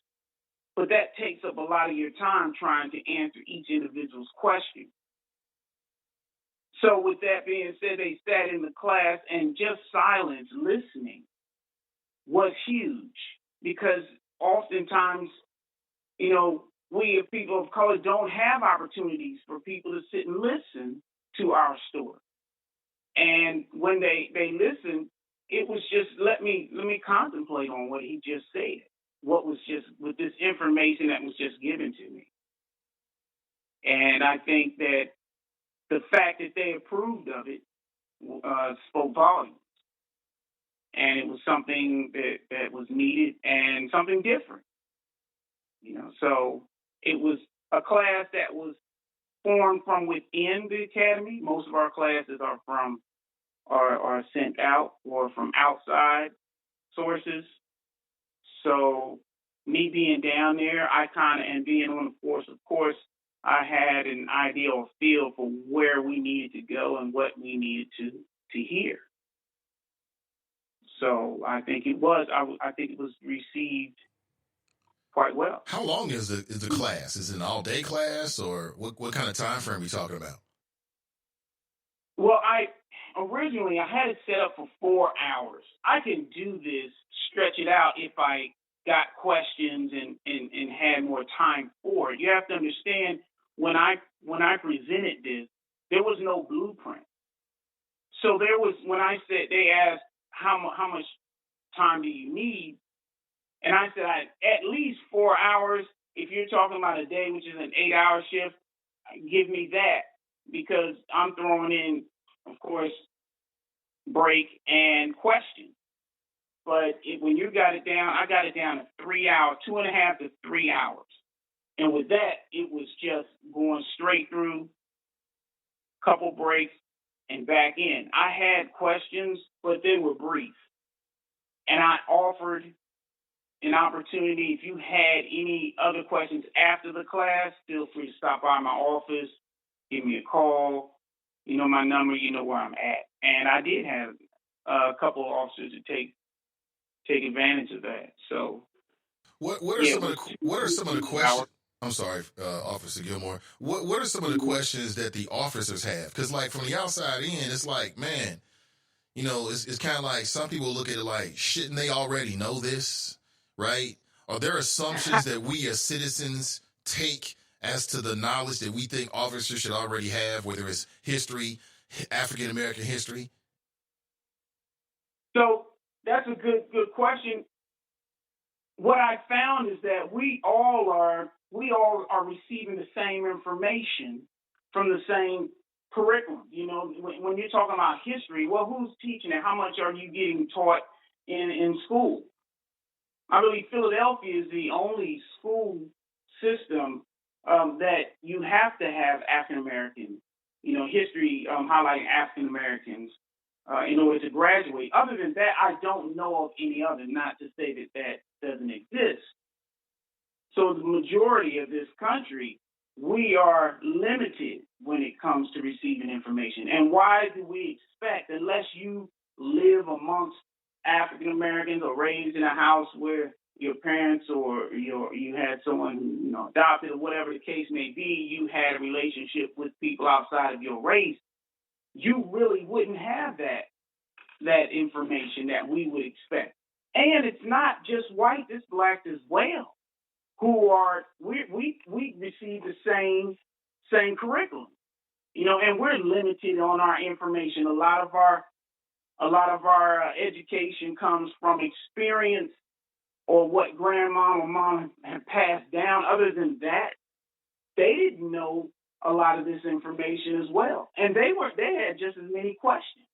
but that takes up a lot of your time trying to answer each individual's question. So with that being said, they sat in the class, and just silence, listening, was huge, because oftentimes, we as people of color don't have opportunities for people to sit and listen to our story. And when they listen, it was just let me contemplate on what he just said. What was just with this information that was just given to me. And I think that the fact that they approved of it spoke volumes. and it was something that was needed and something different. So it was a class that was formed from within the academy. Most of our classes are sent out or from outside sources. So me being down there, and being on the force, of course, I had an idea or feel for where we needed to go and what we needed to hear. So I think it was received quite well. How long is the class? Is it an all day class, or what kind of time frame are you talking about? Well, I had it set up for 4 hours. I can do this, stretch it out if I got questions and had more time for it. You have to understand, when I presented this, there was no blueprint. So when I said, they asked how much time do you need, and I said at least 4 hours. If you're talking about a day, which is an 8-hour shift, give me that, because I'm throwing in, of course, break and question. But when you got it down, I got it down to 3 hours, 2.5 to 3 hours. And with that, it was just going straight through, couple breaks, and back in. I had questions, but they were brief. And I offered an opportunity. If you had any other questions after the class, feel free to stop by my office, give me a call. You know my number, you know where I'm at. And I did have a couple of officers to take advantage of that. So what are some of the questions? I'm sorry, Officer Gilmore. What are some of the questions that the officers have? Because like from the outside in, it's like, man, it's kind of like some people look at it like, shouldn't they already know this, right? Are there assumptions that we as citizens take as to the knowledge that we think officers should already have, whether it's history, African American history? So that's a good question. What I found is that we all are receiving the same information from the same curriculum. When you're talking about history, well, who's teaching it? How much are you getting taught in school? I believe Philadelphia is the only school system that you have to have African American, history highlighting African Americans in order to graduate. Other than that, I don't know of any other, not to say that doesn't exist. So the majority of this country, we are limited when it comes to receiving information. And why do we expect, unless you live amongst African Americans or raised in a house where your parents or you had someone who adopted or whatever the case may be, you had a relationship with people outside of your race, you really wouldn't have that information that we would expect. And it's not just white, it's blacks as well, we receive the same curriculum, and we're limited on our information. A lot of our education comes from experience or what grandma or mom have passed down. Other than that, they didn't know a lot of this information as well, and they had just as many questions.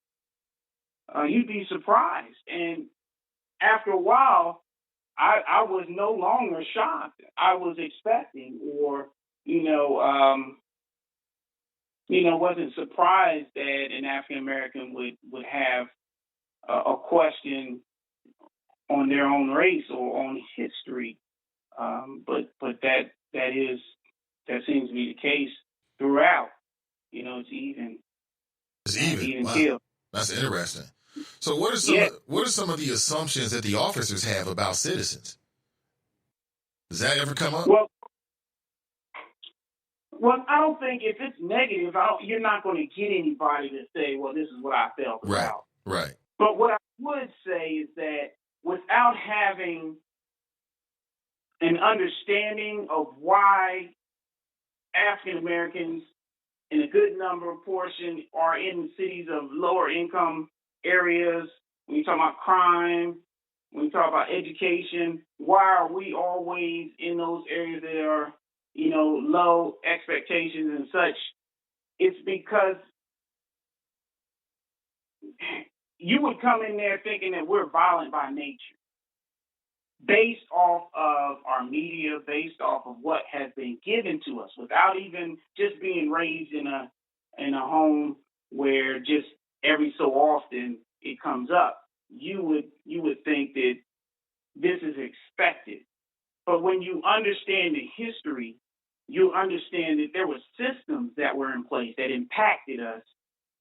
You'd be surprised. And after a while, I was no longer shocked. I was expecting, or wasn't surprised that an African American would have a question on their own race or on history. But that seems to be the case throughout. It's even. It's even. Wow. Kill. That's interesting. So what are some of the assumptions that the officers have about citizens? Does that ever come up? Well, I don't think, if it's negative, you're not going to get anybody to say, well, this is what I felt about. Right. But what I would say is that without having an understanding of why African Americans in a good portion are in cities of lower income areas, when you talk about crime, when you talk about education, why are we always in those areas that are, low expectations and such? It's because you would come in there thinking that we're violent by nature, based off of our media, based off of what has been given to us, without even just being raised in a home where just every so often it comes up. You would think that this is expected. But when you understand the history, you understand that there were systems that were in place that impacted us,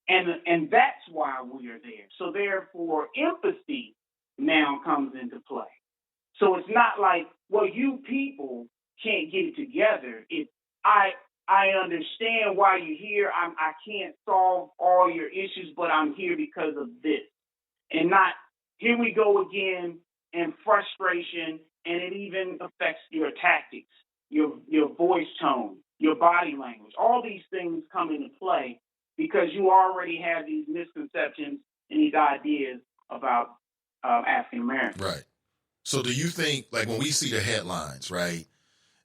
and that's why we are there. So therefore, empathy now comes into play. So it's not like, well, you people can't get it together. I understand why you're here. I can't solve all your issues, but I'm here because of this. And not, here we go again, and frustration, and it even affects your tactics, your voice tone, your body language. All these things come into play because you already have these misconceptions and these ideas about African Americans. Right. So do you think, like when we see the headlines, right?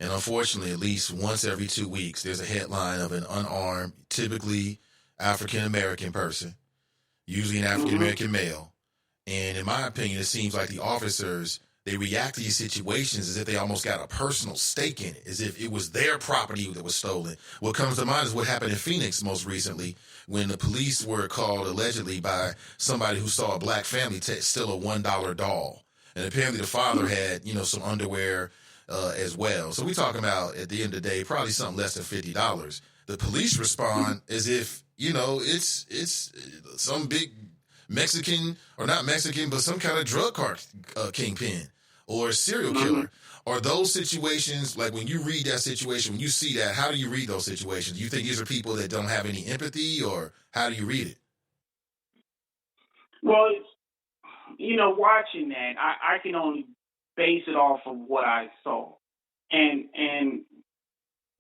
And unfortunately, at least once every 2 weeks, there's a headline of an unarmed, typically African-American person, usually an African-American male. And in my opinion, it seems like the officers, they react to these situations as if they almost got a personal stake in it, as if it was their property that was stolen. What comes to mind is what happened in Phoenix most recently when the police were called allegedly by somebody who saw a black family steal a $1 doll. And apparently the father had, some underwear as well. So we're talking about, at the end of the day, probably something less than $50. The police respond as if, it's some big Mexican, or not Mexican, but some kind of drug kingpin or serial killer. Are those situations, like when you read that situation, when you see that, how do you read those situations? Do you think these are people that don't have any empathy, or how do you read it? Well, watching that, I can only base it off of what I saw. And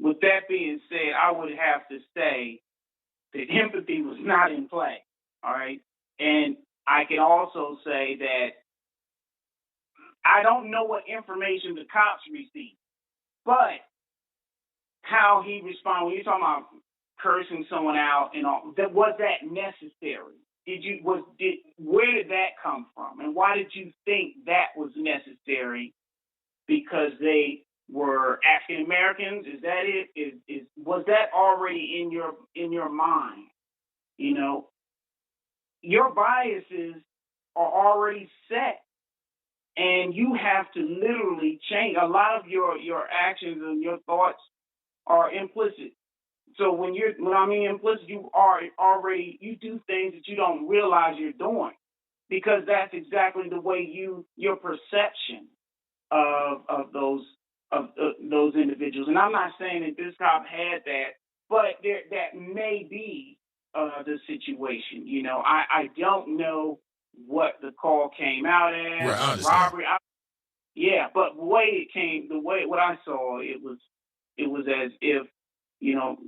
with that being said, I would have to say that empathy was not in play, all right? And I can also say that I don't know what information the cops received, but how he responded, when you're talking about cursing someone out and all, was that necessary? Where did that come from? And why did you think that was necessary? Because they were African Americans? Is that it? Was that already in your mind? Your biases are already set, and you have to literally change. A lot of your actions and your thoughts are implicit. So when I mean implicit, you do things that you don't realize you're doing, because that's exactly the way your perception of those individuals. And I'm not saying that this cop had that, but that may be the situation. I don't know what the call came out as. Right, I understand. Robbery. But what I saw, it was as if,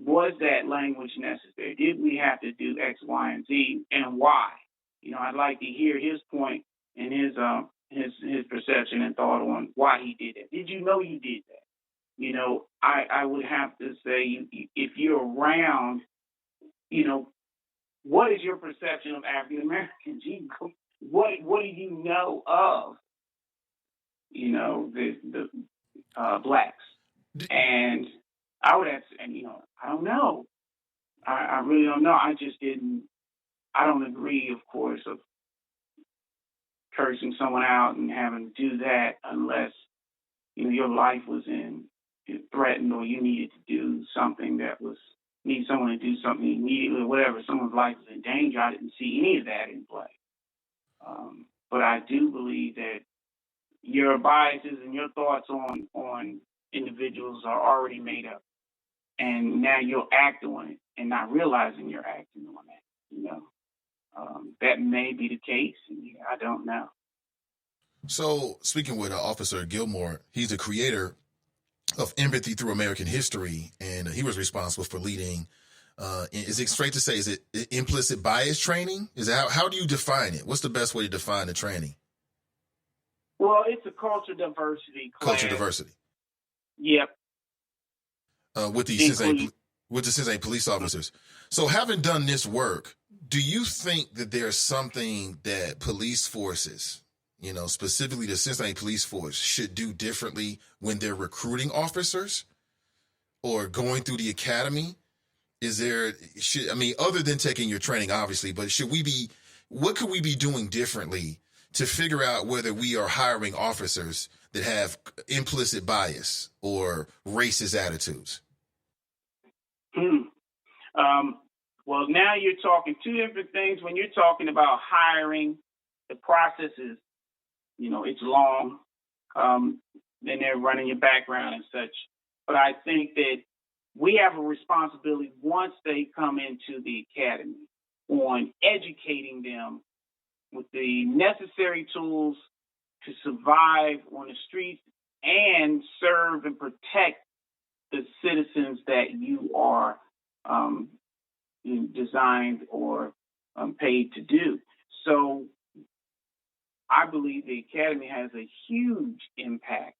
was that language necessary? Did we have to do X, Y, and Z, and why? I'd like to hear his point and his perception and thought on why he did it. Did you know you did that? I would have to say, if you're around, what is your perception of African Americans? What do you know of, the blacks? And I would have to say, I don't know. I really don't know. I don't agree, of course, of cursing someone out and having to do that unless, your life was threatened, or you needed to do something need someone to do something immediately or whatever. Someone's life is in danger. I didn't see any of that in play. But I do believe that your biases and your thoughts on individuals are already made up. And now you'll act on it and not realizing you're acting on that, that may be the case. I don't know. So speaking with Officer Gilmore, he's the creator of Empathy Through American History, and he was responsible for leading, is it straight to say, is it implicit bias training? Is it how do you define it? What's the best way to define the training? Well, it's a culture diversity class. Culture diversity. Yep. With the Cincinnati police officers. So having done this work, Do you think that there's something that police forces, specifically the Cincinnati police force, should do differently when they're recruiting officers or going through the academy? Other than taking your training, obviously, but what could we be doing differently to figure out whether we are hiring officers that have implicit bias or racist attitudes? Well, now you're talking two different things. When you're talking about hiring, the process is, it's long. Then they're running your background and such. But I think that we have a responsibility once they come into the academy on educating them with the necessary tools to survive on the streets and serve and protect the citizens that you are designed or paid to do. So I believe the academy has a huge impact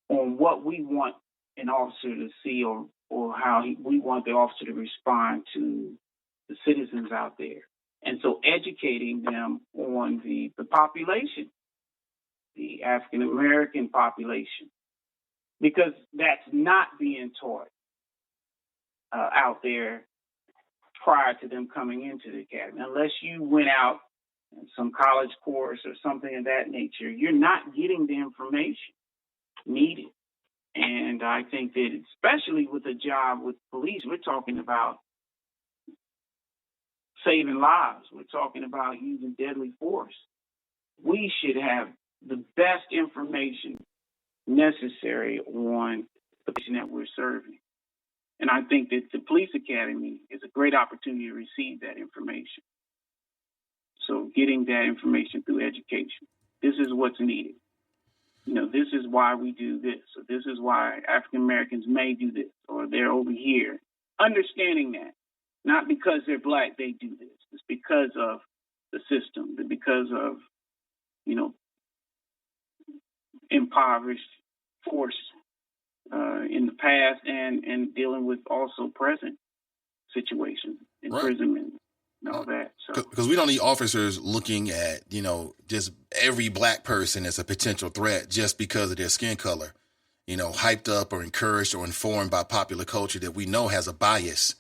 on what we want an officer to see or how we want the officer to respond to the citizens out there. And so educating them on the population, the African-American population, because that's not being taught out there prior to them coming into the academy. Unless you went out in some college course or something of that nature, you're not getting the information needed. And I think that especially with a job with police, we're talking about saving lives. We're talking about using deadly force. We should have the best information necessary on the person that we're serving. And I think that the police academy is a great opportunity to receive that information. So getting that information through education. This is what's needed. This is why we do this, or this is why African Americans may do this, or they're over here. Understanding that, not because they're black, they do this. It's because of the system, because of, impoverished force in the past and dealing with also present situations, imprisonment, and all that. Because we don't need officers looking at, just every black person as a potential threat just because of their skin color, hyped up or encouraged or informed by popular culture that we know has a bias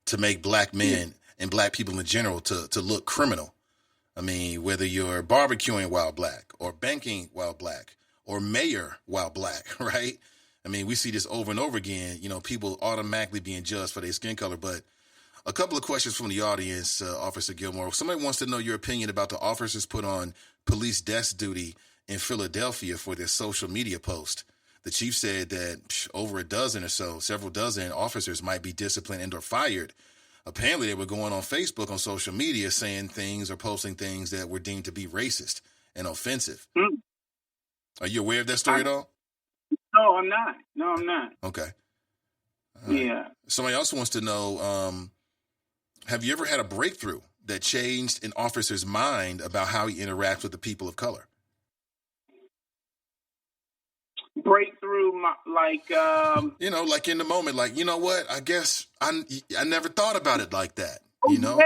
to make black men and black people in general to look criminal. I mean, whether you're barbecuing while black or banking while black or mayor while black, right? I mean, we see this over and over again, people automatically being judged for their skin color. But a couple of questions from the audience, Officer Gilmore. Somebody wants to know your opinion about the officers put on police desk duty in Philadelphia for their social media post. The chief said that over a dozen or so, several dozen officers might be disciplined and or fired. Apparently, they were going on Facebook, on social media, saying things or posting things that were deemed to be racist and offensive. Are you aware of that story at all? No, I'm not. Okay. Yeah. Somebody else wants to know, have you ever had a breakthrough that changed an officer's mind about how he interacts with the people of color? Breakthrough, like in the moment, like, you know what? I guess I never thought about it like that. Yeah.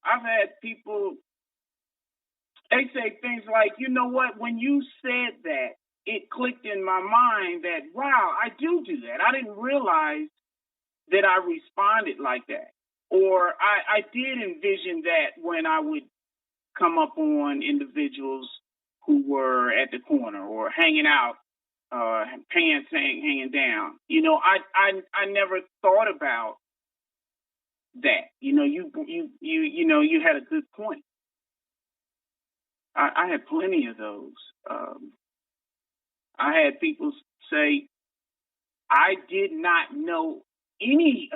I've had people. They say things like, you know what? When you said that, it clicked in my mind that, wow, I do that. I didn't realize that I responded like that. Or I did envision that when I would come up on individuals who were at the corner or hanging out, pants hanging down. I never thought about that. You had a good point. I had plenty of those. I had people say, I did not know any,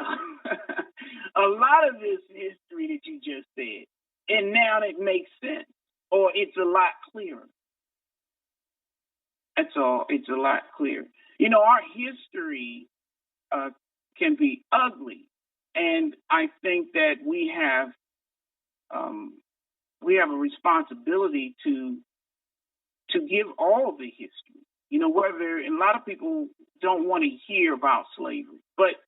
a lot of this history that you just said. And now it makes sense, or it's a lot clearer. That's all. It's a lot clearer. Our history can be ugly. And I think that we have a responsibility to give all the history. Whether a lot of people don't want to hear about slavery, but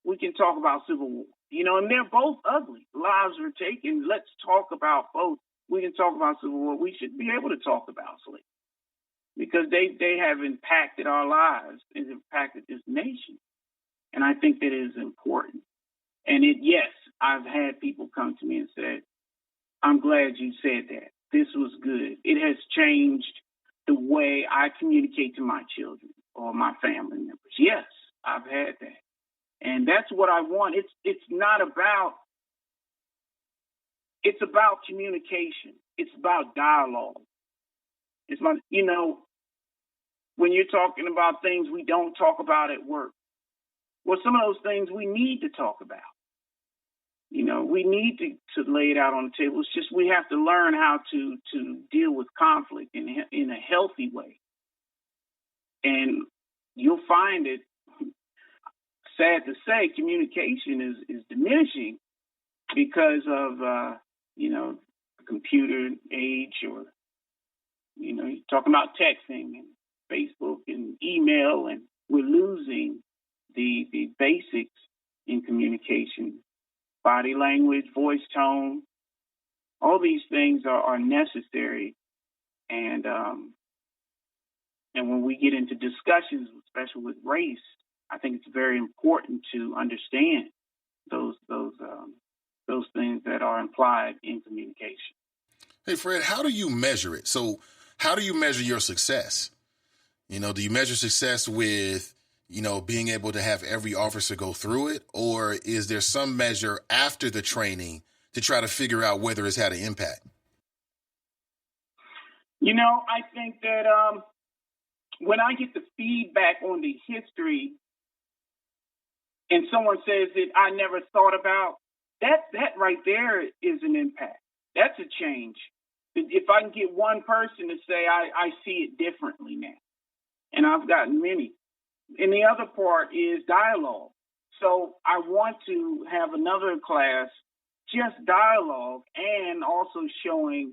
we can talk about Civil War. And they're both ugly. Lives were taken. Let's talk about both. We can talk about Civil War. We should be able to talk about slavery because they have impacted our lives and impacted this nation. And I think that is important. And yes, I've had people come to me and said, I'm glad you said that. This was good. It has changed the way I communicate to my children or my family members. Yes, I've had that. And that's what I want. It's about communication. It's about dialogue. It's about, when you're talking about things we don't talk about at work, well, some of those things we need to talk about. We need to lay it out on the table. It's just we have to learn how to deal with conflict in a healthy way. And you'll find it, sad to say, communication is diminishing because of, the computer age, or, you're talking about texting and Facebook and email, and we're losing the basics in communication. Body language, voice tone, all these things are necessary. And when we get into discussions, especially with race, I think it's very important to understand those things that are implied in communication. Hey, Fred, how do you measure it? So how do you measure your success? Do you measure success with being able to have every officer go through it? Or is there some measure after the training to try to figure out whether it's had an impact? I think that when I get the feedback on the history and someone says that I never thought about, that right there is an impact. That's a change. If I can get one person to say, I see it differently now, and I've gotten many. And the other part is dialogue. So I want to have another class, just dialogue, and also showing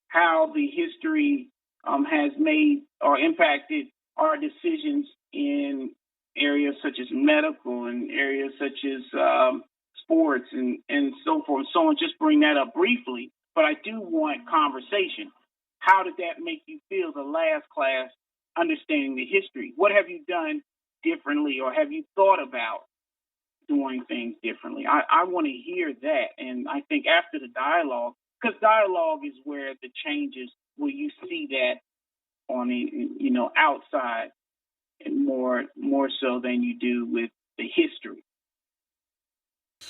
how the history has made or impacted our decisions in areas such as medical and areas such as sports and so forth and so on. Just bring that up briefly, but I do want conversation. How did that make you feel, the last class, understanding the history? What have you done differently, or have you thought about doing things differently? I want to hear that. And I think after the dialogue, because dialogue is where the changes, where you see that on the outside, and more so than you do with the history.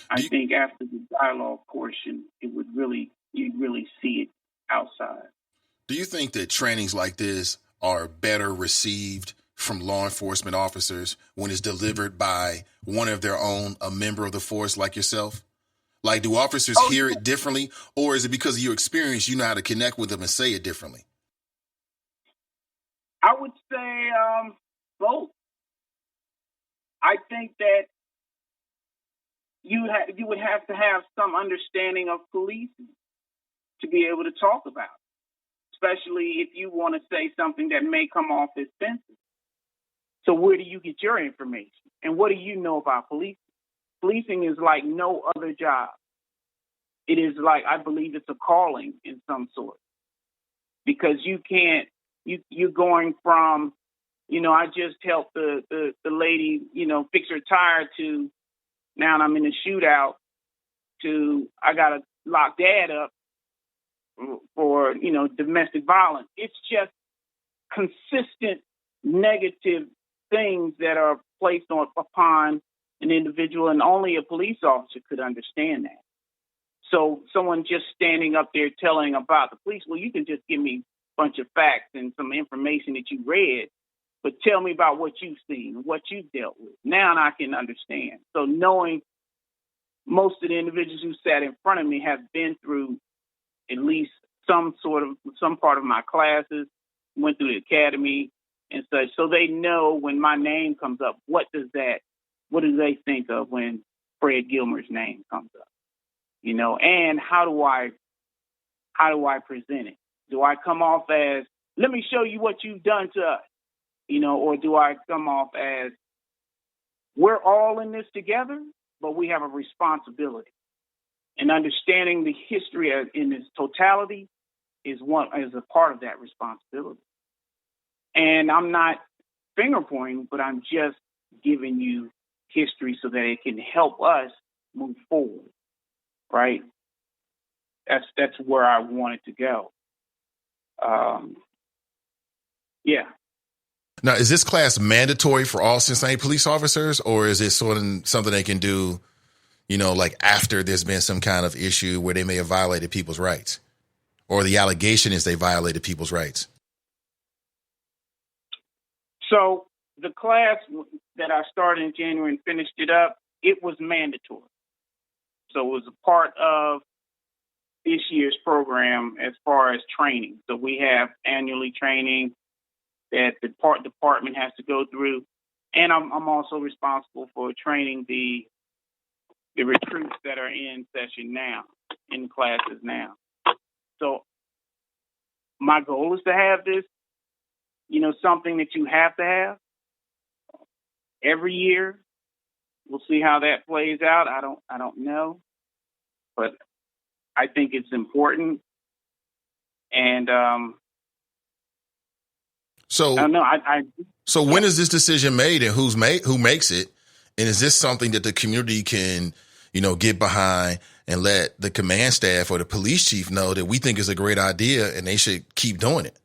I think after the dialogue portion, you'd really see it outside. Do you think that trainings like this are better received from law enforcement officers when it's delivered by one of their own, a member of the force like yourself? Like, do officers hear it differently, or is it because of your experience, you know how to connect with them and say it differently? I would say both. I think that you would have to have some understanding of policing to be able to talk about it, especially if you want to say something that may come off as sensitive. So where do you get your information? And what do you know about policing? Policing is like no other job. It is like, I believe it's a calling in some sort, because you're going from, I just helped the lady, fix her tire, to now I'm in a shootout, to I got to lock dad up for, domestic violence. It's just consistent negative things that are placed upon an individual, and only a police officer could understand that. So someone just standing up there telling about the police, well, you can just give me a bunch of facts and some information that you read, but tell me about what you've seen, what you've dealt with. Now I can understand. So knowing most of the individuals who sat in front of me have been through at least some part of my classes, went through the academy and such, so they know when my name comes up, what do they think of when Fred Gilmer's name comes up? And how do I present it? Do I come off as, let me show you what you've done to us, or do I come off as, we're all in this together? but we have a responsibility. And understanding the history in its totality is a part of that responsibility. And I'm not finger pointing, but I'm just giving you history so that it can help us move forward. Right? That's where I wanted to go. Yeah. Now, is this class mandatory for all Cincinnati police officers, or is it sort of something they can do, like after there's been some kind of issue where they may have violated people's rights, or the allegation is they violated people's rights? So the class that I started in January and finished it up, it was mandatory. So it was a part of this year's program as far as training. So we have annually training that the department has to go through. And I'm also responsible for training the recruits that are in session now, in classes now. So my goal is to have this, something that you have to have every year. We'll see how that plays out. I don't know, but I think it's important. And so I don't know. So when is this decision made, and who makes it? And is this something that the community can, get behind and let the command staff or the police chief know that we think is a great idea and they should keep doing it?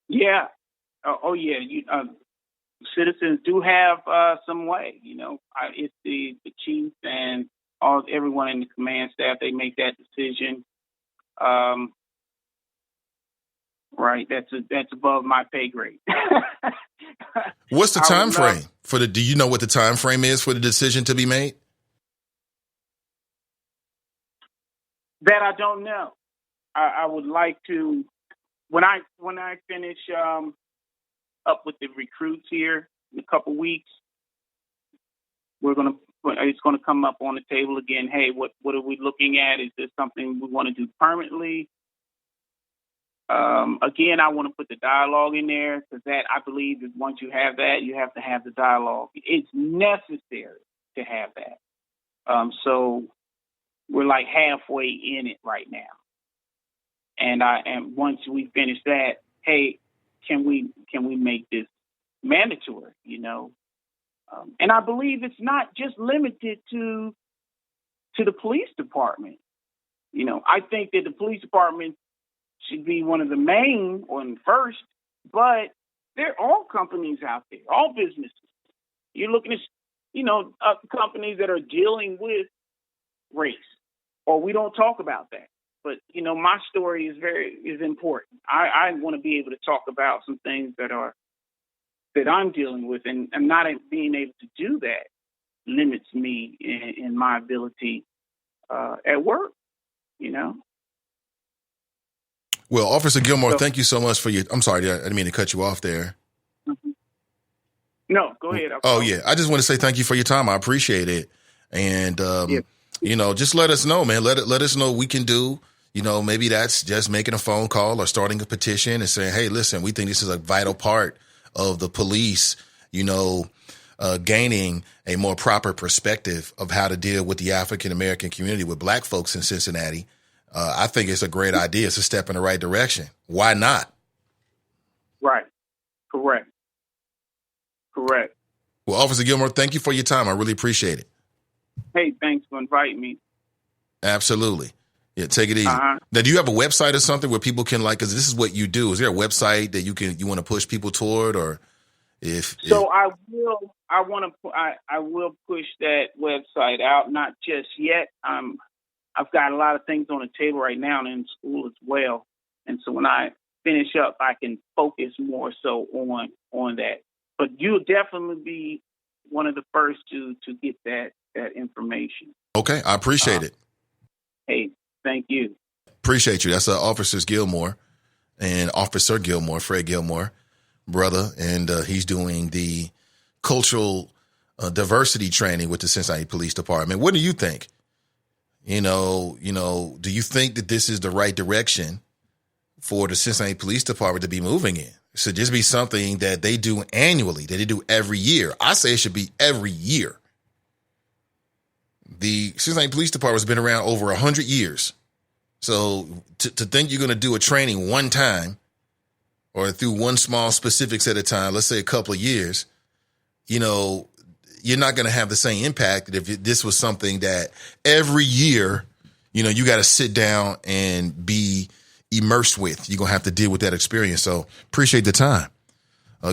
Yeah. Yeah. Citizens do have some way. It's the chief and everyone in the command staff. They make that decision. Right. That's above my pay grade. What's the time frame do you know what the time frame is for the decision to be made? That I don't know. I would like to, when I finish up with the recruits here in a couple weeks, it's gonna come up on the table again. Hey, what are we looking at? Is this something we want to do permanently? Again, I want to put the dialogue in there, because that, I believe, that once you have that, you have to have the dialogue. It's necessary to have that. So we're like halfway in it right now. And once we finish that, hey, can we make this mandatory? And I believe it's not just limited to the police department. I think that the police department should be one of the main or the first, but there are all companies out there, all businesses. You're looking at, companies that are dealing with race, or we don't talk about that. But, my story is important. I want to be able to talk about some things that I'm dealing with, and not being able to do that limits me in my ability at work, Well, Officer Gilmore, So- thank you so much for I'm sorry, I didn't mean to cut you off there. Mm-hmm. No, go ahead. Oh, yeah. I just want to say thank you for your time. I appreciate it. And, just let us know, man. Let us know what we can do. Maybe that's just making a phone call or starting a petition and saying, hey, listen, we think this is a vital part of the police, gaining a more proper perspective of how to deal with the African-American community, with black folks in Cincinnati. I think it's a great idea. It's a step in the right direction. Why not? Right. Correct. Well, Officer Gilmore, thank you for your time. I really appreciate it. Hey, thanks for inviting me. Absolutely. Yeah, take it easy. Uh-huh. Now, do you have a website or something where people can because this is what you do. Is there a website that you want to push people toward, or I will push that website out, not just yet. I've got a lot of things on the table right now and in school as well. And so when I finish up, I can focus more so on that. But you'll definitely be one of the first to get that information. Okay. I appreciate it. Hey, thank you. Appreciate you. That's Officer Gilmore, Fred Gilmore, brother. And he's doing the cultural diversity training with the Cincinnati Police Department. What do you think? Do you think that this is the right direction for the Cincinnati Police Department to be moving in? It should just be something that they do annually, that they do every year. I say it should be every year. The Cincinnati Police Department has been around over 100 years. So to think you're going to do a training one time or through one small specifics at a time, let's say a couple of years, you know, you're not going to have the same impact if this was something that every year, you know, you got to sit down and be immersed with. You're going to have to deal with that experience. So appreciate the time.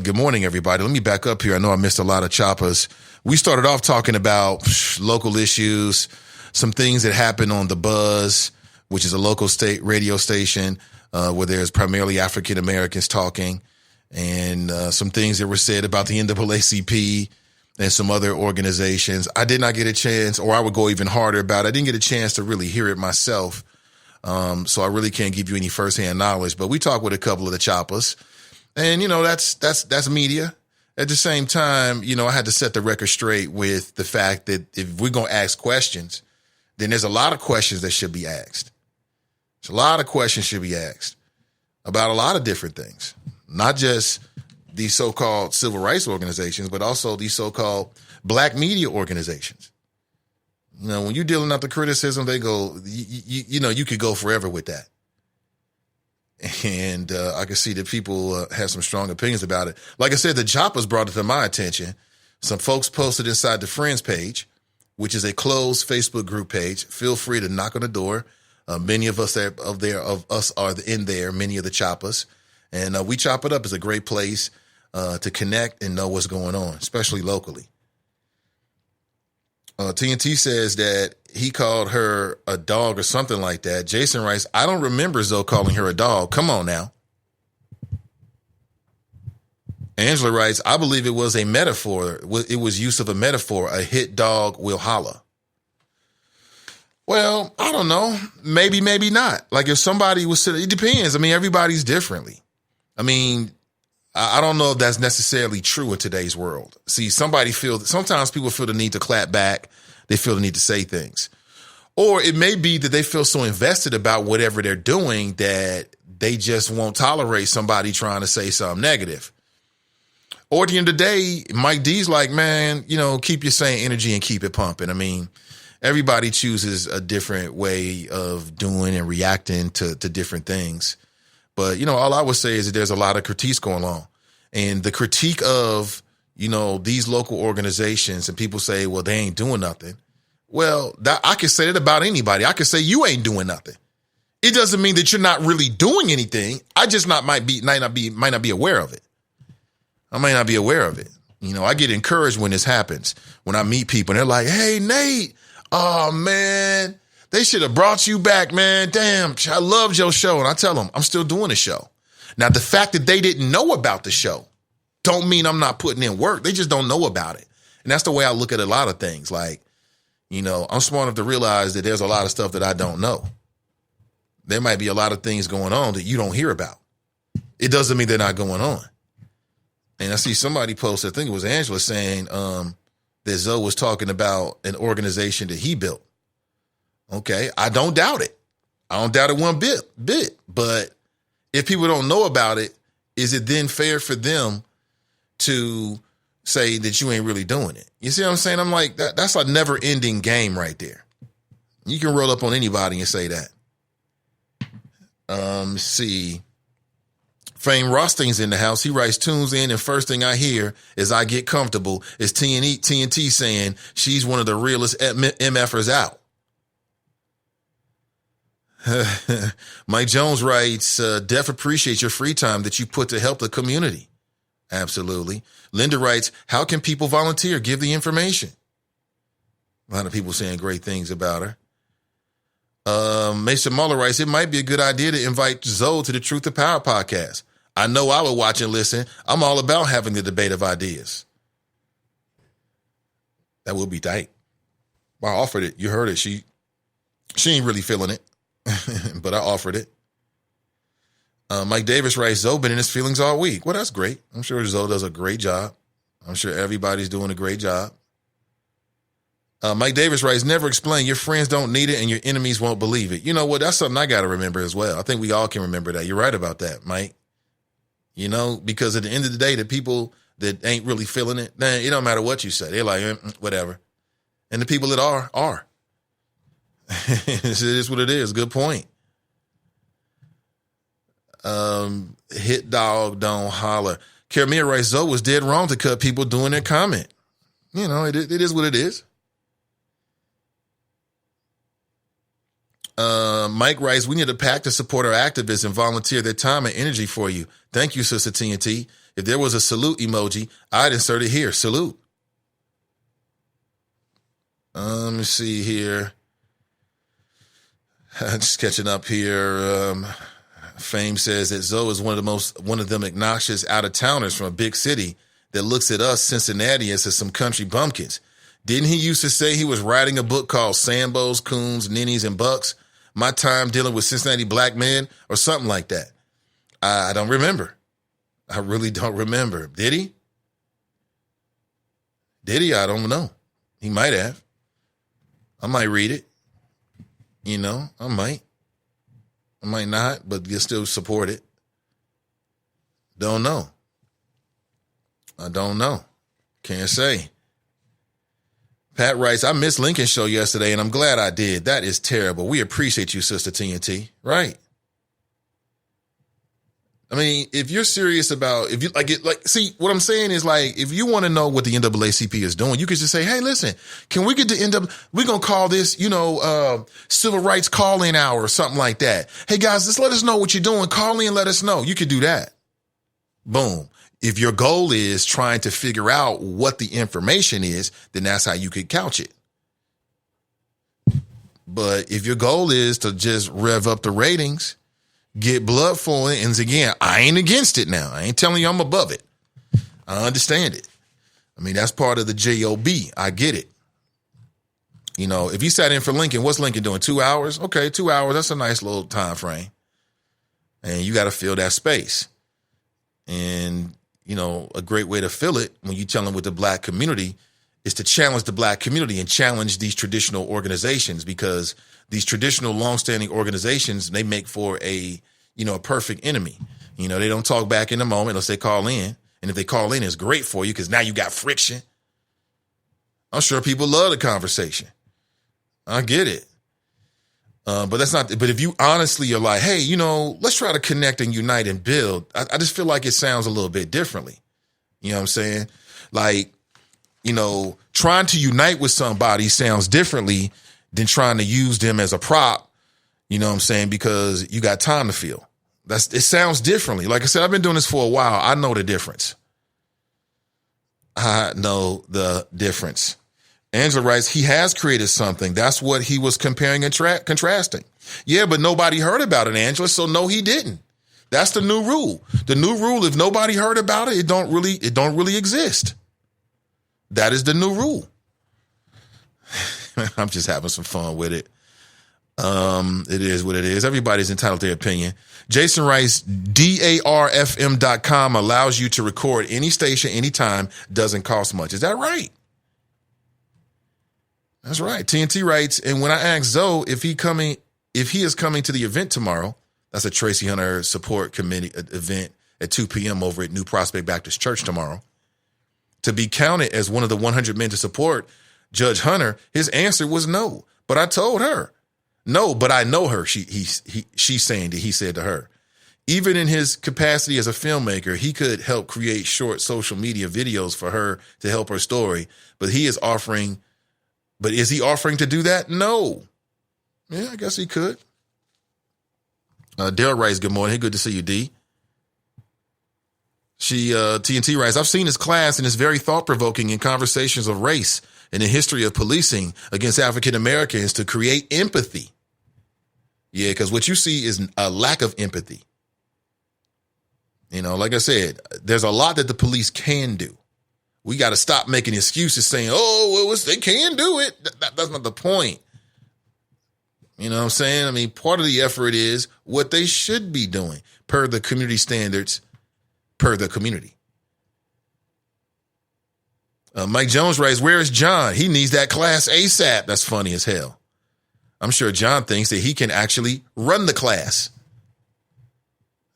Good morning, everybody. Let me back up here. I know I missed a lot of choppers. We started off talking about local issues, some things that happen on The Buzz, which is a local state radio station where there's primarily African Americans talking, and some things that were said about the NAACP and some other organizations. I did not get a chance, or I would go even harder about it. I didn't get a chance to really hear it myself. So I really can't give you any firsthand knowledge, but we talked with a couple of the choppers, and, you know, that's media. At the same time, you know, I had to set the record straight with the fact that if we're going to ask questions, then there's a lot of questions that should be asked. There's a lot of questions should be asked about a lot of different things, not just these so-called civil rights organizations, but also these so-called black media organizations. You know, when you're dealing out the criticism, they go, you know, you could go forever with that. And I can see that people have some strong opinions about it. Like I said, the choppers brought it to my attention. Some folks posted inside the Friends page, which is a closed Facebook group page. Feel free to knock on the door. Many of us are in there, many of the choppers. And we chop it up. It's a great place to connect and know what's going on, especially locally. TNT says that he called her a dog or something like that. Jason writes, I don't remember Zoe calling her a dog. Come on now. Angela writes, I believe it was a metaphor. It was use of a metaphor. A hit dog will holler. Well, I don't know. Maybe, maybe not. Like if somebody was sitting, it depends. I mean, everybody's differently. I mean, I don't know if that's necessarily true in today's world. See, sometimes people feel the need to clap back. They feel the need to say things. Or it may be that they feel so invested about whatever they're doing that they just won't tolerate somebody trying to say something negative. Or at the end of the day, Mike D's like, man, you know, keep your same energy and keep it pumping. I mean, everybody chooses a different way of doing and reacting to different things. But, you know, all I would say is that there's a lot of critiques going on. And the critique of, you know, these local organizations, and people say, well, they ain't doing nothing. Well, I can say that about anybody. I can say you ain't doing nothing. It doesn't mean that you're not really doing anything. I just might not be aware of it. I might not be aware of it. You know, I get encouraged when this happens. When I meet people and they're like, hey, Nate, oh, man, they should have brought you back, man. Damn, I loved your show. And I tell them I'm still doing the show. Now, the fact that they didn't know about the show don't mean I'm not putting in work. They just don't know about it. And that's the way I look at a lot of things. Like, you know, I'm smart enough to realize that there's a lot of stuff that I don't know. There might be a lot of things going on that you don't hear about. It doesn't mean they're not going on. And I see somebody post, I think it was Angela, saying that Zoe was talking about an organization that he built. Okay, I don't doubt it. I don't doubt it one bit. But if people don't know about it, is it then fair for them to say that you ain't really doing it? You see what I'm saying? I'm like, that's a never ending game right there. You can roll up on anybody and say that. See, Fame Rosting's in the house. He writes, tunes in, and first thing I hear is I get comfortable is TNT saying she's one of the realest MFers out. Mike Jones writes, Def appreciates your free time that you put to help the community. Absolutely. Linda writes, how can people volunteer? Give the information. A lot of people saying great things about her. Mason Muller writes, it might be a good idea to invite Zoe to the Truth to Power podcast. I know I would watch and listen. I'm all about having the debate of ideas. That would be tight. Well, I offered it. You heard it. She ain't really feeling it, but I offered it. Mike Davis writes, Zoe been in his feelings all week. Well, that's great. I'm sure Zoe does a great job. I'm sure everybody's doing a great job. Mike Davis writes, never explain. Your friends don't need it and your enemies won't believe it. You know what? That's something I got to remember as well. I think we all can remember that. You're right about that, Mike. You know, because at the end of the day, the people that ain't really feeling it, man, it don't matter what you say. They're like, whatever. And the people that are. It is what it is. Good point. Hit dog, don't holler. Karamia writes, Zoe was dead wrong to cut people doing their comment. You know, it is what it is. Mike writes, we need a pack to support our activists and volunteer their time and energy for you. Thank you, Sister TNT. If there was a salute emoji, I'd insert it here. Salute. Let me see here. Just catching up here. Fame says that Zoe is one of them obnoxious out-of-towners from a big city that looks at us Cincinnatians as some country bumpkins. Didn't he used to say he was writing a book called Sambos, Coons, Ninnies, and Bucks? My Time Dealing with Cincinnati Black Men, or something like that. I don't remember. I really don't remember. Did he? I don't know. He might have. I might read it. You know, I might. I might not, but you still support it. Don't know. I don't know. Can't say. Pat writes, I missed Lincoln's show yesterday, and I'm glad I did. That is terrible. We appreciate you, Sister TNT. Right. I mean, if you're serious about, if you like it, like, see, what I'm saying is, like, if you want to know what the NAACP is doing, you could just say, hey, listen, can we get to we're going to call this, civil rights call-in hour or something like that. Hey, guys, just let us know what you're doing. Call in, let us know. You could do that. Boom. If your goal is trying to figure out what the information is, then that's how you could couch it. But if your goal is to just rev up the ratings, get blood flowing, and again, I ain't against it now. I ain't telling you I'm above it. I understand it. I mean, that's part of the JOB. I get it. You know, if you sat in for Lincoln, what's Lincoln doing? 2 hours? Okay, 2 hours. That's a nice little time frame. And you got to fill that space. And, you know, a great way to fill it when you tell them with the black community is to challenge the black community and challenge these traditional organizations, because these traditional longstanding organizations, they make for a perfect enemy. You know, they don't talk back in the moment unless they call in. And if they call in, it's great for you because now you got friction. I'm sure people love the conversation. I get it. But that's not, but if you honestly are like, hey, let's try to connect and unite and build. I just feel like it sounds a little bit differently. You know what I'm saying? Like, trying to unite with somebody sounds differently than trying to use them as a prop. You know what I'm saying? Because you got time to fill. It sounds differently. Like I said, I've been doing this for a while. I know the difference. Angela writes, he has created something. That's what he was comparing and contrasting. Yeah, but nobody heard about it, Angela. So no, he didn't. That's the new rule. The new rule, if nobody heard about it, it don't really exist. That is the new rule. I'm just having some fun with it. It is what it is. Everybody's entitled to their opinion. Jason writes, DARFM.com allows you to record any station, anytime, doesn't cost much. Is that right? That's right. TNT writes, and when I asked Zoe if he is coming to the event tomorrow, that's a Tracy Hunter support committee event at 2 p.m. over at New Prospect Baptist Church tomorrow, to be counted as one of the 100 men to support Judge Hunter, his answer was no. But I told her, no, but I know her. She's saying that he said to her, even in his capacity as a filmmaker, he could help create short social media videos for her to help her story. But is he offering to do that? No. Yeah, I guess he could. Daryl writes, good morning. Hey, good to see you, D. TNT writes, I've seen his class and it's very thought-provoking in conversations of race and the history of policing against African Americans to create empathy. Yeah, because what you see is a lack of empathy. Like I said, there's a lot that the police can do. We got to stop making excuses saying, they can do it. That's not the point. You know what I'm saying? I mean, part of the effort is what they should be doing per the community standards, per the community. Mike Jones writes, where is John? He needs that class ASAP. That's funny as hell. I'm sure John thinks that he can actually run the class.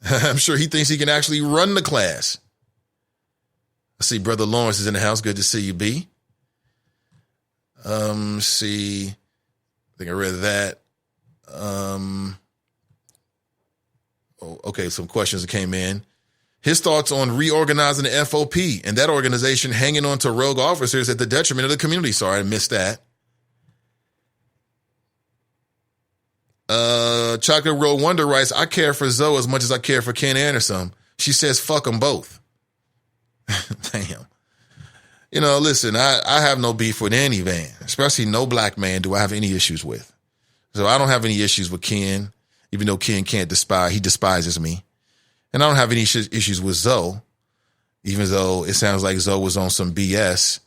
I'm sure he thinks he can actually run the class. I see Brother Lawrence is in the house. Good to see you, B. See, I think I read that. Okay, some questions that came in. His thoughts on reorganizing the FOP and that organization hanging on to rogue officers at the detriment of the community. Sorry, I missed that. Chocolate Roll Wonder writes, I care for Zoe as much as I care for Ken Anderson. She says, fuck them both. Damn. You know, listen, I have no beef with any man, especially no black man do I have any issues with. So I don't have any issues with Ken, even though Ken he despises me. And I don't have any issues with Zoe, even though it sounds like Zoe was on some BS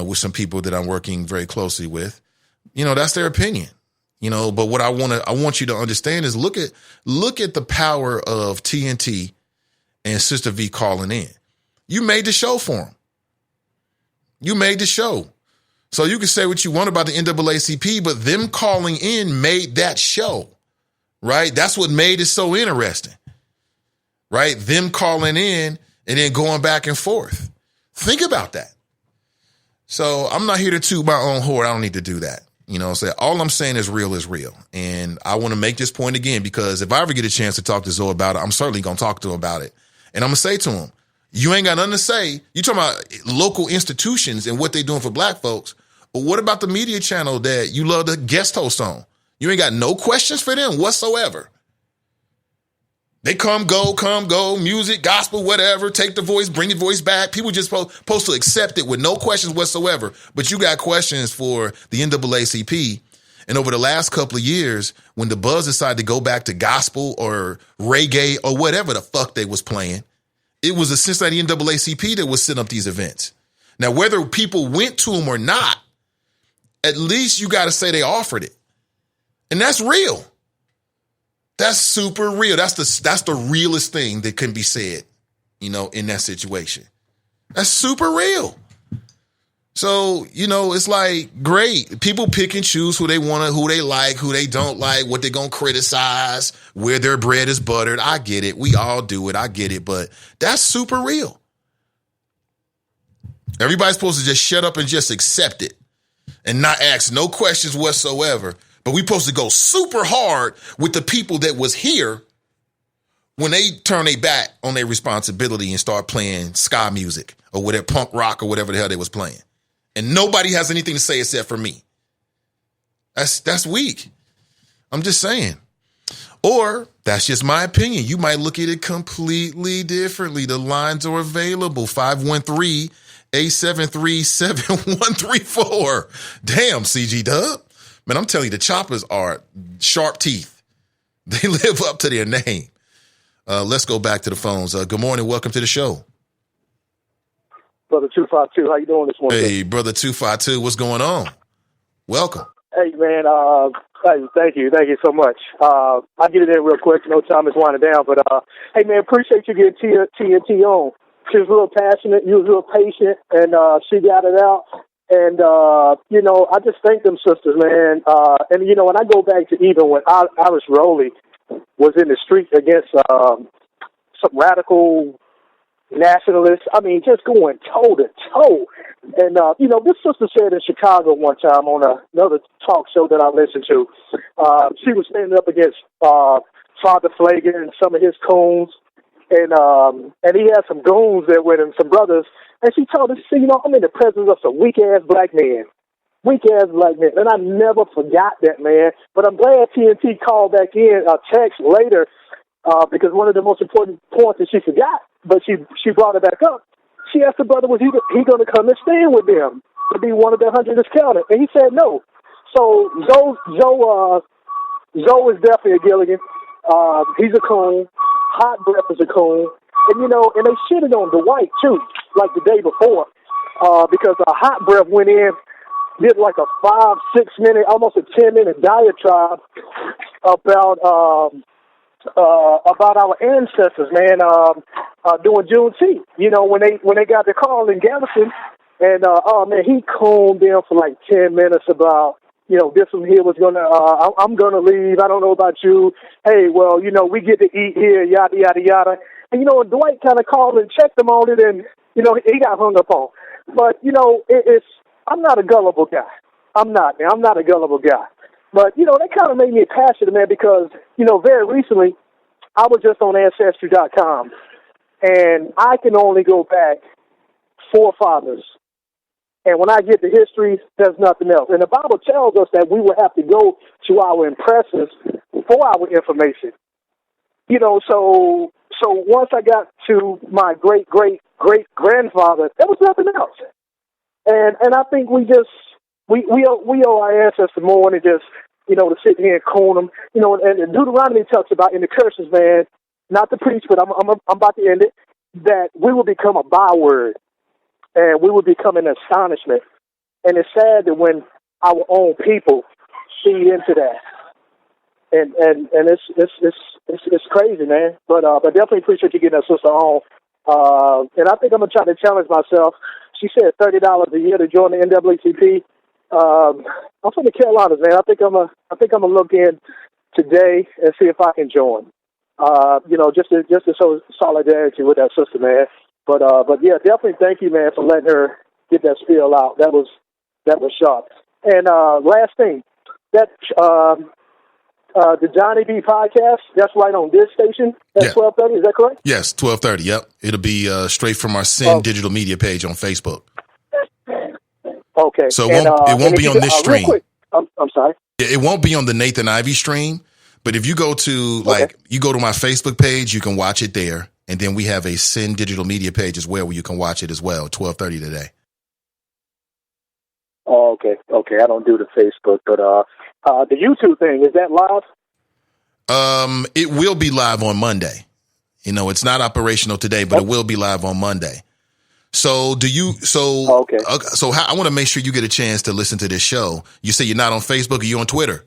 with some people that I'm working very closely with. You know, that's their opinion. You know, but what I want you to understand is look at the power of TNT and Sister V calling in. You made the show for him. You made the show. So you can say what you want about the NAACP, but them calling in made that show, right? That's what made it so interesting, right? Them calling in and then going back and forth. Think about that. So I'm not here to toot my own horn. I don't need to do that. You know what I'm saying? All I'm saying is real is real. And I want to make this point again, because if I ever get a chance to talk to Zoe about it, I'm certainly going to talk to him about it. And I'm going to say to him, you ain't got nothing to say. You talking about local institutions and what they doing for black folks. But what about the media channel that you love to guest host on? You ain't got no questions for them whatsoever. They come, go, music, gospel, whatever, take the voice, bring the voice back. People just supposed to accept it with no questions whatsoever. But you got questions for the NAACP. And over the last couple of years, when the buzz decided to go back to gospel or reggae or whatever the fuck they was playing, it was the Cincinnati NAACP that was setting up these events. Now, whether people went to them or not, at least you got to say they offered it. And that's real. That's super real. That's the realest thing that can be said, you know, in that situation. That's super real. So, you know, it's like, great. People pick and choose who they want to, who they like, who they don't like, what they're going to criticize, where their bread is buttered. I get it. We all do it. I get it. But that's super real. Everybody's supposed to just shut up and just accept it and not ask no questions whatsoever. But we supposed to go super hard with the people that was here when they turn their back on their responsibility and start playing ska music or whatever, punk rock or whatever the hell they was playing. And nobody has anything to say except for me. That's weak. I'm just saying. Or that's just my opinion. You might look at it completely differently. The lines are available. 513-873-7134. Damn, CG Dub. Man, I'm telling you, the choppers are sharp teeth. They live up to their name. Let's go back to the phones. Good morning. Welcome to the show. Brother 252, how you doing this morning? Hey, Brother 252, what's going on? Welcome. Hey, man, thank you so much. I'll get it in real quick. No time is winding down, but hey, man, appreciate you getting TNT on. She was real passionate, you was real patient, and she got it out. And, you know, I just thank them sisters, man. And, you know, when I go back to even when Irish Rowley was in the street against some radical nationalists, I mean, just going toe to toe. And, you know, this sister said in Chicago one time on another talk show that I listened to, she was standing up against Father Flager and some of his coons. And he had some goons there with him, some brothers. And she told us, you know, I'm in the presence of some weak-ass black men. Weak-ass black men. And I never forgot that, man. But I'm glad TNT called back in a text later because one of the most important points that she forgot, but she brought it back up. She asked the brother, was he going to come and stand with them to be one of the 100 discounted? And he said no. So Zoe is definitely a Gilligan. He's a coon. Hot Breath is a coon. And, you know, and they shitted on Dwight, too, like the day before, because Hot Breath went in, did like a 5-6 minute, almost a 10-minute diatribe about our ancestors, man, doing Juneteenth. You know, when they got the call in Galveston, and, oh, man, he combed them for like 10 minutes about, you know, this one here was going to, I'm going to leave. I don't know about you. Hey, well, you know, we get to eat here, yada, yada, yada. And, you know, Dwight kind of called and checked him on it, and, you know, he got hung up on. But, you know, I'm not a gullible guy. I'm not, man. I'm not a gullible guy. But, that kind of made me passionate, man, because, very recently, I was just on Ancestry.com, and I can only go back 4 fathers. And when I get the history, there's nothing else. And the Bible tells us that we will have to go to our impressors for our information. So once I got to my great-great-great-grandfather, there was nothing else. And I think we owe our ancestors more than just, to sit here and cone them. And Deuteronomy talks about in the curses, man, not to preach, but I'm about to end it, that we will become a byword and we will become an astonishment. And it's sad that when our own people feed into that. And it's crazy, man. But definitely appreciate you getting that sister on. And I think I'm gonna try to challenge myself. She said $30 a year to join the NAACP. I'm from the Carolinas, man. I think I'm gonna look in today and see if I can join. Just to show solidarity with that sister, man. But yeah, definitely thank you, man, for letting her get that spiel out. That was sharp. And last thing, that the Johnny B podcast, that's right on this station at 12:30. Is that correct? Yes, 12:30. Yep, it'll be straight from our Sin Digital Media page on Facebook. Okay. So it won't be on this stream. Real quick, I'm sorry. It won't be on the Nathan Ivey stream, but if you go to you go to my Facebook page, you can watch it there, and then we have a Sin Digital Media page as well where you can watch it as well. 12:30 today. Oh, okay. I don't do the Facebook, but the YouTube thing, is that live? It will be live on Monday. It's not operational today, but it will be live on Monday. So okay. So I want to make sure you get a chance to listen to this show. You say you're not on Facebook, or you on Twitter?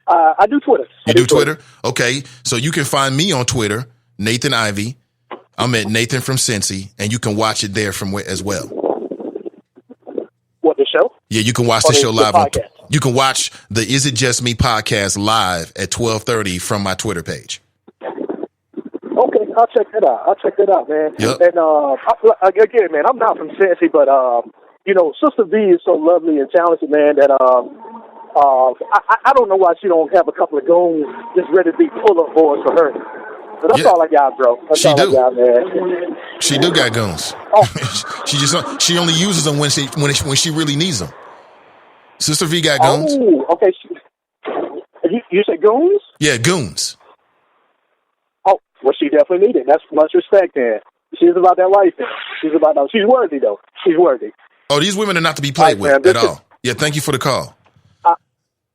I do Twitter. You do Twitter? Okay. So you can find me on Twitter, Nathan Ivey. I'm at Nathan from Cincy, and you can watch it there from as well. What, the show? Yeah, you can watch the show live. You can watch the Is It Just Me podcast live at 12:30 from my Twitter page. Okay, I'll check that out, man. Yep. And again, man, I'm not from Cincy, but Sister V is so lovely and talented, man, that I don't know why she don't have a couple of goons just ready to be pull-up boys for her. But that's all I got, bro. That's all I got, man. She do got goons. Oh. she only uses them when she really needs them. Sister V got goons. Oh, okay. You said goons? Yeah, goons. Oh, well, she definitely needed. That's much respect, then. She's about that life, then. She's worthy, though. She's worthy. Oh, these women are not to be played with at all. Yeah, thank you for the call.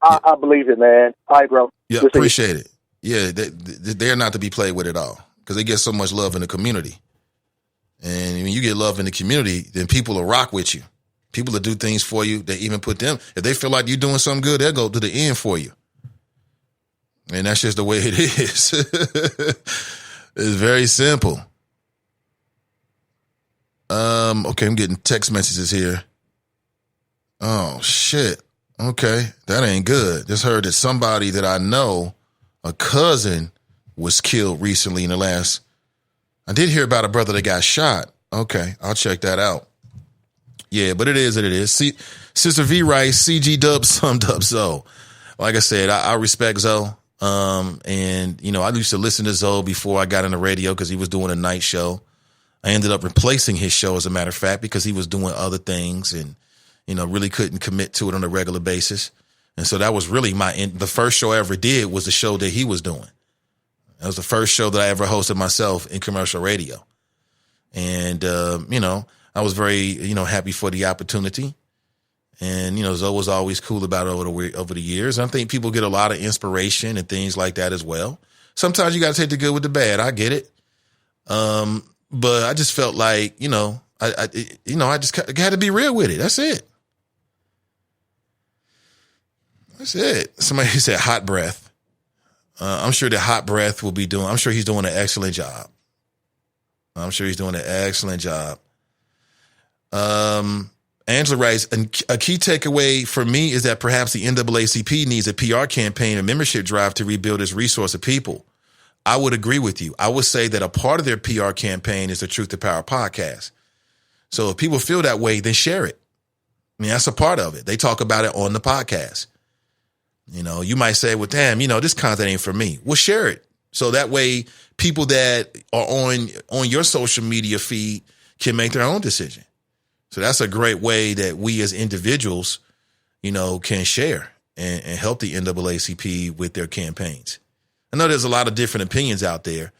I believe it, man. All right, bro. Yeah, appreciate it. Yeah, they're not to be played with at all because they get so much love in the community. And when you get love in the community, then people will rock with you. People will do things for you. They even put them, if they feel like you're doing something good, they'll go to the end for you. And that's just the way it is. It's very simple. Okay, I'm getting text messages here. Oh, shit. Okay, that ain't good. Just heard that somebody that I know, a cousin, was killed recently in the last. I did hear about a brother that got shot. Okay, I'll check that out. Yeah, but it is what it is. See, Sister V writes, CG Dub summed up Zoe. Like I said, I respect Zoe. And, I used to listen to Zoe before I got on the radio because he was doing a night show. I ended up replacing his show, as a matter of fact, because he was doing other things and, really couldn't commit to it on a regular basis. And so that was really the first show I ever did was the show that he was doing. That was the first show that I ever hosted myself in commercial radio. And, I was very, happy for the opportunity. And, Zoe was always cool about it over the years. And I think people get a lot of inspiration and things like that as well. Sometimes you got to take the good with the bad. I get it. But I just felt like, I just had to be real with it. That's it. That's it. Somebody said Hot Breath. I'm sure that Hot Breath will be I'm sure he's doing an excellent job. Angela writes, a key takeaway for me is that perhaps the NAACP needs a PR campaign and membership drive to rebuild its resource of people. I would agree with you. I would say that a part of their PR campaign is the Truth to Power podcast. So if people feel that way, then share it. I mean, that's a part of it. They talk about it on the podcast. You know, you might say, well, damn, you know, this content ain't for me. Well, share it. So that way people that are on your social media feed can make their own decision. So that's a great way that we as individuals, you know, can share and help the NAACP with their campaigns. I know there's a lot of different opinions out there.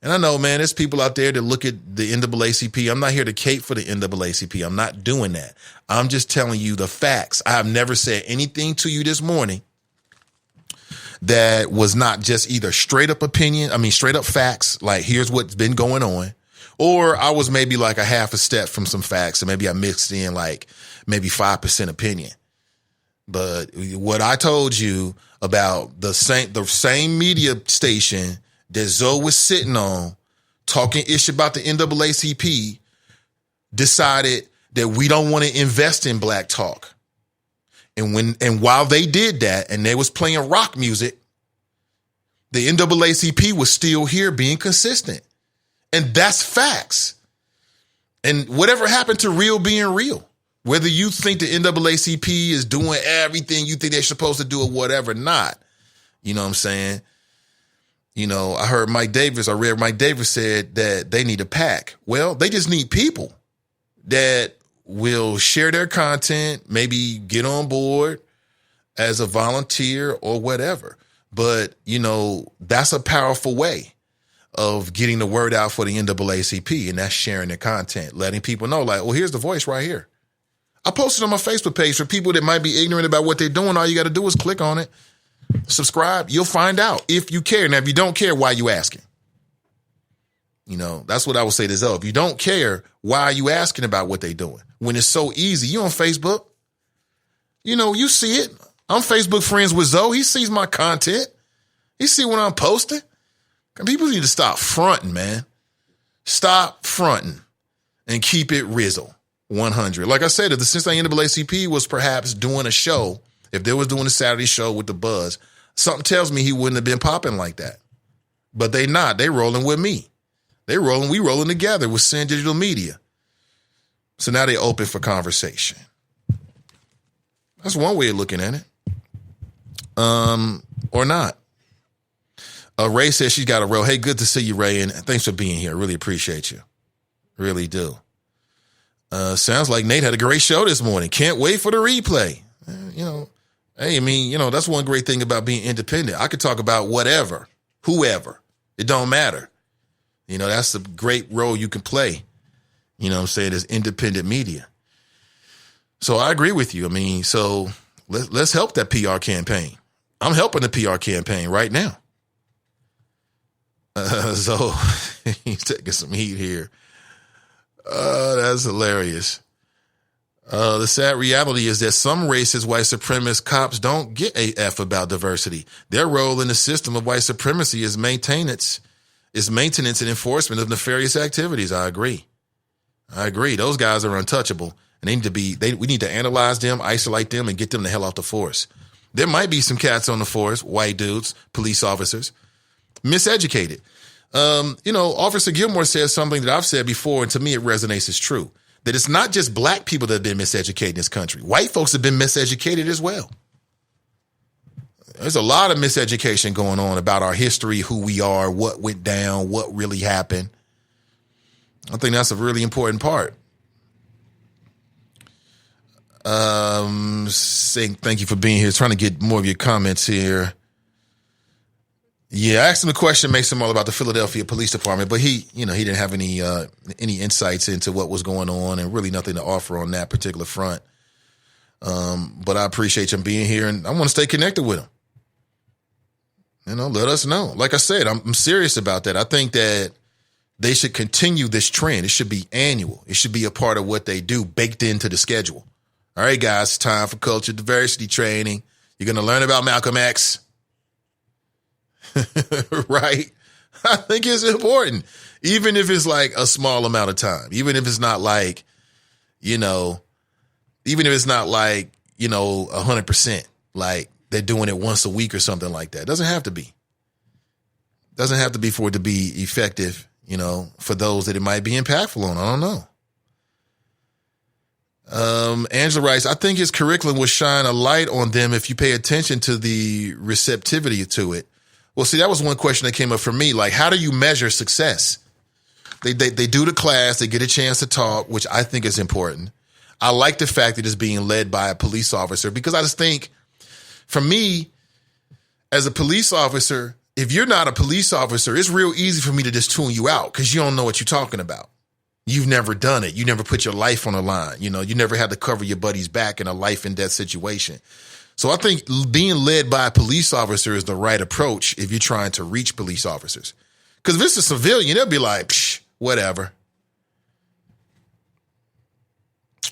And I know, man, there's people out there that look at the NAACP. I'm not here to cape for the NAACP. I'm not doing that. I'm just telling you the facts. I have never said anything to you this morning that was not just either straight up straight up facts, like here's what's been going on, or I was maybe like a half a step from some facts, and maybe I mixed in like maybe 5% opinion. But what I told you about the same media station that Zoe was sitting on talking ish about the NAACP decided that we don't want to invest in black talk. And while they did that and they was playing rock music, the NAACP was still here being consistent. And that's facts. And whatever happened to real being real, whether you think the NAACP is doing everything you think they're supposed to do or whatever, not, you know what I'm saying? You know, I read Mike Davis said that they need a PAC. Well, they just need people that will share their content, maybe get on board as a volunteer or whatever. But, you know, that's a powerful way of getting the word out for the NAACP, and that's sharing their content, letting people know, like, well, here's the voice right here. I posted on my Facebook page for people that might be ignorant about what they're doing. All you got to do is click on it, subscribe. You'll find out if you care. Now, if you don't care, why are you asking? You know, that's what I would say to Zoe. If you don't care, why are you asking about what they're doing? When it's so easy, you on Facebook, you know, you see it. I'm Facebook friends with Zoe. He sees my content. He see what I'm posting. People need to stop fronting, man. Stop fronting and keep it Rizzle 100. Like I said, if the Cincinnati NAACP was perhaps doing a show, if they was doing a Saturday show with the Buzz, something tells me he wouldn't have been popping like that. But they not. They rolling with me. We rolling together with Sin Digital Media. So now they open for conversation. That's one way of looking at it. Or not. Ray says she's got a row. Hey, good to see you, Ray, and thanks for being here. Really appreciate you. Really do. Sounds like Nate had a great show this morning. Can't wait for the replay. You know, hey, I mean, you know, that's one great thing about being independent. I could talk about whatever, whoever. It don't matter. You know, that's a great role you can play. You know what I'm saying? As independent media. So I agree with you. I mean, so let's help that PR campaign. I'm helping the PR campaign right now. So he's taking some heat here. That's hilarious. The sad reality is that some racist white supremacist cops don't get a F about diversity. Their role in the system of white supremacy is maintenance and enforcement of nefarious activities. I agree. Those guys are untouchable, and we need to analyze them, isolate them, and get them the hell off the force. There might be some cats on the force, white dudes, police officers, miseducated. You know, Officer Gilmore says something that I've said before, and to me it resonates as true, that it's not just black people that have been miseducated in this country. White folks have been miseducated as well. There's a lot of miseducation going on about our history, who we are, what went down, what really happened. I think that's a really important part. Saying thank you for being here. Trying to get more of your comments here. Yeah, I asked him a question, makes him all about the Philadelphia Police Department, but he didn't have any insights into what was going on, and really nothing to offer on that particular front. But I appreciate him being here, and I want to stay connected with him. You know, let us know. Like I said, I'm serious about that. I think that they should continue this trend. It should be annual. It should be a part of what they do, baked into the schedule. All right, guys, it's time for culture diversity training. You're going to learn about Malcolm X. Right? I think it's important, even if it's like a small amount of time, even if it's not like, even if it's not like, 100%, like they're doing it once a week or something like that. It doesn't have to be. It doesn't have to be for it to be effective, for those that it might be impactful on. I don't know. Angela writes, I think his curriculum will shine a light on them if you pay attention to the receptivity to it. Well, see, that was one question that came up for me. Like, how do you measure success? They do the class, they get a chance to talk, which I think is important. I like the fact that it's being led by a police officer, because I just think, for me, as a police officer, if you're not a police officer, it's real easy for me to just tune you out because you don't know what you're talking about. You've never done it. You never put your life on the line. You never had to cover your buddy's back in a life and death situation. So I think being led by a police officer is the right approach if you're trying to reach police officers. Because if it's a civilian, they'll be like, psh, whatever.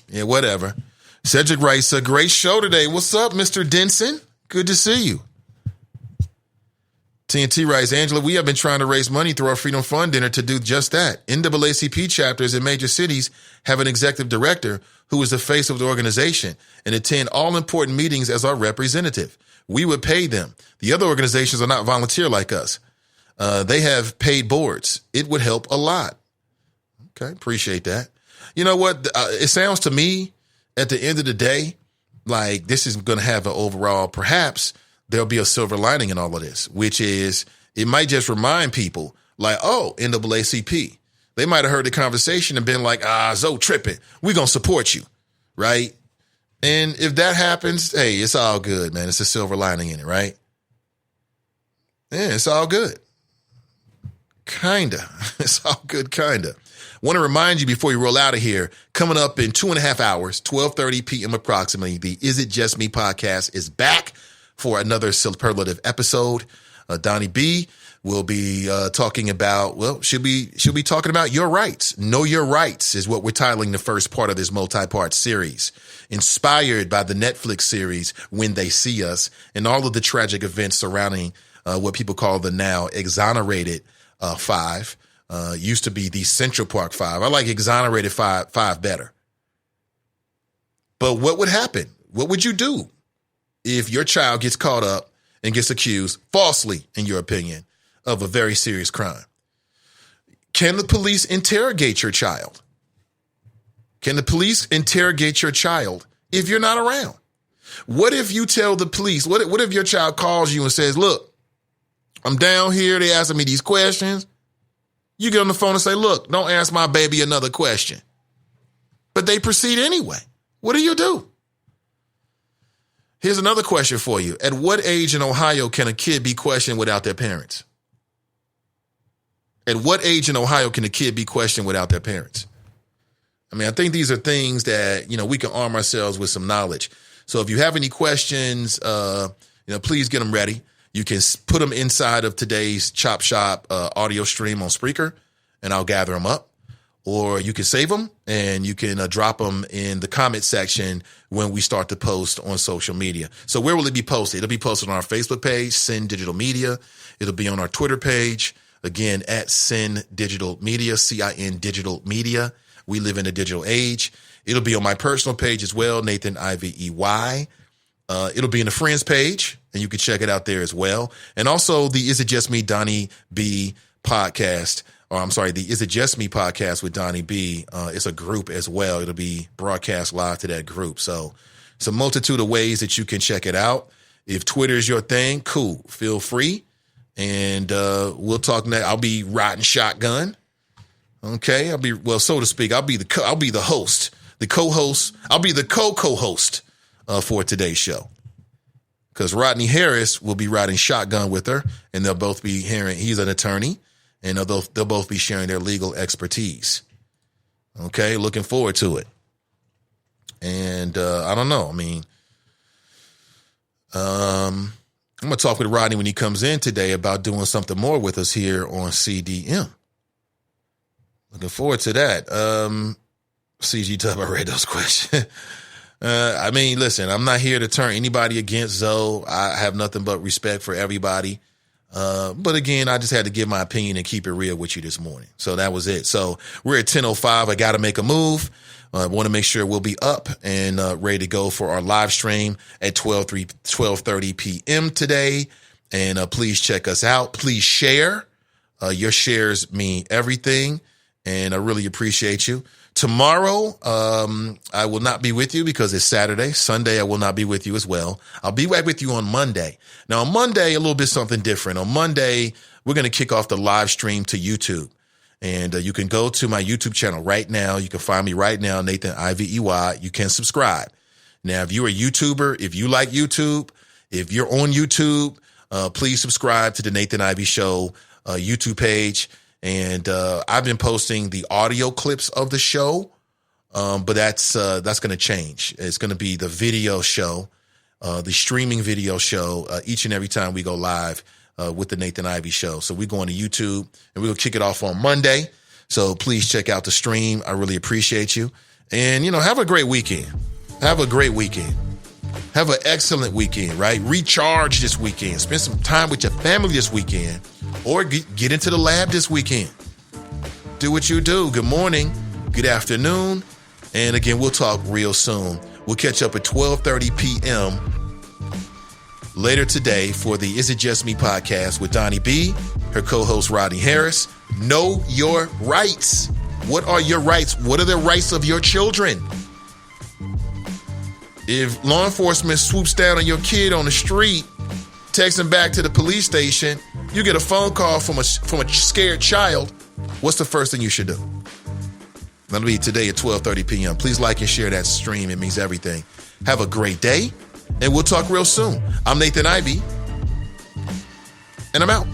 Yeah, whatever. Cedric writes, a great show today. What's up, Mr. Denson? Good to see you. TNT writes, Angela, we have been trying to raise money through our Freedom Fund dinner to do just that. NAACP chapters in major cities have an executive director who is the face of the organization and attend all important meetings as our representative. We would pay them. The other organizations are not volunteer like us. They have paid boards. It would help a lot. Okay, appreciate that. You know what? It sounds to me, at the end of the day, like this is going to have an overall, perhaps, there'll be a silver lining in all of this, which is it might just remind people like, oh, NAACP. They might have heard the conversation and been like, Zoe tripping. We're going to support you. Right. And if that happens, hey, it's all good, man. It's a silver lining in it. Right. Yeah, it's all good. Kinda. It's all good. Kinda. Want to remind you before you roll out of here, coming up in 2.5 hours, 12:30 p.m. approximately, the Is It Just Me podcast is back for another superlative episode. Donnie B will be talking about, well, she'll be talking about your rights. Know Your Rights is what we're titling the first part of this multi-part series, inspired by the Netflix series When They See Us and all of the tragic events surrounding what people call the now exonerated five. Used to be the Central Park Five. I like exonerated five better. But what would happen? What would you do if your child gets caught up and gets accused falsely, in your opinion, of a very serious crime? Can the police interrogate your child? Can the police interrogate your child if you're not around? What if you tell the police, what if your child calls you and says, look, I'm down here, they asking me these questions. You get on the phone and say, look, don't ask my baby another question. But they proceed anyway. What do you do? Here's another question for you. At what age in Ohio can a kid be questioned without their parents? At what age in Ohio can a kid be questioned without their parents? I mean, I think these are things that, we can arm ourselves with some knowledge. So if you have any questions, please get them ready. You can put them inside of today's Chop Shop audio stream on Spreaker, and I'll gather them up. Or you can save them, and you can drop them in the comment section when we start to post on social media. So where will it be posted? It'll be posted on our Facebook page, Sin Digital Media. It'll be on our Twitter page, again, at Sin Digital Media, CIN Digital Media. We live in a digital age. It'll be on my personal page as well, Nathan Ivey EY. It'll be in the Friends page, and you can check it out there as well. And also the Is It Just Me, Donnie B podcast, the Is It Just Me podcast with Donnie B. It's a group as well. It'll be broadcast live to that group. So it's a multitude of ways that you can check it out. If Twitter is your thing, cool. Feel free. And we'll talk next. I'll be riding shotgun. Okay. So to speak, I'll be the host, the co-host. I'll be the co-host for today's show, because Rodney Harris will be riding shotgun with her, and they'll both be hearing. He's an attorney, and they'll both be sharing their legal expertise. Okay, looking forward to it. And I don't know. I mean, I'm gonna talk with Rodney when he comes in today about doing something more with us here on CDM. Looking forward to that. CG Tub, I read those questions. Listen, I'm not here to turn anybody against Zoe. I have nothing but respect for everybody. But again, I just had to give my opinion and keep it real with you this morning. So that was it. So we're at 10:05. I got to make a move. I want to make sure we'll be up and ready to go for our live stream at 12:30 p.m. today. And please check us out. Please share. Your shares mean everything. And I really appreciate you. tomorrow, I will not be with you because it's Saturday. Sunday, I will not be with you as well. I'll be back with you on Monday. Now, on Monday, a little bit something different. On Monday, we're going to kick off the live stream to YouTube. And you can go to my YouTube channel right now. You can find me right now, Nathan Ivey. You can subscribe. Now, if you're a YouTuber, if you like YouTube, if you're on YouTube, please subscribe to the Nathan Ivey Show YouTube page. And I've been posting the audio clips of the show, but that's going to change. It's going to be the video show, the streaming video show, each and every time we go live with the Nathan Ivey Show. So we're going to YouTube, and we'll kick it off on Monday. So please check out the stream. I really appreciate you. And, have a great weekend. Have a great weekend. Have an excellent weekend, right? Recharge this weekend. Spend some time with your family this weekend, or get into the lab this weekend. Do what you do. Good morning, good afternoon. And again, we'll talk real soon. We'll catch up at 12:30 p.m. later today for the Is It Just Me podcast with Donnie B, her co-host Rodney Harris. Know your rights. What are your rights? What are the rights of your children? If law enforcement swoops down on your kid on the street, takes him back to the police station, you get a phone call from a scared child, what's the first thing you should do? That'll be today at 12:30 p.m. Please like and share that stream. It means everything. Have a great day, and we'll talk real soon. I'm Nathan Ivey, and I'm out.